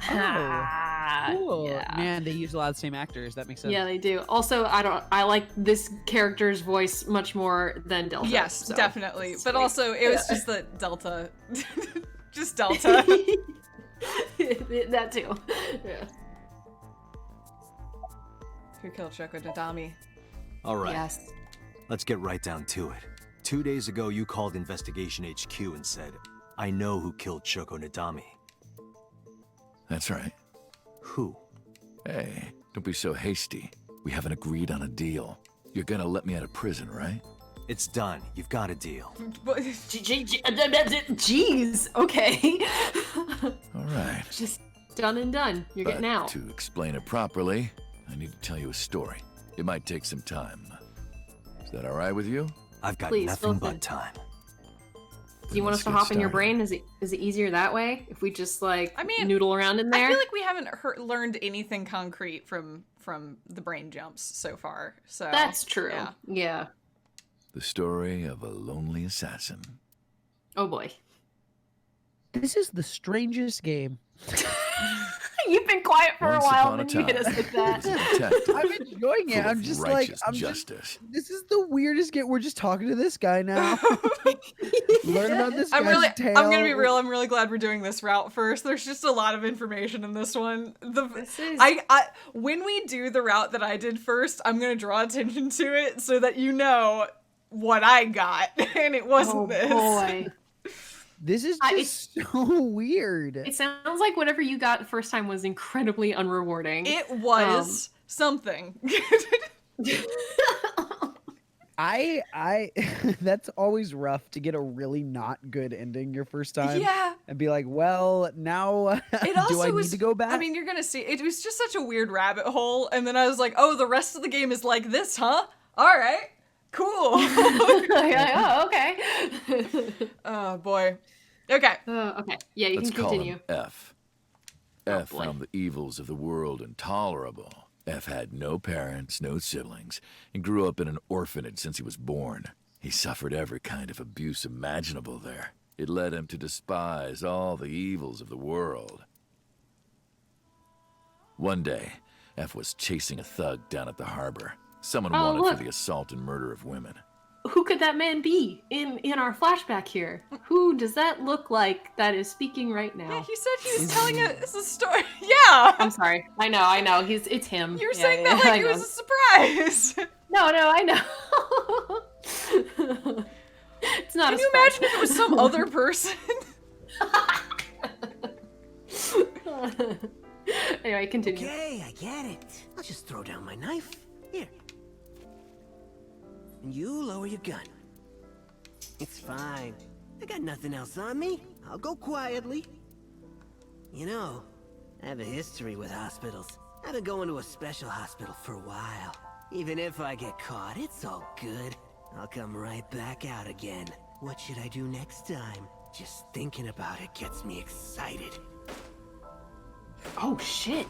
Cool. Yeah. Man, they use a lot of the same actors. That makes sense. Yeah, they do. Also, I like this character's voice much more than Delta. Yes, so. definitely. But Sweet. also, it was just the Delta. Just Delta. That too. Yeah. Who killed Shoko Nadami? All right. Yes. Let's get right down to it. 2 days ago, you called Investigation HQ and said, I know who killed Shoko Nadami. That's right. Who? Hey, don't be so hasty. We haven't agreed on a deal. You're gonna let me out of prison, right? It's done. You've got a deal. Jeez, okay. All right. Just done and done. You're getting out. To explain it properly, I need to tell you a story. It might take some time. Is that all right with you? I've got Please, nothing but time. Do you want us to hop in your brain? Is it easier that way? If we just noodle around in there? I feel like we haven't learned anything concrete from the brain jumps so far. So that's true. Yeah. The story of a lonely assassin. Oh boy. This is the strangest game. You've been quiet for Once a while, upon a and you hit time, us with that. there was a detective I'm enjoying it. full I'm of just righteous like, justice. this is the weirdest game. We're just talking to this guy now. Learn about this I'm guy's tale. I'm gonna be real. I'm really glad we're doing this route first. There's just a lot of information in this one. When we do the route that I did first, I'm gonna draw attention to it so that you know what I got, and it wasn't this. Boy. This is just so weird. It sounds like whatever you got the first time was incredibly unrewarding. It was something. I that's always rough to get a really not good ending your first time. Yeah. And be like, well, now do I need to go back? I mean, you're gonna see. It was just such a weird rabbit hole, and then I was like, oh, the rest of the game is like this, huh? All right. Cool. Oh, okay. Oh boy. Okay. Okay. Yeah, you Let's can call continue. him F. F found the evils of the world intolerable. F had no parents, no siblings, and grew up in an orphanage since he was born. He suffered every kind of abuse imaginable there. It led him to despise all the evils of the world. One day, F was chasing a thug down at the harbor. Someone wanted for the assault and murder of women. Who could that man be in our flashback here? Who does that look like that is speaking right now? Yeah, he said he was telling us a story. Yeah. I'm sorry. I know. It's him. You're saying that like it was a surprise. No, I know. It's not. Can you imagine if it was some other person? Anyway, continue. Okay, I get it. I'll just throw down my knife. Here. And you lower your gun. It's fine. I got nothing else on me. I'll go quietly. You know, I have a history with hospitals. I've been going to a special hospital for a while. Even if I get caught, it's all good. I'll come right back out again. What should I do next time? Just thinking about it gets me excited. Oh, shit.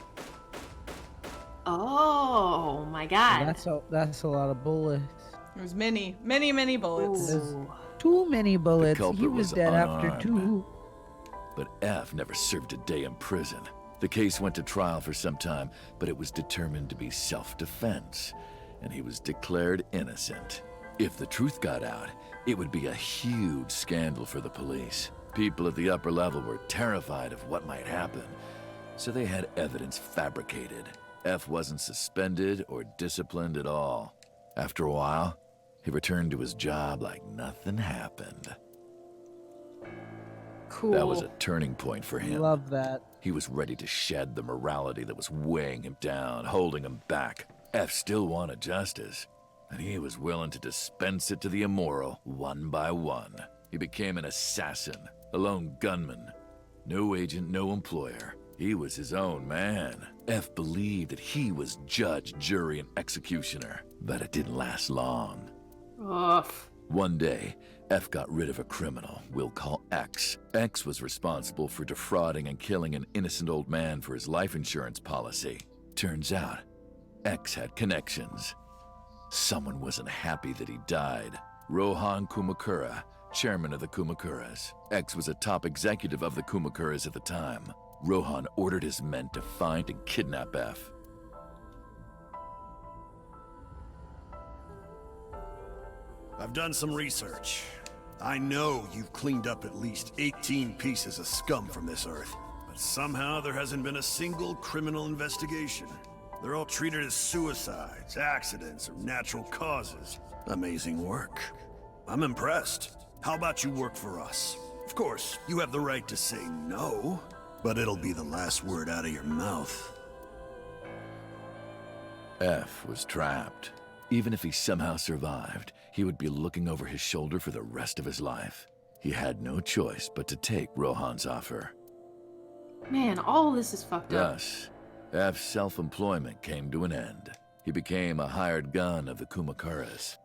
Oh, my God. That's a lot of bullets. It was many bullets. Too many bullets. culprit He was dead after unarmed. 2. But F never served a day in prison. The case went to trial for some time, but it was determined to be self-defense, and he was declared innocent. If the truth got out, it would be a huge scandal for the police. People at the upper level were terrified of what might happen, so they had evidence fabricated. F wasn't suspended or disciplined at all. After a while, he returned to his job like nothing happened. Cool. That was a turning point for him. Love that. He was ready to shed the morality that was weighing him down, holding him back. F still wanted justice, and he was willing to dispense it to the immoral one by one. He became an assassin, a lone gunman. No agent, no employer. He was his own man. F believed that he was judge, jury, and executioner, but it didn't last long. Ugh. One day, F got rid of a criminal we'll call X. X was responsible for defrauding and killing an innocent old man for his life insurance policy. Turns out, X had connections. Someone wasn't happy that he died. Rohan Kumakura, chairman of the Kumakuras. X was a top executive of the Kumakuras at the time. Rohan ordered his men to find and kidnap F. I've done some research. I know you've cleaned up at least 18 pieces of scum from this earth, but somehow there hasn't been a single criminal investigation. They're all treated as suicides, accidents, or natural causes. Amazing work. I'm impressed. How about you work for us? Of course, you have the right to say no, but it'll be the last word out of your mouth. F was trapped. Even if he somehow survived, he would be looking over his shoulder for the rest of his life. He had no choice but to take Rohan's offer. Man, all this is fucked up. Thus, F's self-employment came to an end. He became a hired gun of the Kumakuras.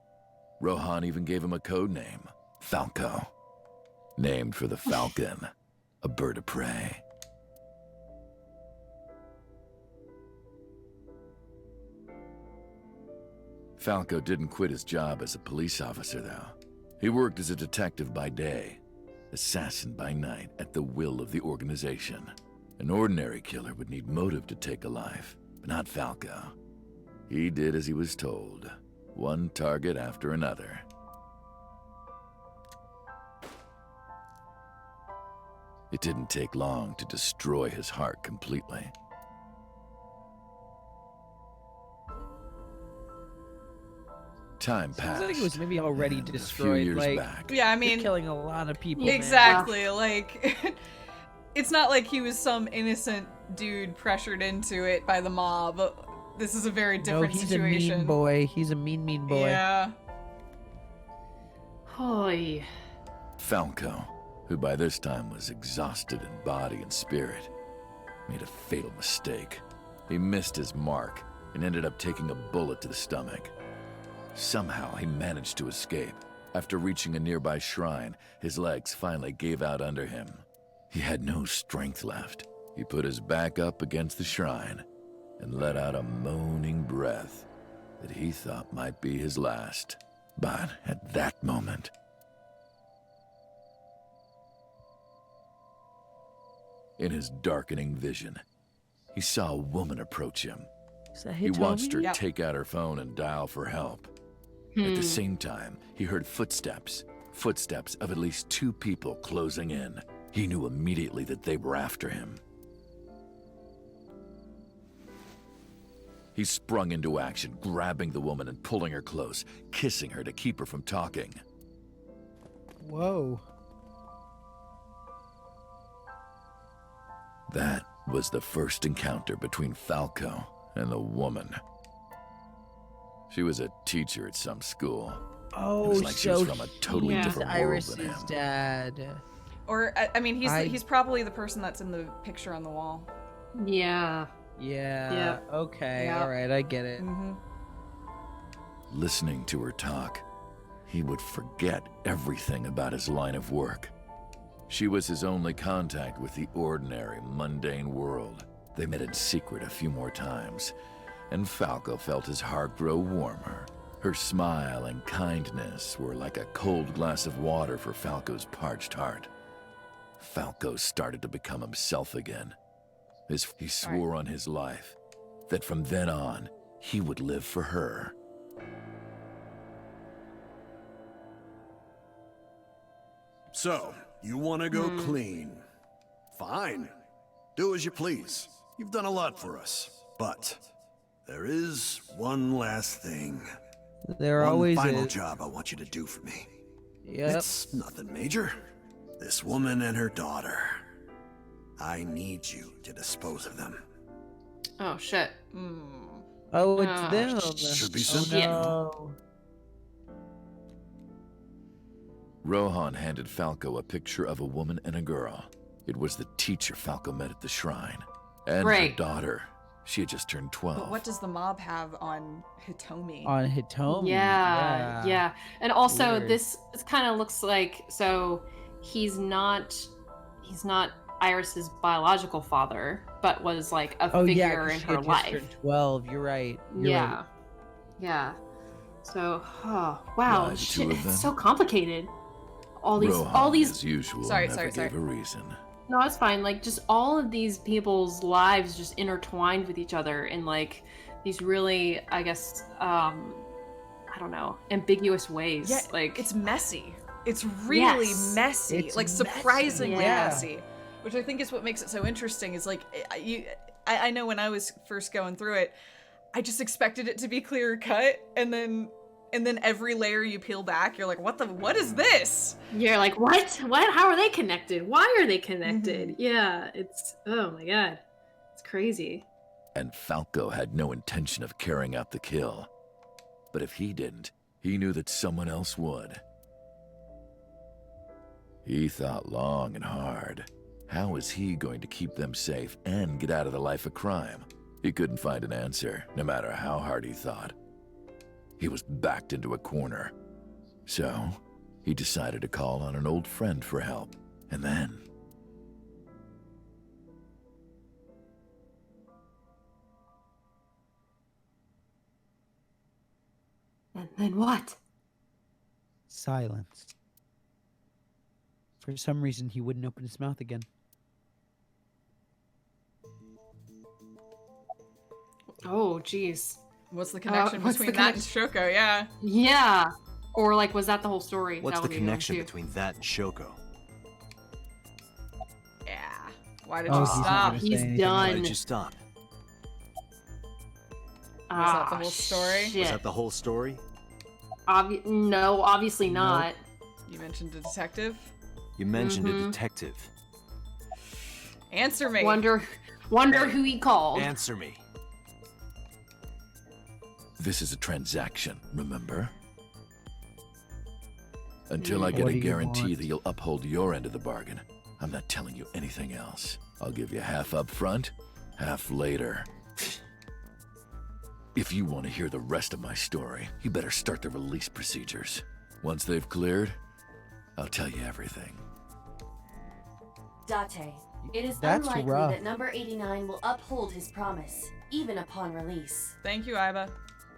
Rohan even gave him a code name, Falco. Named for the falcon, a bird of prey. Falco didn't quit his job as a police officer, though. He worked as a detective by day, assassin by night at the will of the organization. An ordinary killer would need motive to take a life, but not Falco. He did as he was told, one target after another. It didn't take long to destroy his heart completely. Time passed. I think it was maybe already destroyed. years like, back. Yeah, I mean, you're killing a lot of people. Exactly. Like, it's not like he was some innocent dude pressured into it by the mob. This is a very different he's situation. a mean boy. He's a mean boy. Yeah. Holy. Falco, who by this time was exhausted in body and spirit, made a fatal mistake. He missed his mark and ended up taking a bullet to the stomach. Somehow he managed to escape. After reaching a nearby shrine, his legs finally gave out under him. He had no strength left. He put his back up against the shrine and let out a moaning breath that he thought might be his last. But at that moment, in his darkening vision, he saw a woman approach him. Is that He Hitomi? watched her Yep. take out her phone and dial for help. At the same time, he heard footsteps of at least 2 people closing in. He knew immediately that they were after him. He sprung into action, grabbing the woman and pulling her close, kissing her to keep her from talking. Whoa. That was the first encounter between Falco and the woman. She was a teacher at some school. Oh, it was like she was so from a totally he's different world Iris's than him. dad. Or, I mean, he's probably the person that's in the picture on the wall. Yeah. Yeah. Yep. Okay. Yep. All right. I get it. Mm-hmm. Listening to her talk, he would forget everything about his line of work. She was his only contact with the ordinary, mundane world. They met in secret a few more times, and Falco felt his heart grow warmer. Her smile and kindness were like a cold glass of water for Falco's parched heart. Falco started to become himself again. He swore on his life that from then on, he would live for her. So, you want to go clean? Fine. Do as you please. You've done a lot for us. But there is one last thing. There one always final is. job I want you to do for me. Yep. It's nothing major. This woman and her daughter. I need you to dispose of them. Oh shit. Oh, it's Ah, them. Should be Oh, simple. no. Rohan handed Falco a picture of a woman and a girl. It was the teacher Falco met at the shrine. And Right. her daughter. She had just turned 12. But what does the mob have on Hitomi? On Hitomi. Yeah. And also Weird. this kind of looks like, so he's not Iris's biological father, but was like a Oh, yeah, figure 'cause in she her had just life. turned 12. You're right. You're Yeah. right. Yeah. So, wow, Why, the shit, two of them? it's so complicated. All Rohan, these as usual, Sorry, never sorry, sorry. gave a reason. No, it's fine. Like, just all of these people's lives just intertwined with each other in like these really, I guess, I don't know, ambiguous ways. Yeah, like it's messy. It's really Yes. messy, It's like surprisingly messy. Yeah. messy, which I think is what makes it so interesting. Is like I know when I was first going through it, I just expected it to be clear cut, and then every layer you peel back, you're like, what is this? You're like, what? How are they connected? Why are they connected? Yeah, it's, oh my god. It's crazy. And Falco had no intention of carrying out the kill. But if he didn't, he knew that someone else would. He thought long and hard. How was he going to keep them safe and get out of the life of crime? He couldn't find an answer, no matter how hard he thought. He was backed into a corner. So, he decided to call on an old friend for help. And then... And then what? Silence. For some reason, he wouldn't open his mouth again. Oh, jeez. What's the connection between that and Shoko? Yeah. Yeah. Or like, was that the whole story? What's That the would be connection one, too. between that and Shoko? Yeah. Why did you stop? He's Why done. did you stop? Was that the whole story? Shit. Was that the whole story? No, obviously not. You mentioned a detective? You mentioned a detective. Answer me. Wonder who he called. Answer me. This is a transaction, remember? Until I get What a do you guarantee want? that you'll uphold your end of the bargain, I'm not telling you anything else. I'll give you half up front, half later. If you want to hear the rest of my story, you better start the release procedures. Once they've cleared, I'll tell you everything. Date, it is That's unlikely rough. that number 89 will uphold his promise, even upon release. Thank you, Iba.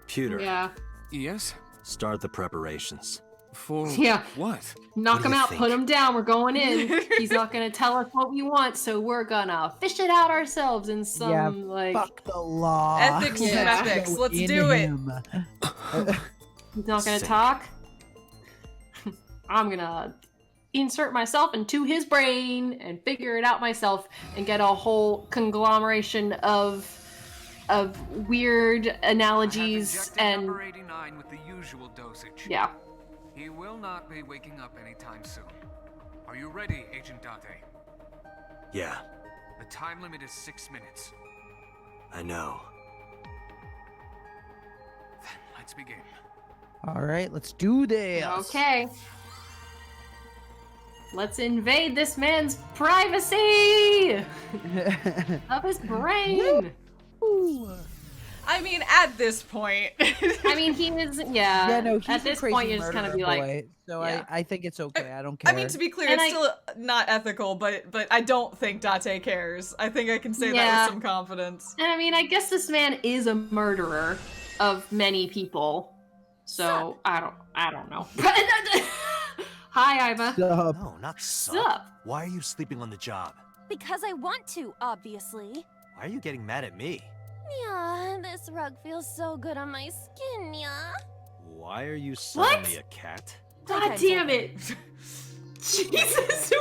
Pewter. Yeah. Yes? Start the preparations. For Yeah. what? Knock What do him you out, think? put him down, we're going in. He's not gonna tell us what we want, so we're gonna fish it out ourselves in some, like... Fuck the law. Ethics and Yeah. ethics. Let's In do it. him. He's not gonna Sick. talk. I'm gonna insert myself into his brain and figure it out myself and get a whole conglomeration of weird analogies and number 89 with the usual dosage. yeah. He will not be waking up anytime soon. Are you ready, Agent Date? Yeah, The time limit is 6 minutes. I know. Then let's begin. All right, let's do this. Okay. Let's invade this man's privacy of his brain. I mean, at this point. I mean, he is, yeah. Yeah, no, he's at a this crazy point, you just kind of murderer be like, boy, so yeah. I think it's okay. I don't care. I mean, to be clear, And it's still not ethical, but I don't think Date cares. I think I can say that Yeah. with some confidence. And I mean, I guess this man is a murderer of many people. So I don't know. Hi, Iba. No, not sup. Sup? Why are you sleeping on the job? Because I want to, obviously. Why are you getting mad at me? Yeah, this rug feels so good on my skin, yeah. Why are you What? suddenly a cat? God damn it. Jesus,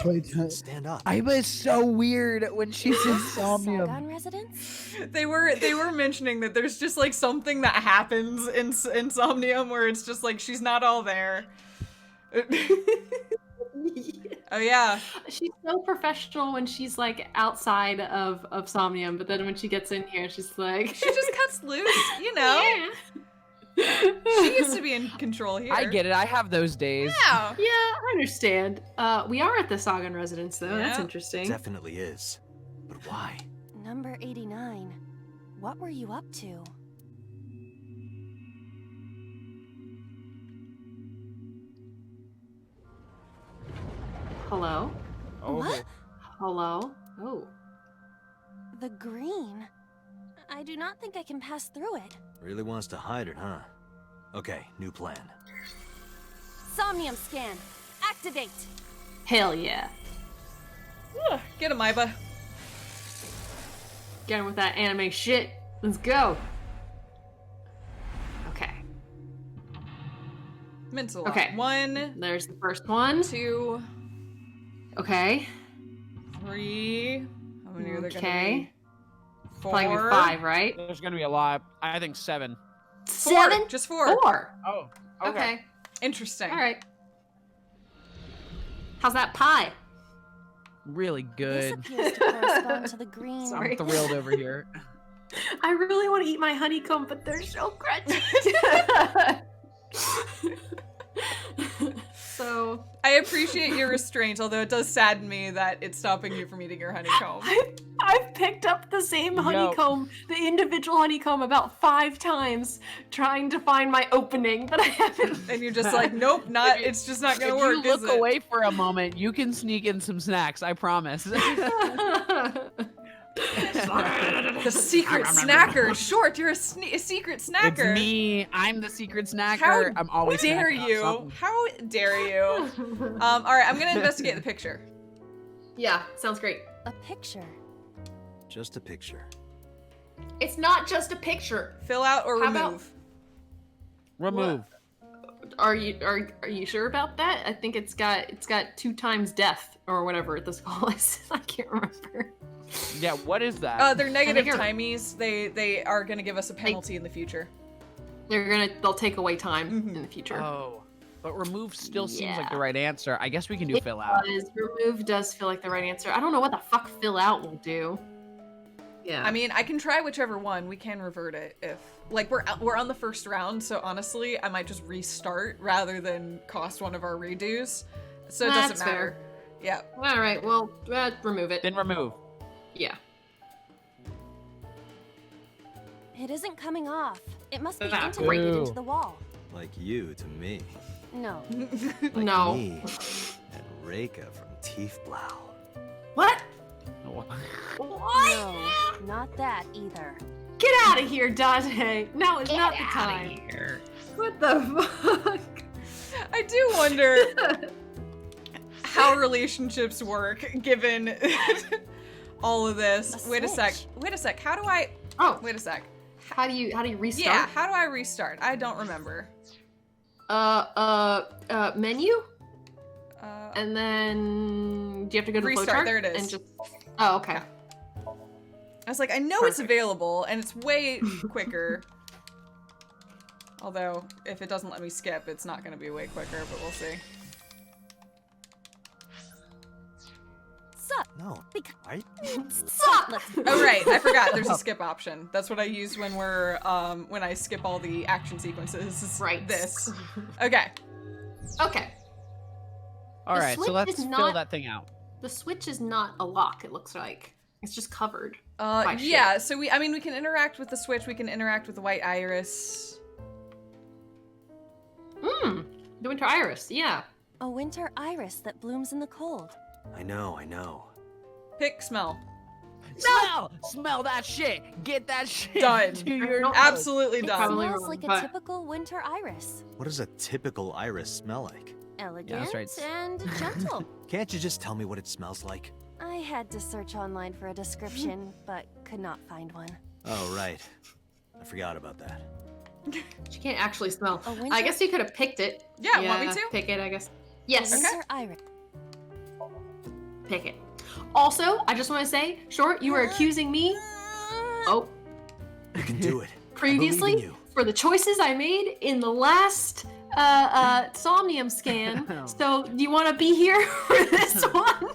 what? Stand up. Iba is so weird when she's in Somnium. Saigon residence? They were mentioning that there's just like something that happens in Somnium where it's just like she's not all there. Oh yeah. She's so professional when she's like outside of Somnium, but then when she gets in here, she's like She just cuts loose, you know. She used to be in control here. I get it. I have those days. Yeah. Yeah, I understand. We are at the Saigon residence though. That's Yeah. interesting. Definitely is. But why? Number 89. What were you up to? Hello? What? Hello? Oh. The green. I do not think I can pass through it. Really wants to hide it, huh? Okay, new plan. Somnium scan. Activate. Hell yeah. Get him, Iba. Get him with that anime shit. Let's go. Okay. Mental. Okay. 1. There's the first one. 2. Okay. 3. How many are there gonna Okay. be? 4. Probably gonna be 5, right? There's gonna be a lot. I think 7. 7? Just 4. 4. Oh. Okay. Interesting. All right. How's that pie? Really This good. appears to correspond to the green. Sorry. I'm thrilled over here. I really want to eat my honeycomb, but they're so crunchy. So I appreciate your restraint, although it does sadden me that it's stopping you from eating your honeycomb. I've picked up the same honeycomb, the individual honeycomb, about 5 times, trying to find my opening, but I haven't. And you're just like, nope, not. It's just not gonna work. If you look away for a moment, you can sneak in some snacks. I promise. The secret snacker. Short, you're a secret snacker. It's me. I'm the secret snacker. How I'm always dare snacking on you? something. How dare you? All right, I'm gonna investigate the picture. Yeah, sounds great. A picture. Just a picture. It's not just a picture. Fill out or How remove. Remove. Are you sure about that? I think it's got 2 times death or whatever this call is. I can't remember. Yeah, what is that? They're negative timies. They are gonna give us a penalty in the future. They'll take away time in the future. Oh, but remove still seems like the right answer. I guess we can do fill out. Remove does feel like the right answer. I don't know what the fuck fill out will do. Yeah. I mean, I can try whichever one. We can revert it if, like, we're on the first round. So honestly, I might just restart rather than cost one of our redos. So it doesn't matter. Fair. Yeah. All right. Well, remove it. Then remove. Yeah. It isn't coming off. It must be Ah, integrated boo. into the wall. Like you to me. No. Like No. me and Reika from Tiefblau. What? No, not that either. Get out of here, Dante. Now is not the time. What the fuck? I do wonder how relationships work given all of this. Wait a sec. How do I? Oh, wait a sec. How do you restart? Yeah. How do I restart? I don't remember. Menu. And then do you have to go to Restart, flowchart? there it is. And just. Oh, okay. Yeah. I was like, I know it's available, and it's way quicker. Although, if it doesn't let me skip, it's not going to be way quicker, but we'll see. Sup? No. Right? Sup? Oh right, I forgot. There's a skip option. That's what I use when we're when I skip all the action sequences. Right. This. Okay. Okay. All right, so switch let's is fill not- that thing out. The switch is not a lock. It looks like it's just covered. Yeah. So we can interact with the switch. We can interact with the white iris. The winter iris. Yeah. A winter iris that blooms in the cold. I know. Pick smell. Smell that shit. Get that shit. Done. To your Absolutely It done. smells like a typical winter iris. What does a typical iris smell like? Elegant that's right. and gentle. Can't you just tell me what it smells like? I had to search online for a description, but could not find one. Oh, right. I forgot about that. She can't actually smell. A winter- I guess you could have picked it. Yeah, want me to? Pick it, I guess. Yes. Winter iris. Pick it. Also, I just want to say, Short, you were accusing me. Oh. You can do it. Previously, I believe in you. for the choices I made in the last Somnium scan. So, do you want to be here for this one?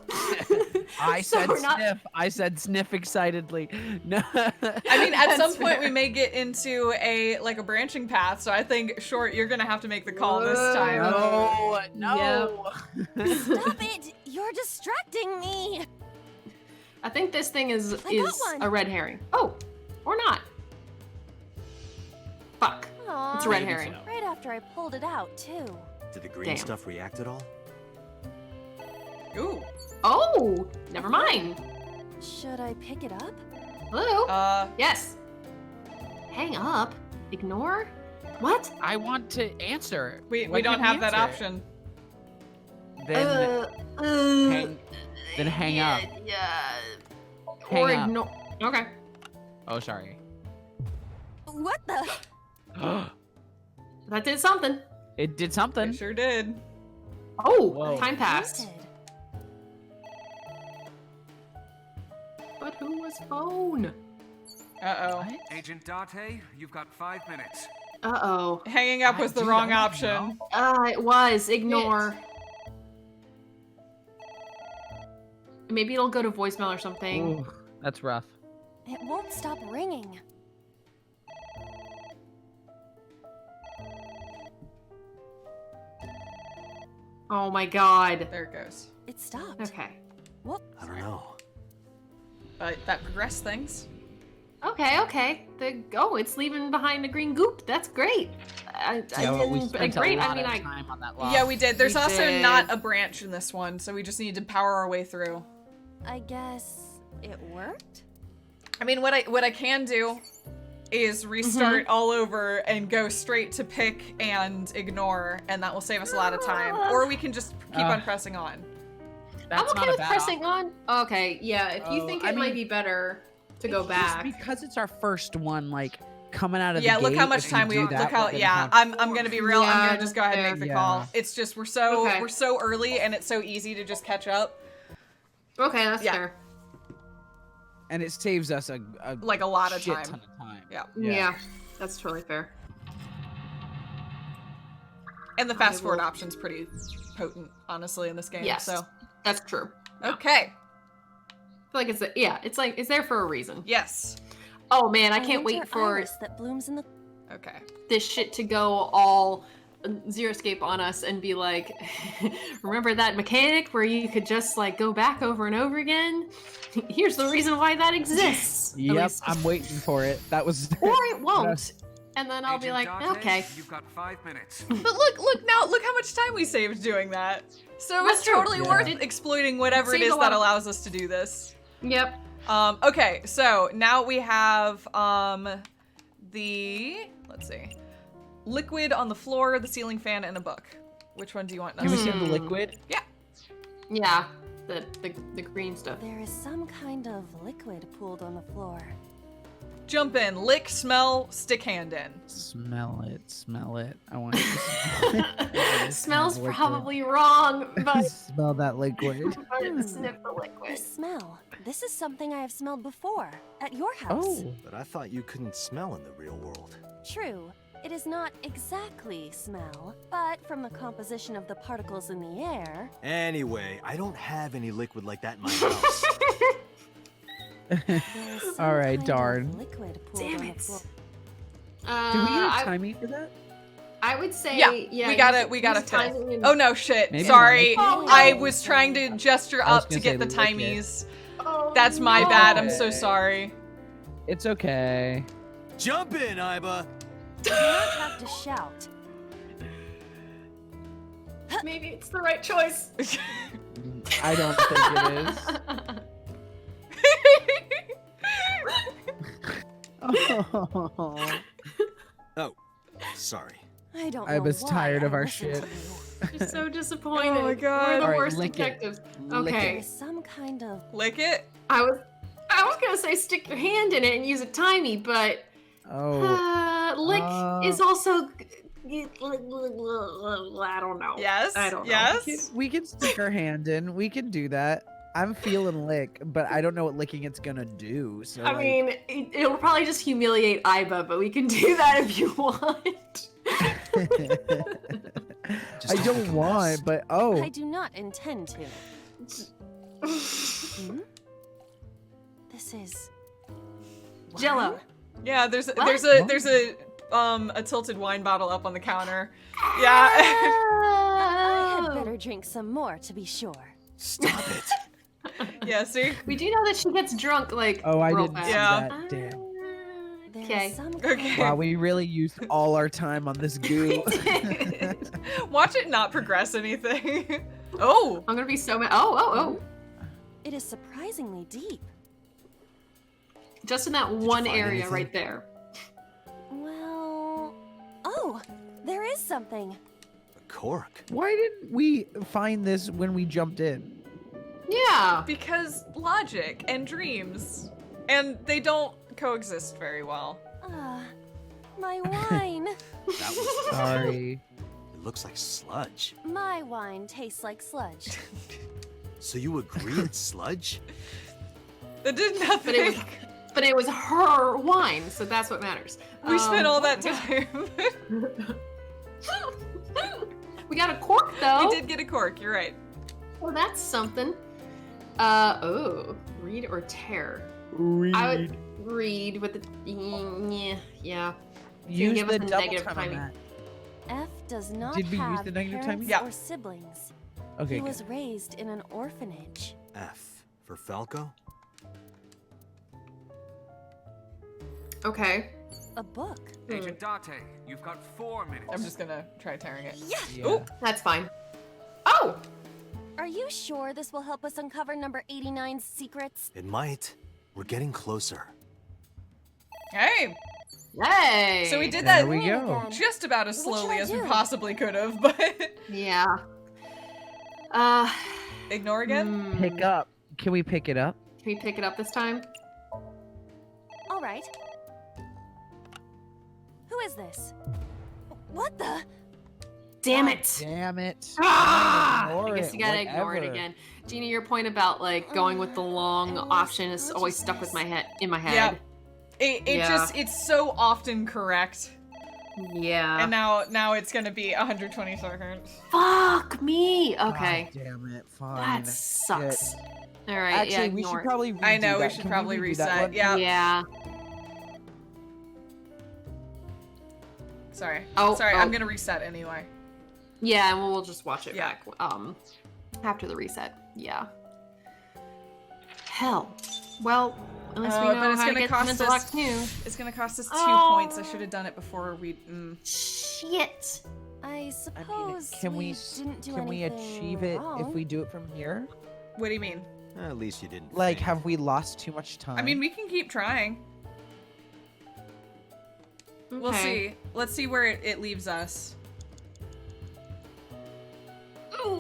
I said we're not- sniff. I said sniff excitedly. No. I mean, at some That's point fair. we may get into a branching path. So I think, Short, you're gonna have to make the call this time. No. Stop it! You're distracting me! I think this thing is I got one. a red herring. Oh, or not. Fuck. Aw, It's a red Maybe herring. so. Right after I pulled it out, too. Did the green Damn. stuff react at all? Ooh. Oh, never mind. Should I pick it up? Hello? Yes. Hang up. Ignore? What? I want to answer. We Why don't can't have that answer? option. Then hang up. Yeah. Hang Or up. ignore. Okay. Oh, sorry. What the? That did something. It did something. It sure did. Oh, Whoa. time passed. Painted. But who was phone? Uh-oh. Agent Date, you've got 5 minutes. Uh-oh. Hanging up was the wrong option. It was. Ignore. Maybe it'll go to voicemail or something. Ooh, that's rough. It won't stop ringing. Oh my god. There it goes. It stopped. Okay. Whoop. I don't know. That progressed things. Okay. It's leaving behind a green goop. That's great. We spent a lot of time on that lock. Yeah, we did. There's also not a branch in this one, so we just need to power our way through. I guess it worked? I mean, what I can do is restart all over and go straight to pick and ignore, and that will save us a lot of time. Or we can just keep on pressing on. I'm okay with pressing on. Okay, yeah, if you think it might be better to go back. Because it's our first one, like, coming out of the yeah, look gate, how much time I'm gonna be real. I'm gonna just go ahead and make the call. It's just we're so early and it's so easy to just catch up. Okay, that's fair. And it saves us a lot of shit time. ton of time. Yeah, that's totally fair. And the fast forward option's pretty potent, honestly, in this game. Yes, so that's true. Okay. I feel like it's there for a reason. Yes. Oh man, I can't wait for iris that blooms in the this shit to go all Zero Escape on us and be like, remember that mechanic where you could just like go back over and over again? Here's the reason why that exists. Yep, I'm waiting for it. That was. Or it won't. And then I'll be like, okay. You've got 5 minutes. But look how much time we saved doing that. So That's it's true. totally worth exploiting whatever it saved is a lot that of- allows us to do this. Yep. Okay, so now we have let's see, liquid on the floor, the ceiling fan, and a book. Which one do you want? Can we see the liquid? Yeah. Yeah, the green stuff. There is some kind of liquid pooled on the floor. Jump in, lick, smell, stick hand in. Smell it. I want to Smells probably wrong, but smell that liquid. sniff the liquid. The smell. This is something I have smelled before at your house. But I thought you couldn't smell in the real world. True. It is not exactly smell, but from the composition of the particles in the air. Anyway, I don't have any liquid like that in my house. All right, darn. Damn it. Do we have timing for that? I would say we gotta timing and- Oh no, shit. Maybe Sorry. Oh, no. I was trying to gesture I was up to gonna get say the lick it. timies. Oh, That's my bad. I'm so sorry. It's okay. Jump in, Iba. You do not have to shout. Maybe it's the right choice. I don't think it is. Oh, sorry. I don't know I was why tired of I our listened shit. to you. She's so disappointed. Oh my God. We're the Alright, worst lick it. detectives. Lick Okay. There is some kind of Lick it. I was gonna say stick your hand in it and use a timey, but lick is also. I don't know. Yes. I don't know. Yes. We can stick our hand in. We can do that. I'm feeling lick, but I don't know what licking it's gonna do. So I mean, it'll probably just humiliate Iba, but we can do that if you want. I don't want, but I do not intend to. This is Jello. Yeah, there's What? a tilted wine bottle up on the counter. Yeah. I had better drink some more to be sure. Stop it. Yeah, see? We do know that she gets drunk like I real didn't fast. see Yeah. that. Damn. Okay. Okay. Wow, we really used all our time on this goo. Watch it not progress anything. Oh. I'm gonna be so mad. Oh. It is surprisingly deep. Just in that one find area anything? right there. Well, oh, there is something. A cork. Why didn't we find this when we jumped in? Yeah. Because logic and dreams. And they don't coexist very well. My wine. That was Sorry. It looks like sludge. My wine tastes like sludge. So you agree it's sludge? That did nothing. But it was her wine, so that's what matters. We spent all that time. We got a cork though. We did get a cork, you're right. Well, that's something. Read or tear. Read. read with the yeah. Use give us the a double negative time on timing. that. F does not Did we use have the negative parents timing? or siblings. Okay, He good. was raised in an orphanage. F for Falco? Okay. A book. Agent Date, you've got 4 minutes. I'm just gonna try tearing it. Yeah. Ooh. That's fine. Oh! Are you sure this will help us uncover number 89's secrets? It might. We're getting closer. Hey! Hey! So we did There that we go. just about as What should slowly I as we do? possibly could have, but Yeah. ignore again? Pick up. Can we pick it up? Can we pick it up this time? All right. Who is this? What the? Damn it! Damn it! Ah! I guess you gotta ignore it again. Gina, your point about like going with the long option is always stuck with my head in my head. Yeah. It's so often correct. Yeah. And now it's gonna be 120 seconds. Fuck me. Okay. damn it. Fine. That sucks. Shit. All right. Actually, yeah, we should ignore it. probably redo I know, we that. should Can probably redo that reset. one? Yeah. Yeah. Sorry. Oh, Sorry, oh. I'm gonna reset anyway. Yeah, and we'll just watch it back. After the reset. Yeah. Hell. Well, at least we know but it's how to gonna get cost mental us lock too. It's gonna cost us 2 Oh. points. I should have done it before we. Shit. I suppose Can we didn't do can we anything achieve it wrong. if we do it from here? What do you mean? At least you didn't. Like, have we lost too much time? I mean, we can keep trying. We'll Okay. see. Let's see where it leaves us. Oh,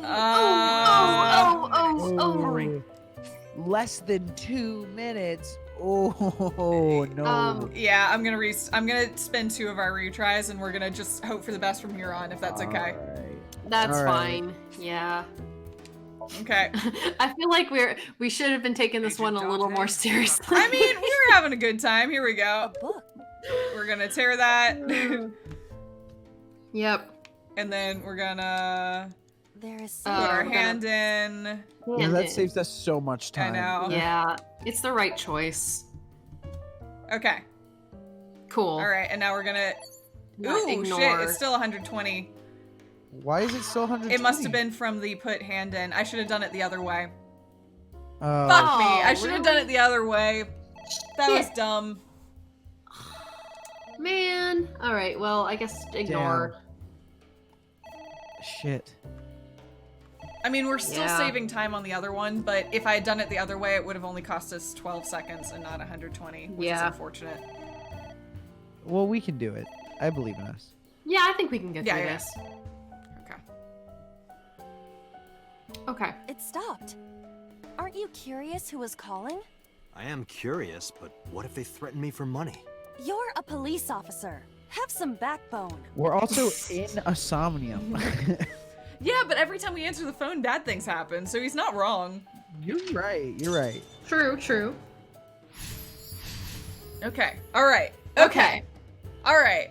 Less than 2 minutes. Oh no. Yeah, I'm gonna spend 2 of our retries, and we're gonna just hope for the best from here on, if that's okay. That's All right. fine. Yeah. Okay. I feel like we should have been taking this one a little more seriously. I mean, we were having a good time. Here we go. We're gonna tear that. Yep. And then we're gonna There is put our we're hand in. Yeah, that saves us so much I time. know. Yeah, it's the right choice. Okay. Cool. All right, and now we're gonna. Not Ooh, ignore. shit! It's still 120. Why is it still 120? It must have been from the put hand in. I should have done it the other way. Oh. Fuck me! I should have done it the other way. That was Shit. dumb. Man. All right. Well, I guess ignore. Shit. I mean, we're still Yeah. saving time on the other one, but if I had done it the other way, it would have only cost us 12 seconds and not 120, which is Yeah. unfortunate. Well, we can do it. I believe in us. Yeah, I think we can get Yeah, through yeah. this. Okay. Okay. It stopped. Aren't you curious who was calling? I am curious, but what if they threaten me for money? You're a police officer. Have some backbone. We're also in a Somnium. Yeah, but every time we answer the phone, bad things happen, so he's not wrong. You're right. You're right. True. True. Okay. All right. Okay. All right.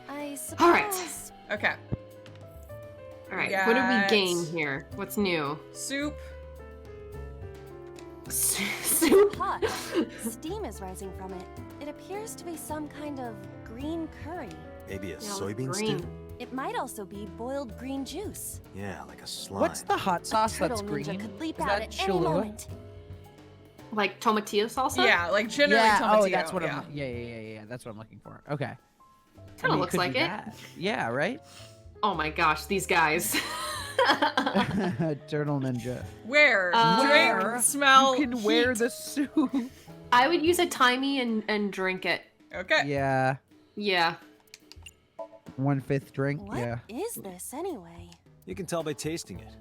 I suppose. All right. Okay. All right. We What did we got gain here? What's new? Soup. Soup. Hot. Steam is rising from it. It appears to be some kind of green curry. Maybe a Yeah, soybean green. stew? It might also be boiled green juice. Yeah, like a slime. What's the hot sauce that's Turtle green? Ninja could leap Is out that at any Cholula? moment. Like tomatillo salsa? Yeah, like generally Yeah. tomatillo. Oh, that's what yeah. I'm. Yeah. That's what I'm looking for. Okay. Kind of looks could like do it. that. Yeah. Right. Oh my gosh, these guys. Turtle Ninja. Where? Where? Drink, smell, You can wear heat. the suit. I would use a timey and drink it. Okay. Yeah. Yeah. 1/5 drink. What Yeah. is this anyway? You can tell by tasting it.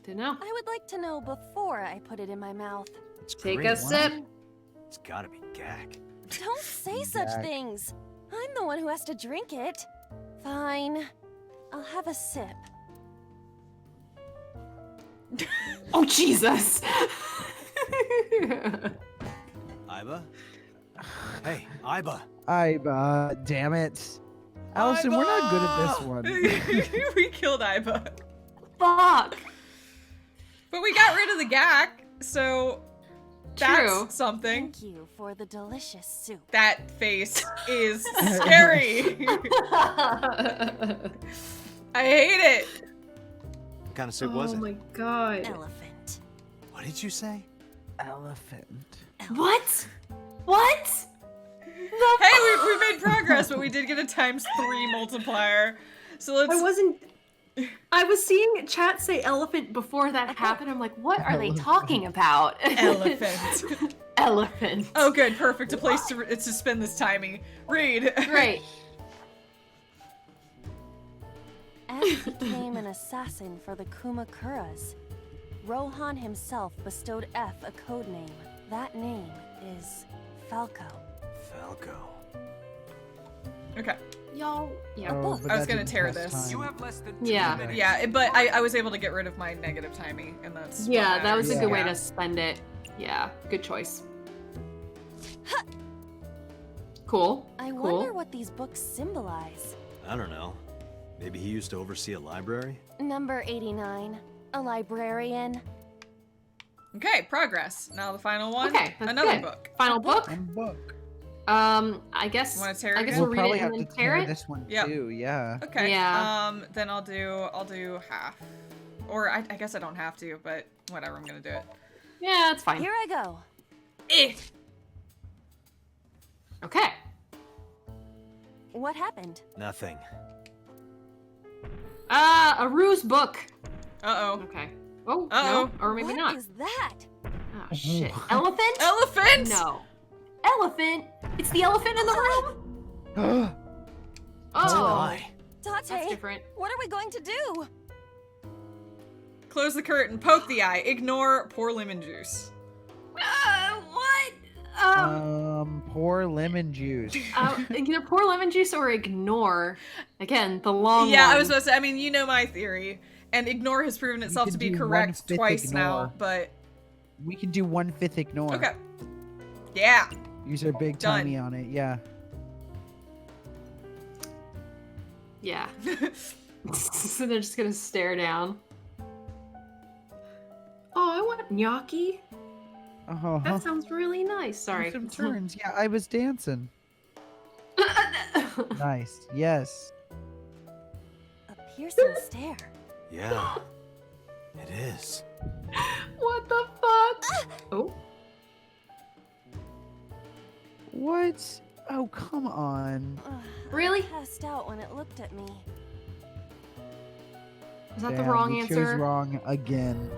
Dunno. I would like to know before I put it in my mouth. It's Take green. a sip. It's gotta be gag. Don't say such Jack. things. I'm the one who has to drink it. Fine. I'll have a sip. Oh Jesus. Iba? Hey, Iba. Damn it. Allison, we're not good at this one. We killed Iba. Fuck. But we got rid of the gack, so That's something. Thank you for the delicious soup. That face is scary. I hate it. What kind of soup was it? Oh my god. Elephant. What did you say? Elephant. What? What? Hey, we made progress, but we did get a ×3 multiplier. So let's. I was seeing chat say elephant before that happened. I'm like, what are they talking about? Elephant. Elephant. Oh, good. Perfect. A place to spend this timey. Read. Great. F became an assassin for the Kumakuras. Rohan himself bestowed F a code name. That name is Falco. Falco. Okay. Y'all. Yeah. I was gonna tear this. You have less than 2 Yeah. minutes. Yeah, but I was able to get rid of my negative timey, and that's. Yeah, what that was a matters. good way to spend it. Yeah, good choice. Cool. I cool. wonder what these books symbolize. I don't know. Maybe he used to oversee a library? Number 89. A librarian. Okay, progress. Now the final one. Okay, that's Another good. book. Final book. One book. I guess. Want to tear I it guess again? we'll read probably it have and to then tear tear it. this one Yep. too. Yeah. Okay. Yeah. Then I'll do half, or I guess I don't have to, but whatever. I'm gonna do it. Yeah, it's fine. Here I go. Okay. What happened? Nothing. A ruse book. Uh-oh. Okay. Oh, Uh-oh. no, or maybe What not. is that? Oh, shit. Elephant? Elephant? No. Elephant? It's the elephant in the room? Oh. Date, That's different. what are we going to do? Close the curtain. Poke the eye. Ignore. Pour lemon juice. What? Pour lemon juice. Either pour lemon juice or ignore. Again, the long Yeah, one. I was supposed to. I mean, you know my theory, and ignore has proven itself can to be do correct 1/5 twice now. ignore. But We can do 1/5 ignore. okay. Yeah. Use our big Done. tummy on it. Yeah. Yeah. So they're just gonna stare down. Oh, I want gnocchi. Oh. That sounds really nice. Sorry. Some turns. Yeah, I was dancing. Nice. Yes. A piercing stare. Yeah. It is. What the fuck? Oh. What? Oh, come on. Really? I passed out when it looked at me. Was that the Damn, wrong we answer? chose wrong again.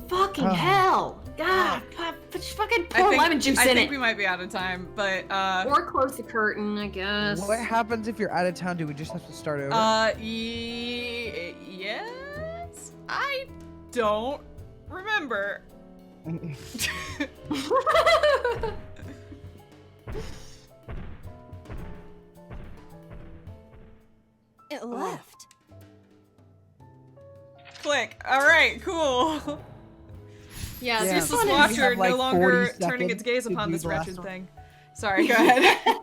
Fucking Oh. hell! God, fucking I pour think, lemon juice I in think it. we might be out of time, but Or close the curtain, I guess. What happens if you're out of town? Do we just have to start over? Yes. I don't remember. It left. Click. All right. Cool. Yeah, Yeah. this Ceaseless one is... watcher, have, like, no 40 longer turning its seconds gaze to upon do this the last wretched one. thing. Sorry. Go ahead.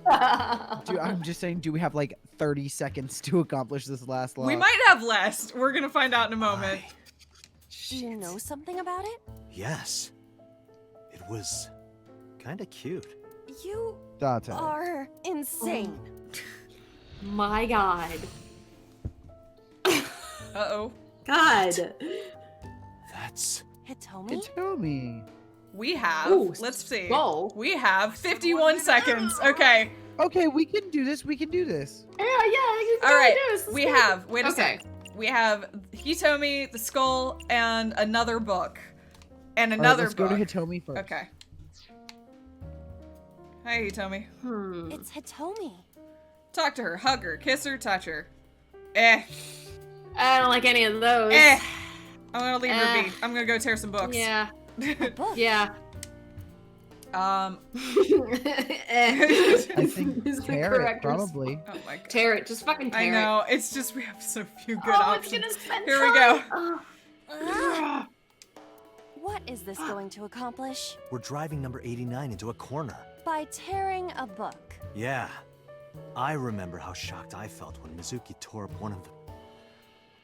I'm just saying, do we have like 30 seconds to accomplish this last lock? We might have less. We're gonna find out in a moment. Do you know something about it? Yes. It was kind of cute. You Date. are insane. My God. Uh-oh. God. That's... Hitomi? Hitomi. We have, Ooh, let's see. skull. We have 51 seconds. Okay. Okay, we can do this. We can do this. Yeah, you All right. do this. Let's We do have, it. wait a sec. We have Hitomi, the skull, and another book. And All right, another let's book. go to Hitomi first. Okay. Hi, Hitomi. It's Hitomi. Talk to her, hug her, kiss her, touch her. I don't like any of those. I'm gonna leave her be. I'm gonna go tear some books. Yeah. Book. Yeah. I think Is the tear it, correct probably. Oh my god. Tear it. Just fucking tear I it. know. It's just we have so few good Oh, options. it's gonna spend Here we go. time. What is this going to accomplish? We're driving number 89 into a corner. By tearing a book. Yeah. I remember how shocked I felt when Mizuki tore up one of the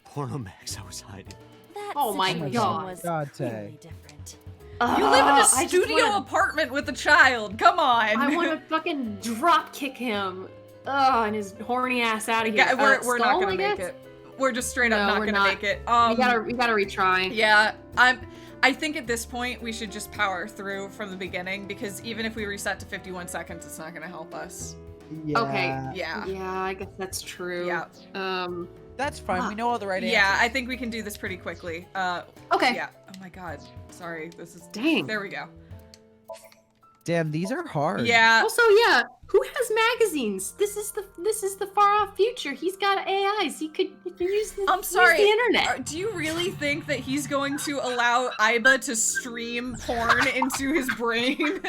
porno mags I was hiding. That Oh my situation God. was God, clearly different. You live in a studio apartment with a child. Come on. I want to fucking drop kick him. And his horny ass out of here. Yeah, we're not gonna make it. We're just straight up not gonna make it. We gotta retry. Yeah, I think at this point we should just power through from the beginning, because even if we reset to 51 seconds, it's not gonna help us. Yeah. Okay. Yeah. Yeah, I guess that's true. Yeah. That's fine. We know all the right answers. Yeah, I think we can do this pretty quickly. Okay. Yeah. Oh my god. Sorry. This is. Dang. There we go. Damn, these are hard. Yeah. Also, yeah, who has magazines? This is the far off future. He's got AIs. He could use the I'm sorry. use the internet. Do you really think that he's going to allow Iba to stream porn into his brain?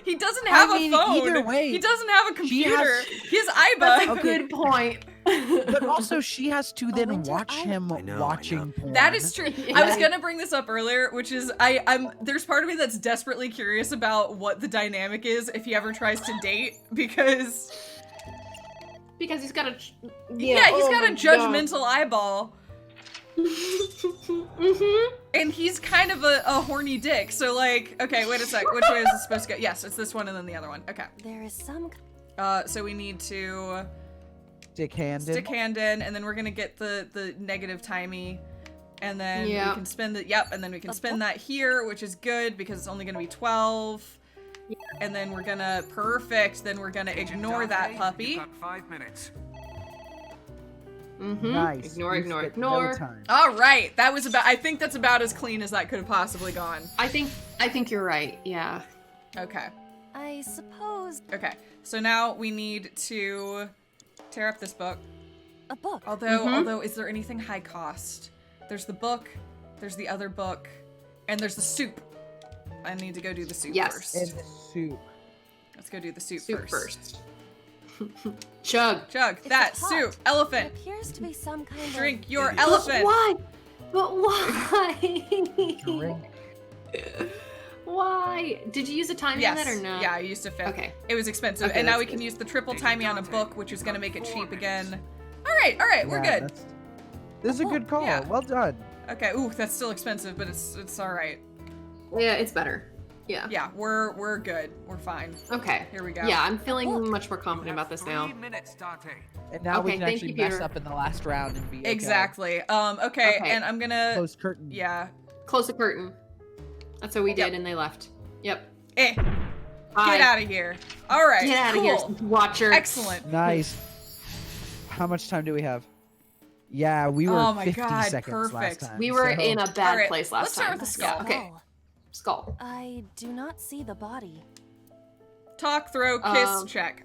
He doesn't have a phone. Either way, he doesn't have a computer. He has Iba. That's a good point. But also, she has to then watch him watching porn. That is true. Yeah. I was gonna bring this up earlier, which is I'm there's part of me that's desperately curious about what the dynamic is if he ever tries to date, because he's got a he's got a judgmental eyeball. And he's kind of a horny dick. So like, okay, wait a sec. Which way is this supposed to go? Yes, it's this one and then the other one. Okay. There is some. So we need to stick hand in, and then we're gonna get the negative timey, and then we can spin and then we can spin that here, which is good because it's only gonna be 12. Yeah. And then we're gonna then we're gonna ignore that puppy. You've got 5 minutes. Nice. Ignore. All right, that was I think that's about as clean as that could have possibly gone. I think you're right. Yeah. Okay. I suppose. Okay. So now we need to tear up this book. A book. Although, is there anything high cost? There's the book, there's the other book, and there's the soup. I need to go do the soup first. And the soup. Let's go do the soup first. Chug. That soup. Elephant. There appears to be some kind of. Drink your elephant. But why? Drink. Why? Did you use a timey on that or no? Yeah, I used a fifth. Okay. It was expensive. Okay, and now that's we can good. use the triple timey on a book, which is going to make it cheap again. All right, we're good. This is a good call. Yeah. Well done. Okay, ooh, that's still expensive, but it's all right. Yeah, it's better. Yeah. Yeah, we're good. We're fine. Okay. Here we go. Yeah, I'm feeling much more confident about this now. 3 minutes, Dante. And now we Okay, can thank actually you, mess Peter. up in the last round and be okay. Exactly. Okay, and I'm gonna Close curtain. Yeah. Close the curtain. That's what we did, and they left. Yep. Get Bye. out of here. All right. Get out of here, watcher. Excellent. Nice. How much time do we have? Yeah, we were Oh my 50 God, seconds perfect. last time. We were so- in a bad All right, place last let's start time. with the skull. Yeah, okay. Skull. I do not see the body. Talk, throw, kiss, check.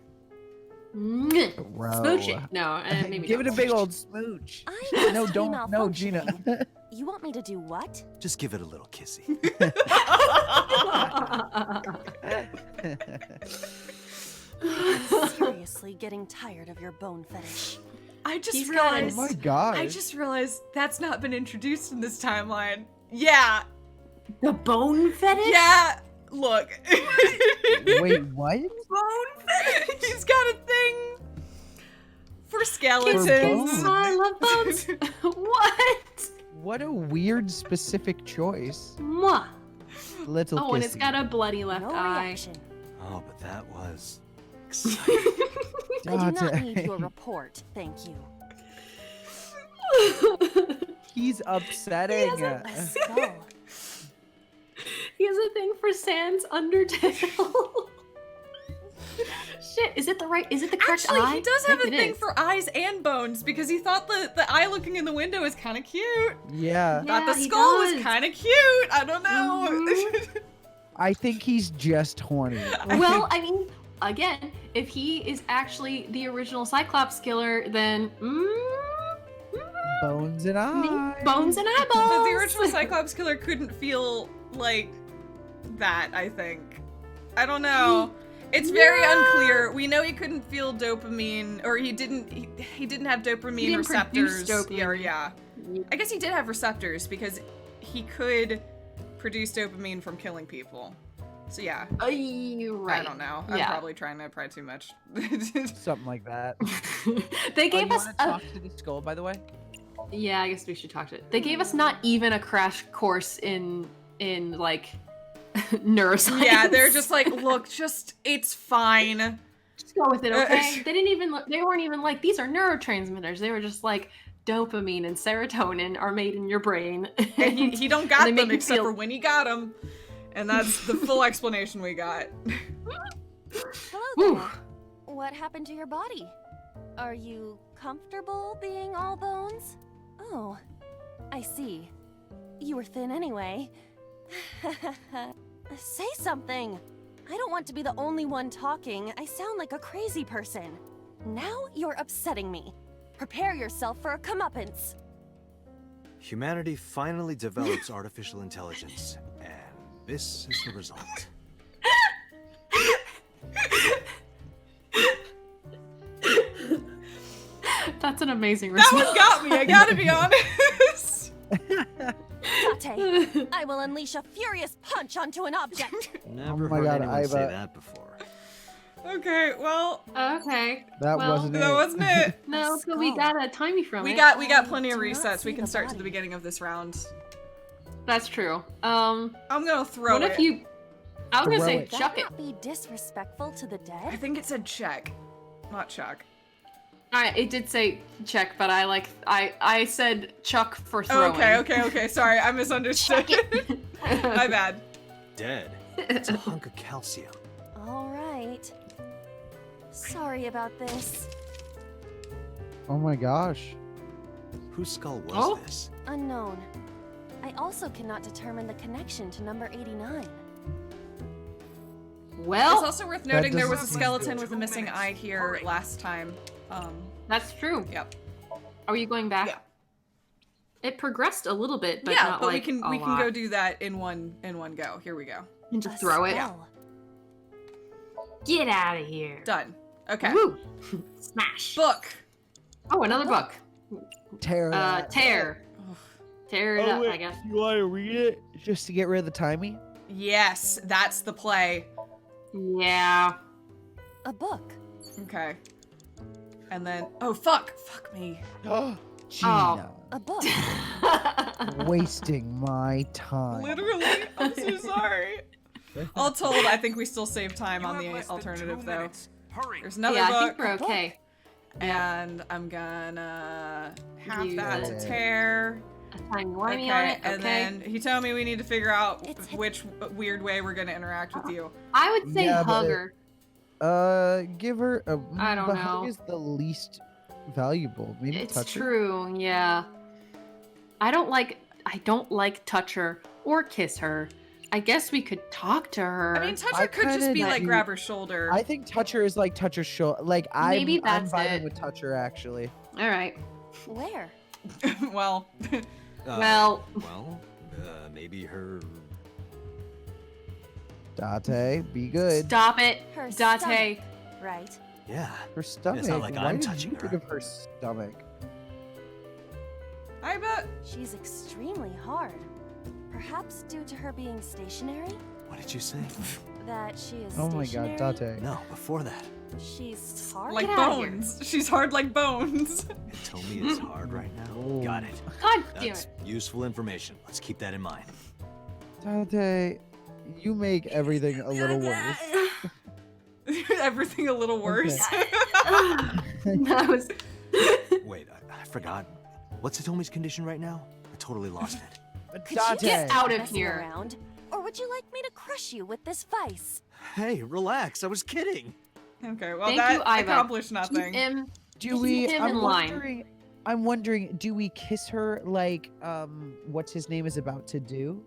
Smooch it. No, maybe Give not. it a big old smooch. No, don't. No, Gina. You want me to do what? Just give it a little kissy. I'm seriously getting tired of your bone fetish. I just He's realized. Oh my God. I just realized that's not been introduced in this timeline. Yeah. The bone fetish? Yeah. Look. Wait, what? Bone fetish. He's got a thing for skeletons. bones? I love bones. What? What a weird specific choice. Mwah. Little Oh, and it's kissy. got a bloody left No eye. reaction. Oh, but that was I do not Dante. need your report, thank you. He's upsetting. A skull. He has a thing for Sans Undertale. Shit, is it the correct Actually, eye? he does have a It thing is. for eyes and bones because he thought the eye looking in the window is kind of cute. Yeah. Thought the he skull was does. kind of cute. I don't know. I think he's just horny. Well, I mean, again, if he is actually the original Cyclops killer, then Bones and eyes. bones and eyeballs. But the original Cyclops killer couldn't feel like that, I think. I don't know. It's very unclear. We know he couldn't feel dopamine, or he didn't have dopamine didn't receptors. produce dopamine. Yeah. I guess he did have receptors because he could produce dopamine from killing people. So yeah. You're right. I don't know. I'm Yeah. probably trying to pry too much. Something like that. They gave you us want to talk to the skull, by the way? Yeah, I guess we should talk to it. They gave us not even a crash course in like neuroscience. Yeah, they're just like, look, it's fine. Just go with it, okay? They weren't even like, these are neurotransmitters. They were just like, dopamine and serotonin are made in your brain. And he don't got them except for when he got them. And that's the full explanation we got. Hello there. What happened to your body? Are you comfortable being all bones? Oh, I see. You were thin anyway. Say something. I don't want to be the only one talking. I sound like a crazy person. Now you're upsetting me. Prepare yourself for a comeuppance. Humanity finally develops artificial intelligence, and this is the result. That's an amazing response. That one got me, I gotta be honest. Date, I will unleash a furious punch onto an object. Never my heard God, anyone say Iva. that before. Okay, well. Okay. That wasn't That wasn't it. No, but we got a timey from We it. got plenty of resets. We can start to the beginning of this round. That's true. I'm gonna throw what it. if you... I was gonna Throw say it. chuck it. Not be disrespectful to the dead. I think it said check, not chuck. It did say check, but I said chuck for throwing. Okay. Sorry, I misunderstood. My bad. Dead. It's a hunk of calcium. All right. Sorry about this. Oh my gosh. Whose skull was this? Unknown. I also cannot determine the connection to number 89. Well, It's also worth noting there was a doesn't skeleton with a missing eye here last time. That's true. Yep. Are you going back? Yeah. It progressed a little bit, but yeah, not but like we a can lot. go do that in one go. Here we go. And just throw it. Spell. Get out of here. Done. Okay. Woo! Smash. Book. Oh, another book. Tear. Tear. Tear it up, I guess. You want to read it just to get rid of the timey? Yes, that's the play. Yeah. A book. Okay. And then, oh fuck me. Gina. A book. Wasting my time. Literally, I'm so sorry. All told, I think we still save time on the alternative though. There's another Yeah, book. I think we're okay. And I'm gonna have Use that to it. tear. A tiny wormy on it. And then he told me we need to figure out which weird way we're gonna interact with you. I would say Yeah, but hug it- her. Give her a. I don't but know. Hug is the least valuable. Maybe It's touch her. true, yeah. I don't like touch her or kiss her. I guess we could talk to her. I mean, touch her could just be like grab her shoulder. I think touch her is like touch her shoulder. Like Maybe I'm that's vibing it. with touch her actually. All right. Where? Well. Well. Maybe her. Date, be good. Stop it, Her Date. stomach, right? Yeah. Her stomach. It's not like Why I'm did touching you think her. of her stomach? I bet. She's extremely hard. Perhaps due to her being stationary? What did you say? That she is Oh my stationary? god, Date. No, before that. She's hard? Like Get out of here. bones. She's hard like bones. Hitomi is hard right now. Got it. God damn That's it. useful information. Let's keep that in mind. Date, you make everything a little worse. Everything a little worse. That was. Wait, I forgot. What's Hitomi's condition right now? I totally lost it. Could you Get stop out of messing here. around? Or would you like me to crush you with this vice? Hey, relax. I was kidding. Okay, well Thank that you, Iva. accomplished nothing. Keep him, Do we? keep him in line. I'm wondering. Do we kiss her like what's his name is about to do,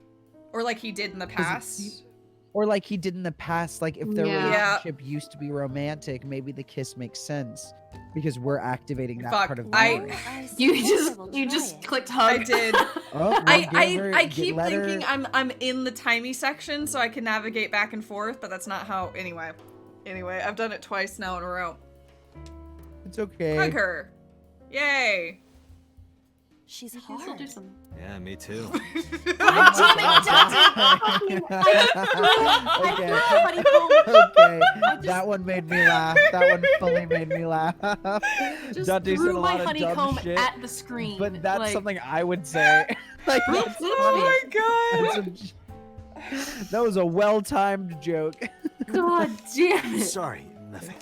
Or like he did in the past. or like he did in the past? Like if their Yeah. relationship used to be romantic, maybe the kiss makes sense because we're activating that Fuck, part of the I- memory. You just clicked hug. I did. Oh, well, I keep let her- thinking I'm in the timey section so I can navigate back and forth, but that's not how. Anyway, I've done it twice now in a row. It's okay. Hug her. Yay. She's I'll hard. do some. Yeah, me too. God damn it, Dante! Okay. Okay, that one made me laugh. That one fully made me laugh. Just Dante said threw a my lot of dumb honeycomb shit, at the screen. but that's like, something I would say. Like that's funny. Oh my god. That's That was a well-timed joke. God damn it. Sorry, nothing.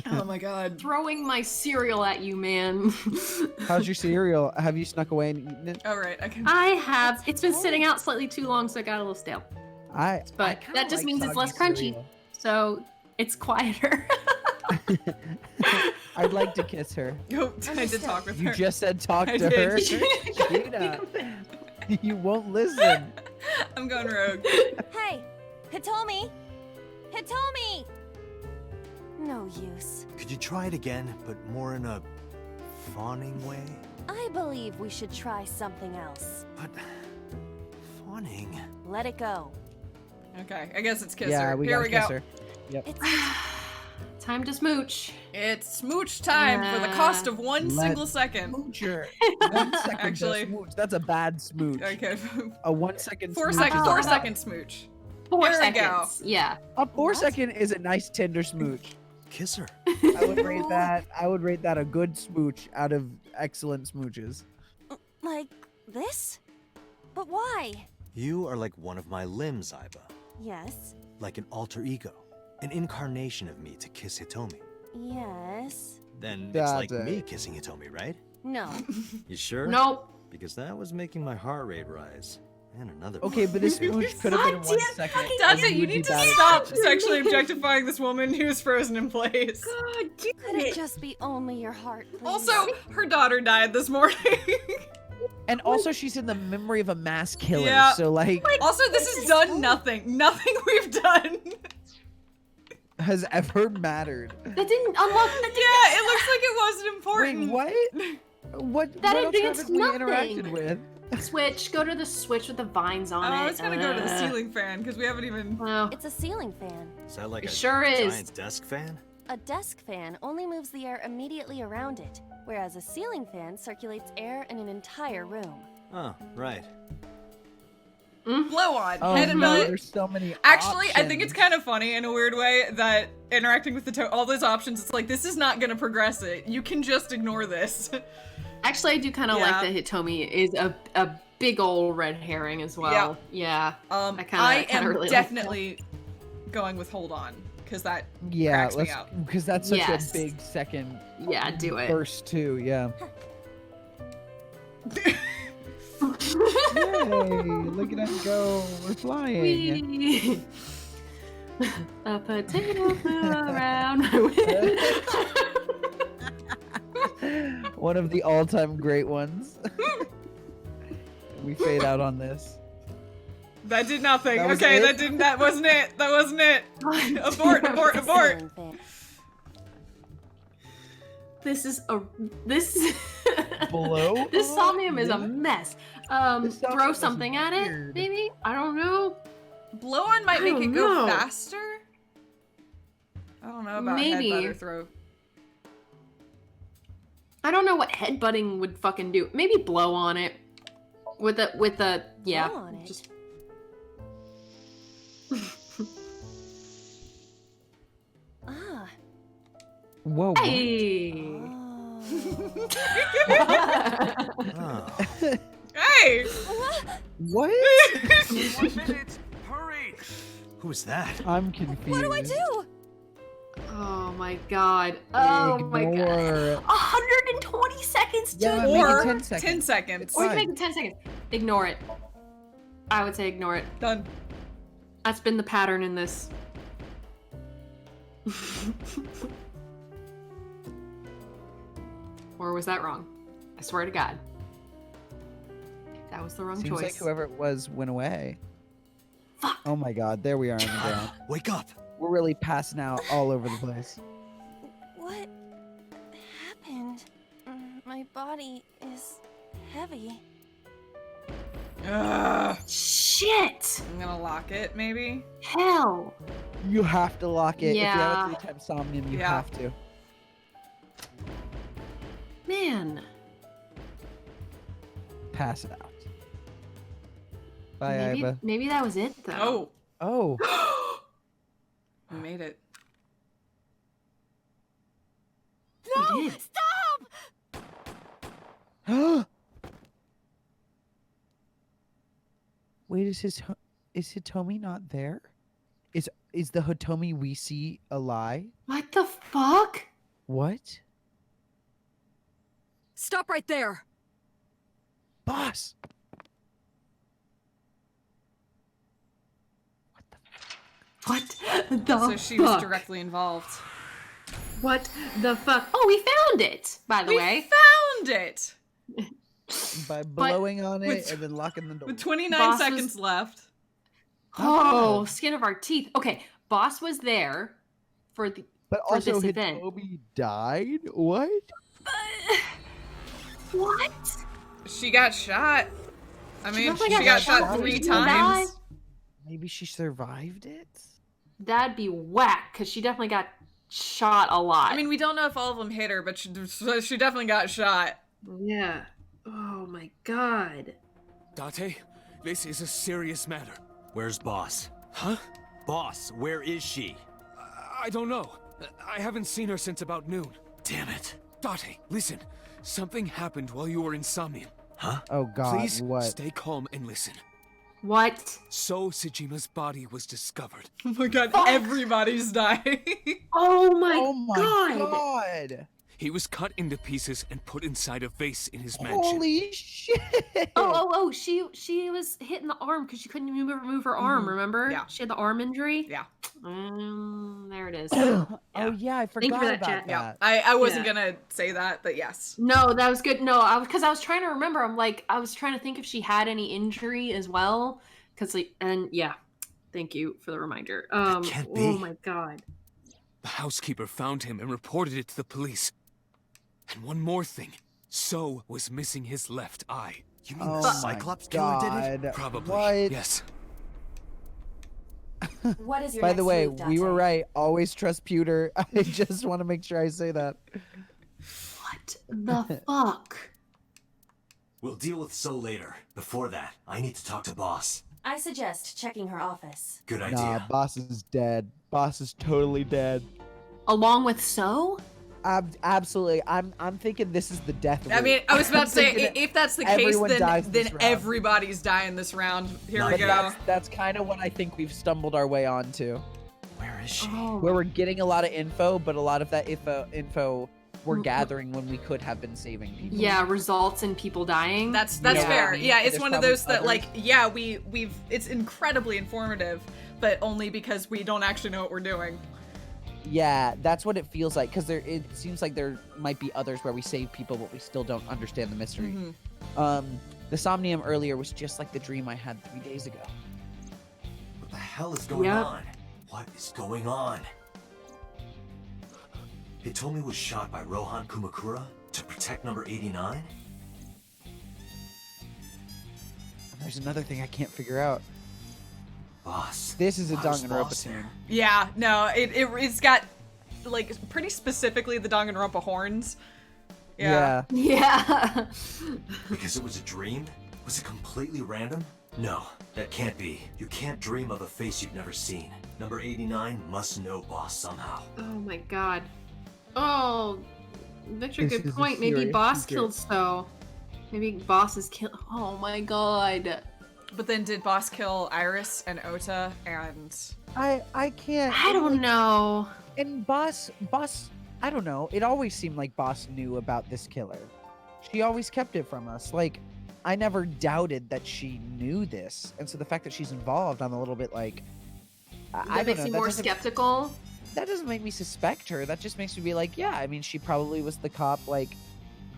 Oh my god. Throwing my cereal at you, man. How's your cereal? Have you snuck away and eaten it? All right, I can. I have. It's been sitting out slightly too long, so it got a little stale. But that just means it's less crunchy, so it's quieter. I'd like to kiss her. Oh, I did talk with her. You just said talk I to did. her. Gina, you won't listen. I'm going rogue. Hey, Hitomi! Hitomi! No use. Could you try it again, but more in a fawning way? I believe we should try something else. But fawning. Let it go. Okay, I guess it's kiss Yeah, her. we Here gotta we go. kiss her. Yep. Time to smooch. It's smooch time for the cost of one single second. Smoocher. 1 second Actually. smooch. That's a bad smooch. Okay. A 1 second Four smooch. second, 4 second smooch. 4 Here seconds. we go. Yeah. A 4 second is a nice tender smooch. Kiss her. I would rate that. I would rate that a good smooch out of excellent smooches. Like this? But why? You are like one of my limbs, Aiba. Yes. Like an alter ego. An incarnation of me to kiss Hitomi. Yes. Then it's like Date. me kissing Hitomi, right? No. You sure? Nope. Because that was making my heart rate rise. And another Okay, but this smooch could have been 1 second. Dante, and you would need be to bad at stop it. sexually objectifying this woman who's frozen in place. Could it just be only your heart, please? Also, her daughter died this morning. And also, she's in the memory of a mass killer. Yeah. So, like, Also, this has done nothing. Nothing we've done. has ever mattered. That didn't unlock the Yeah, it looks like it wasn't important. Wait, what? What? That What else advanced haven't we interacted nothing. with? Switch. Go to the switch with the vines on it. Oh, it's gonna go to the ceiling fan because we haven't even. Oh. It's a ceiling fan. Is that like It a sure is. giant desk fan? A desk fan only moves the air immediately around it, whereas a ceiling fan circulates air in an entire room. Oh, right. Blow on, Oh, head and no, butt. there's so many. Actually, I think it's options. kind of funny in a weird way that interacting with all those options, it's like, this is not gonna progress it. You can just ignore this. Actually, I do kind of Yeah. like that Hitomi is a big old red herring as well. Yeah. I am really like definitely going with hold on, because that Yeah, cracks me let's up. because that's such Yes. a big second. Yeah, do it. Burst too. Yeah. Yay! Look at us go. We're flying. Whee! A potato flew around my window. One of the all-time great ones. We fade out on this. That did nothing. That was Okay, it? that wasn't it. That wasn't it. Abort, abort, abort. Ceiling fan. This Blow? this Somnium is a mess. This Somnium Throw is something at it, weird. maybe? I don't know. Blow on might I make don't it go know. faster. I don't know about Maybe. headbutt or throw. I don't know what headbutting would fucking do. Maybe blow on it. With a yeah. Blow on it. Just Ah. Whoa. what? hey. Oh. Hey! What? 1 minute, hurry! Who's that? I'm confused. What do I do? Oh my god. Oh my god. Ignore. 120 seconds to Yeah, Or make it 10 seconds. 10 seconds. It's Or you fine. can make it 10 seconds. Ignore it. I would say ignore it. Done. That's been the pattern in this. Or was that wrong? I swear to God. That was the wrong Seems choice. like whoever it was went away. Fuck. Oh my god, there we are on the ground. Wake up! We're really passing out all over the place. What happened? My body is heavy. Ugh. Shit! I'm gonna lock it, maybe. Hell! You have to lock it. If you have Yeah. a 3-time Somnium, you Yeah. have to. Man. Pass it out. Bye, Iva. Maybe that was it though. Oh, Oh. we made it. We did. Stop! Wait, is Hitomi not there? Is the Hitomi we see a lie? What the fuck? What? Stop right there! Boss! What the So she was fuck? directly involved. What the fuck? Oh, we found it, by the way. We found it! By blowing on it and then locking the door. With 29 Boss seconds left. Oh, skin of our teeth. Okay, Boss was there for the But for also this event. Hitomi died? What? What? She got shot. I mean, definitely she got shot 3 times. Maybe she survived it? That'd be whack, because she definitely got shot a lot. I mean, we don't know if all of them hit her, but she definitely got shot. Yeah. Oh my god. Date, this is a serious matter. Where's Boss? Huh? Boss, where is she? I don't know. I haven't seen her since about noon. Damn it. Date, listen. Something happened while you were in Somnium. Huh? Oh god, Please what? stay calm and listen. What? So Sejima's body was discovered. Oh my god, everybody's dying. Oh my, god. He was cut into pieces and put inside a vase in his mansion. Holy shit! Oh, she was hit in the arm because she couldn't move her arm, remember? Yeah. She had the arm injury? Yeah. There it is. Oh yeah, I Thank you forgot for that, about chat. that. I wasn't gonna say that, but yes. No, that was good. No, because I was trying to remember. I was trying to think if she had any injury as well. Thank you for the reminder. Can't be. Oh my god. The housekeeper found him and reported it to the police. And one more thing. So was missing his left eye. You mean the Cyclops killer did it? Probably. What? Yes. What is your By next the way, move, we were Date? right. Always trust Pewter. I just want to make sure I say that. What the fuck? We'll deal with So later. Before that, I need to talk to Boss. I suggest checking her office. Good idea. Nah, Boss is dead. Boss is totally dead. Along with So? Absolutely. I'm thinking this is the death I route. mean, I was about to I'm say, thinking if that's the case, everyone dies then this round. everybody's dying this round. Here we But go. That's kind of what I think we've stumbled our way onto. Where is she? Where we're getting a lot of info, but a lot of that info we're gathering when we could have been saving people. Yeah, results in people dying. That's You know what fair. I mean? Yeah, it's There's one of probably those that others. like, yeah, we've it's incredibly informative, but only because we don't actually know what we're doing. Yeah, that's what it feels like, because it seems like there might be others where we save people, but we still don't understand the mystery. The Somnium earlier was just like the dream I had 3 days ago. What the hell is going on? What is going on? Hitomi was shot by Rohan Kumakura to protect number 89? There's another thing I can't figure out. Boss. This is a Why was Danganronpa Boss tune. there? Yeah, no, it's got like pretty specifically the Danganronpa horns. Yeah. Yeah. Because it was a dream? Was it completely random? No, that can't be. You can't dream of a face you've never seen. Number 89 must know Boss somehow. Oh my god. Oh, Victor, This good is a point. Maybe serious Boss secret. killed So. Maybe Boss is killed. Oh my god. But then did Boss kill Iris and Ota and I can't. I don't know. And Boss, I don't know. It always seemed like Boss knew about this killer. She always kept it from us. Like, I never doubted that she knew this. And so the fact that she's involved, I'm a little bit like, I That don't makes know. me That more doesn't- skeptical. That doesn't make me suspect her. That just makes me be like, yeah, I mean, she probably was the cop, like,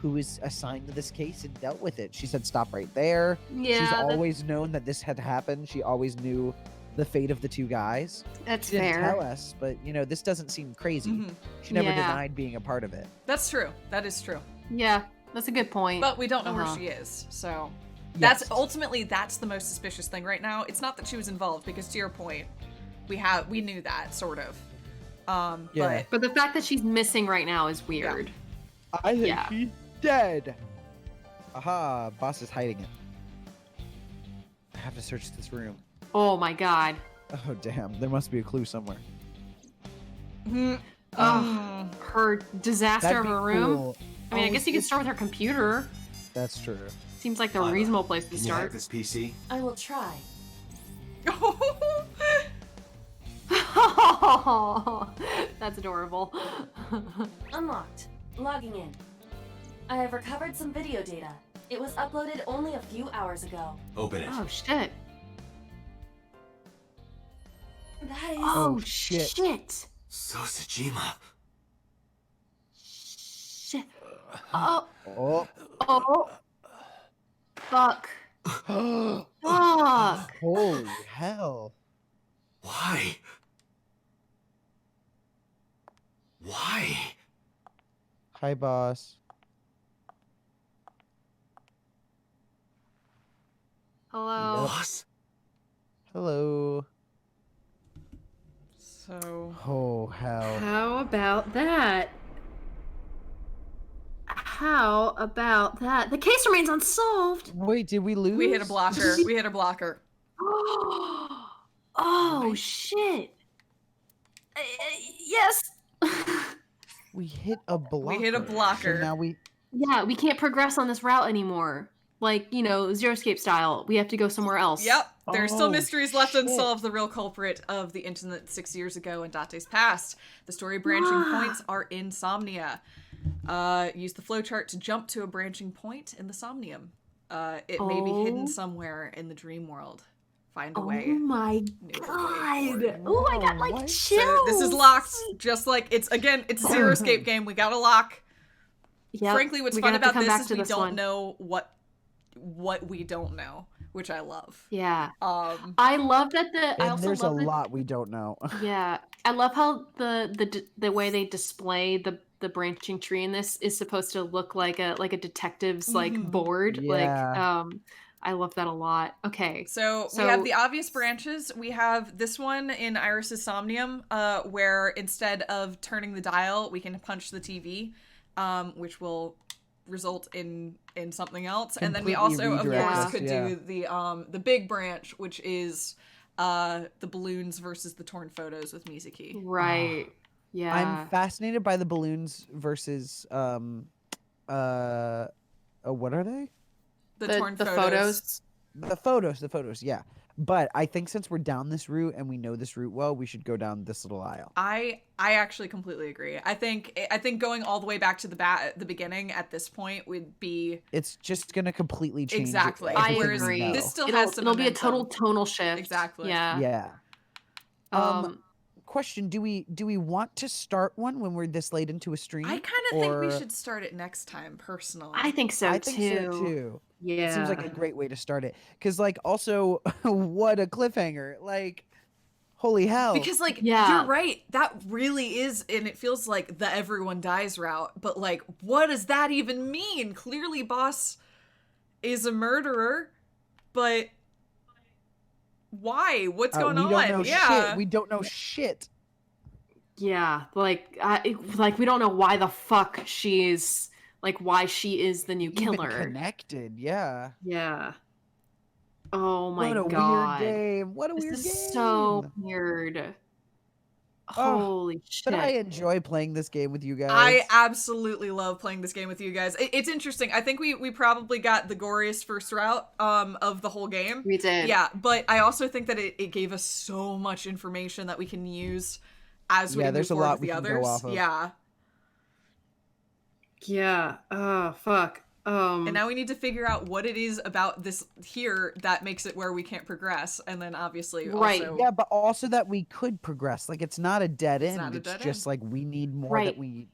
who was assigned to this case and dealt with it. She said, stop right there. Yeah, She's that- always known that this had happened. She always knew the fate of the two guys. That's She didn't fair. tell us, but, you know, this doesn't seem crazy. She never Yeah. denied being a part of it. That's true. That is true. Yeah, that's a good point. But we don't know Uh-huh. where she is, so Yes. that's ultimately that's the most suspicious thing right now. It's not that she was involved, because to your point, we knew that sort of. Yeah. But the fact that she's missing right now is weird. I think Yeah. she's dead. Aha, Boss is hiding it. I have to search this room. Oh my god. Oh, damn. There must be a clue somewhere. Oh, her disaster That'd of be her room. cool. I mean, I Oh, guess you could it's- start with her computer. That's true. Seems like the reasonable place to Can you hack start. this PC? I will try. That's adorable. Unlocked. Logging in. I have recovered some video data. It was uploaded only a few hours ago. Open it. Oh, shit. That is... Oh, shit. Sosajima. Shit. Oh. Oh. Oh. Fuck. Fuck. Holy hell. Why? Why? Hi, boss. Hello. Boss? Hello. So... Oh, hell. How about that? How about that? The case remains unsolved. Wait, did we lose? We hit a blocker. We hit a blocker. Oh, shit. Yes. We hit a blocker. We hit a blocker. So now we... Yeah, we can't progress on this route anymore. Like, you know, Zero Escape style. We have to go somewhere else. Yep. There's still Oh, mysteries left shit. unsolved. The real culprit of the incident 6 years ago in Date's past. The story branching points are in Somnia. Use the flowchart to jump to a branching point in the Somnium. It may be hidden somewhere in the dream world. Find a way. Oh my god. Oh, I got like chills. So this is locked. Just like it's a Zero Escape game. We got a lock. Yep. Frankly, what's We're fun gonna have to about come this back is to we this don't one. know what we don't know, which I love. Yeah. I love that I And also there's a love that, lot we don't know. yeah. I love how the way they display the branching tree in this is supposed to look like a detective's like board. Yeah. Like I love that a lot. Okay. So we have the obvious branches. We have this one in Iris's Somnium, where instead of turning the dial, we can punch the TV, which will result in something else. And then we Completely also, of redirect course, us, could yeah. do the big branch, which is the balloons versus the torn photos with Mizuki. Right. Yeah. I'm fascinated by the balloons versus what are they? The torn photos. The photos, yeah. But I think since we're down this route and we know this route well, we should go down this little aisle. I actually completely agree. I think going all the way back to the beginning at this point would be... It's just gonna completely change. Exactly. everything I we agree. know. This still It'll has some be a momentum. total tonal shift. Exactly. Yeah. Yeah. Question: Do we want to start one when we're this late into a stream? I kind of think we should start it next time, personally. I think so I too. think so too. Yeah. It seems like a great way to start it. Because, like, also, what a cliffhanger! Like, holy hell! Because, like, Yeah. you're right. That really is, and it feels like the everyone dies route. But, like, what does that even mean? Clearly, Boss is a murderer, but why? What's going on? We don't know yeah. shit. We don't know shit. Yeah, like we don't know why the fuck she's like why she is the new killer. Even connected, yeah. Yeah. Oh my What a god. weird game. What a This weird is game. so weird. Holy shit. But I enjoy playing this game with you guys. I absolutely love playing this game with you guys. It's interesting. I think we probably got the goriest first route of the whole game. We did. Yeah, but I also think that it gave us so much information that we can use as we move there's a forward lot with we the can go others. off of. Yeah. Yeah. Oh fuck. And now we need to figure out what it is about this here that makes it where we can't progress, and then obviously also... Yeah, but also that we could progress. Like, it's not a dead end. not a It's dead just like we need more Right. that we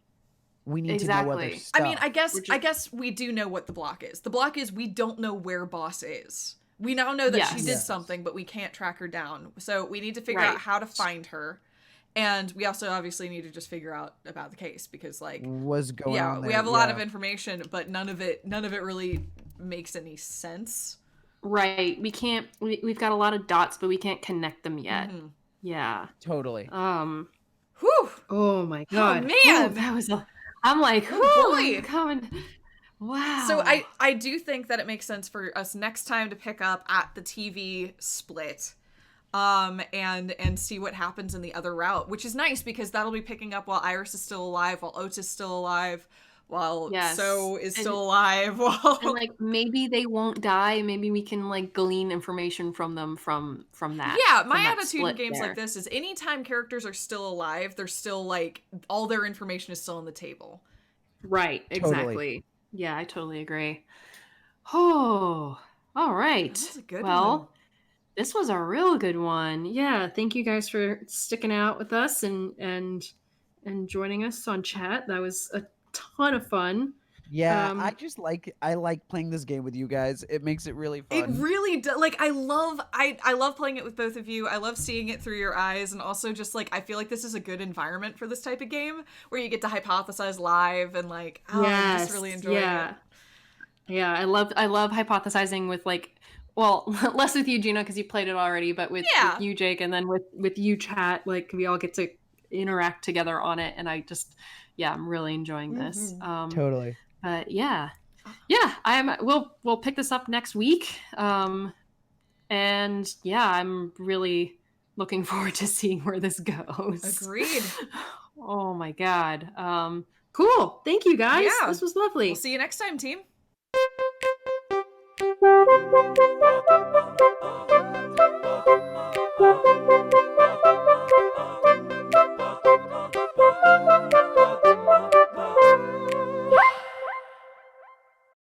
need to know other stuff. I mean, I guess we do know what the block is. The block is we don't know where Boss is. We now know that she did Yes. something, but we can't track her down. So we need to figure Right. out how to find her. And we also obviously need to just figure out about the case because, like, was going on there. we have a lot yeah. of information, but none of it really makes any sense. Right. We've got a lot of dots, but we can't connect them yet. Mm-hmm. Yeah. Totally. Whew. Oh my god. man. Whew, that was I'm like, Oh, whew, boy. I'm coming. Wow. So I do think that it makes sense for us next time to pick up at the TV split. And see what happens in the other route, which is nice because that'll be picking up while Iris is still alive, while Ota's still alive, while Yes. So is And- still alive. And like maybe they won't die. Maybe we can like glean information from them from that. Yeah, from my that attitude in split games there. like this is anytime characters are still alive, they're still like all their information is still on the table. Right, Totally. exactly. Yeah, I totally agree. Oh, all right. That was a good well, one. this was a real good one. Yeah, thank you guys for sticking out with us and joining us on chat. That was a ton of fun. Yeah, I like playing this game with you guys. It makes it really fun. It really does. Like, I love playing it with both of you. I love seeing it through your eyes, and also just like I feel like this is a good environment for this type of game where you get to hypothesize live and like I'm just really enjoying it. Yeah, I love hypothesizing with like, well, less with you, Gina, because you played it already, but with you, Jake, and then with you, chat. Like we all get to interact together on it, and I just, I'm really enjoying this. Totally. But yeah, we'll pick this up next week. And yeah, I'm really looking forward to seeing where this goes. Agreed. Oh my god. Cool. Thank you guys. Yeah. This was lovely. We'll see you next time, team. Thank you.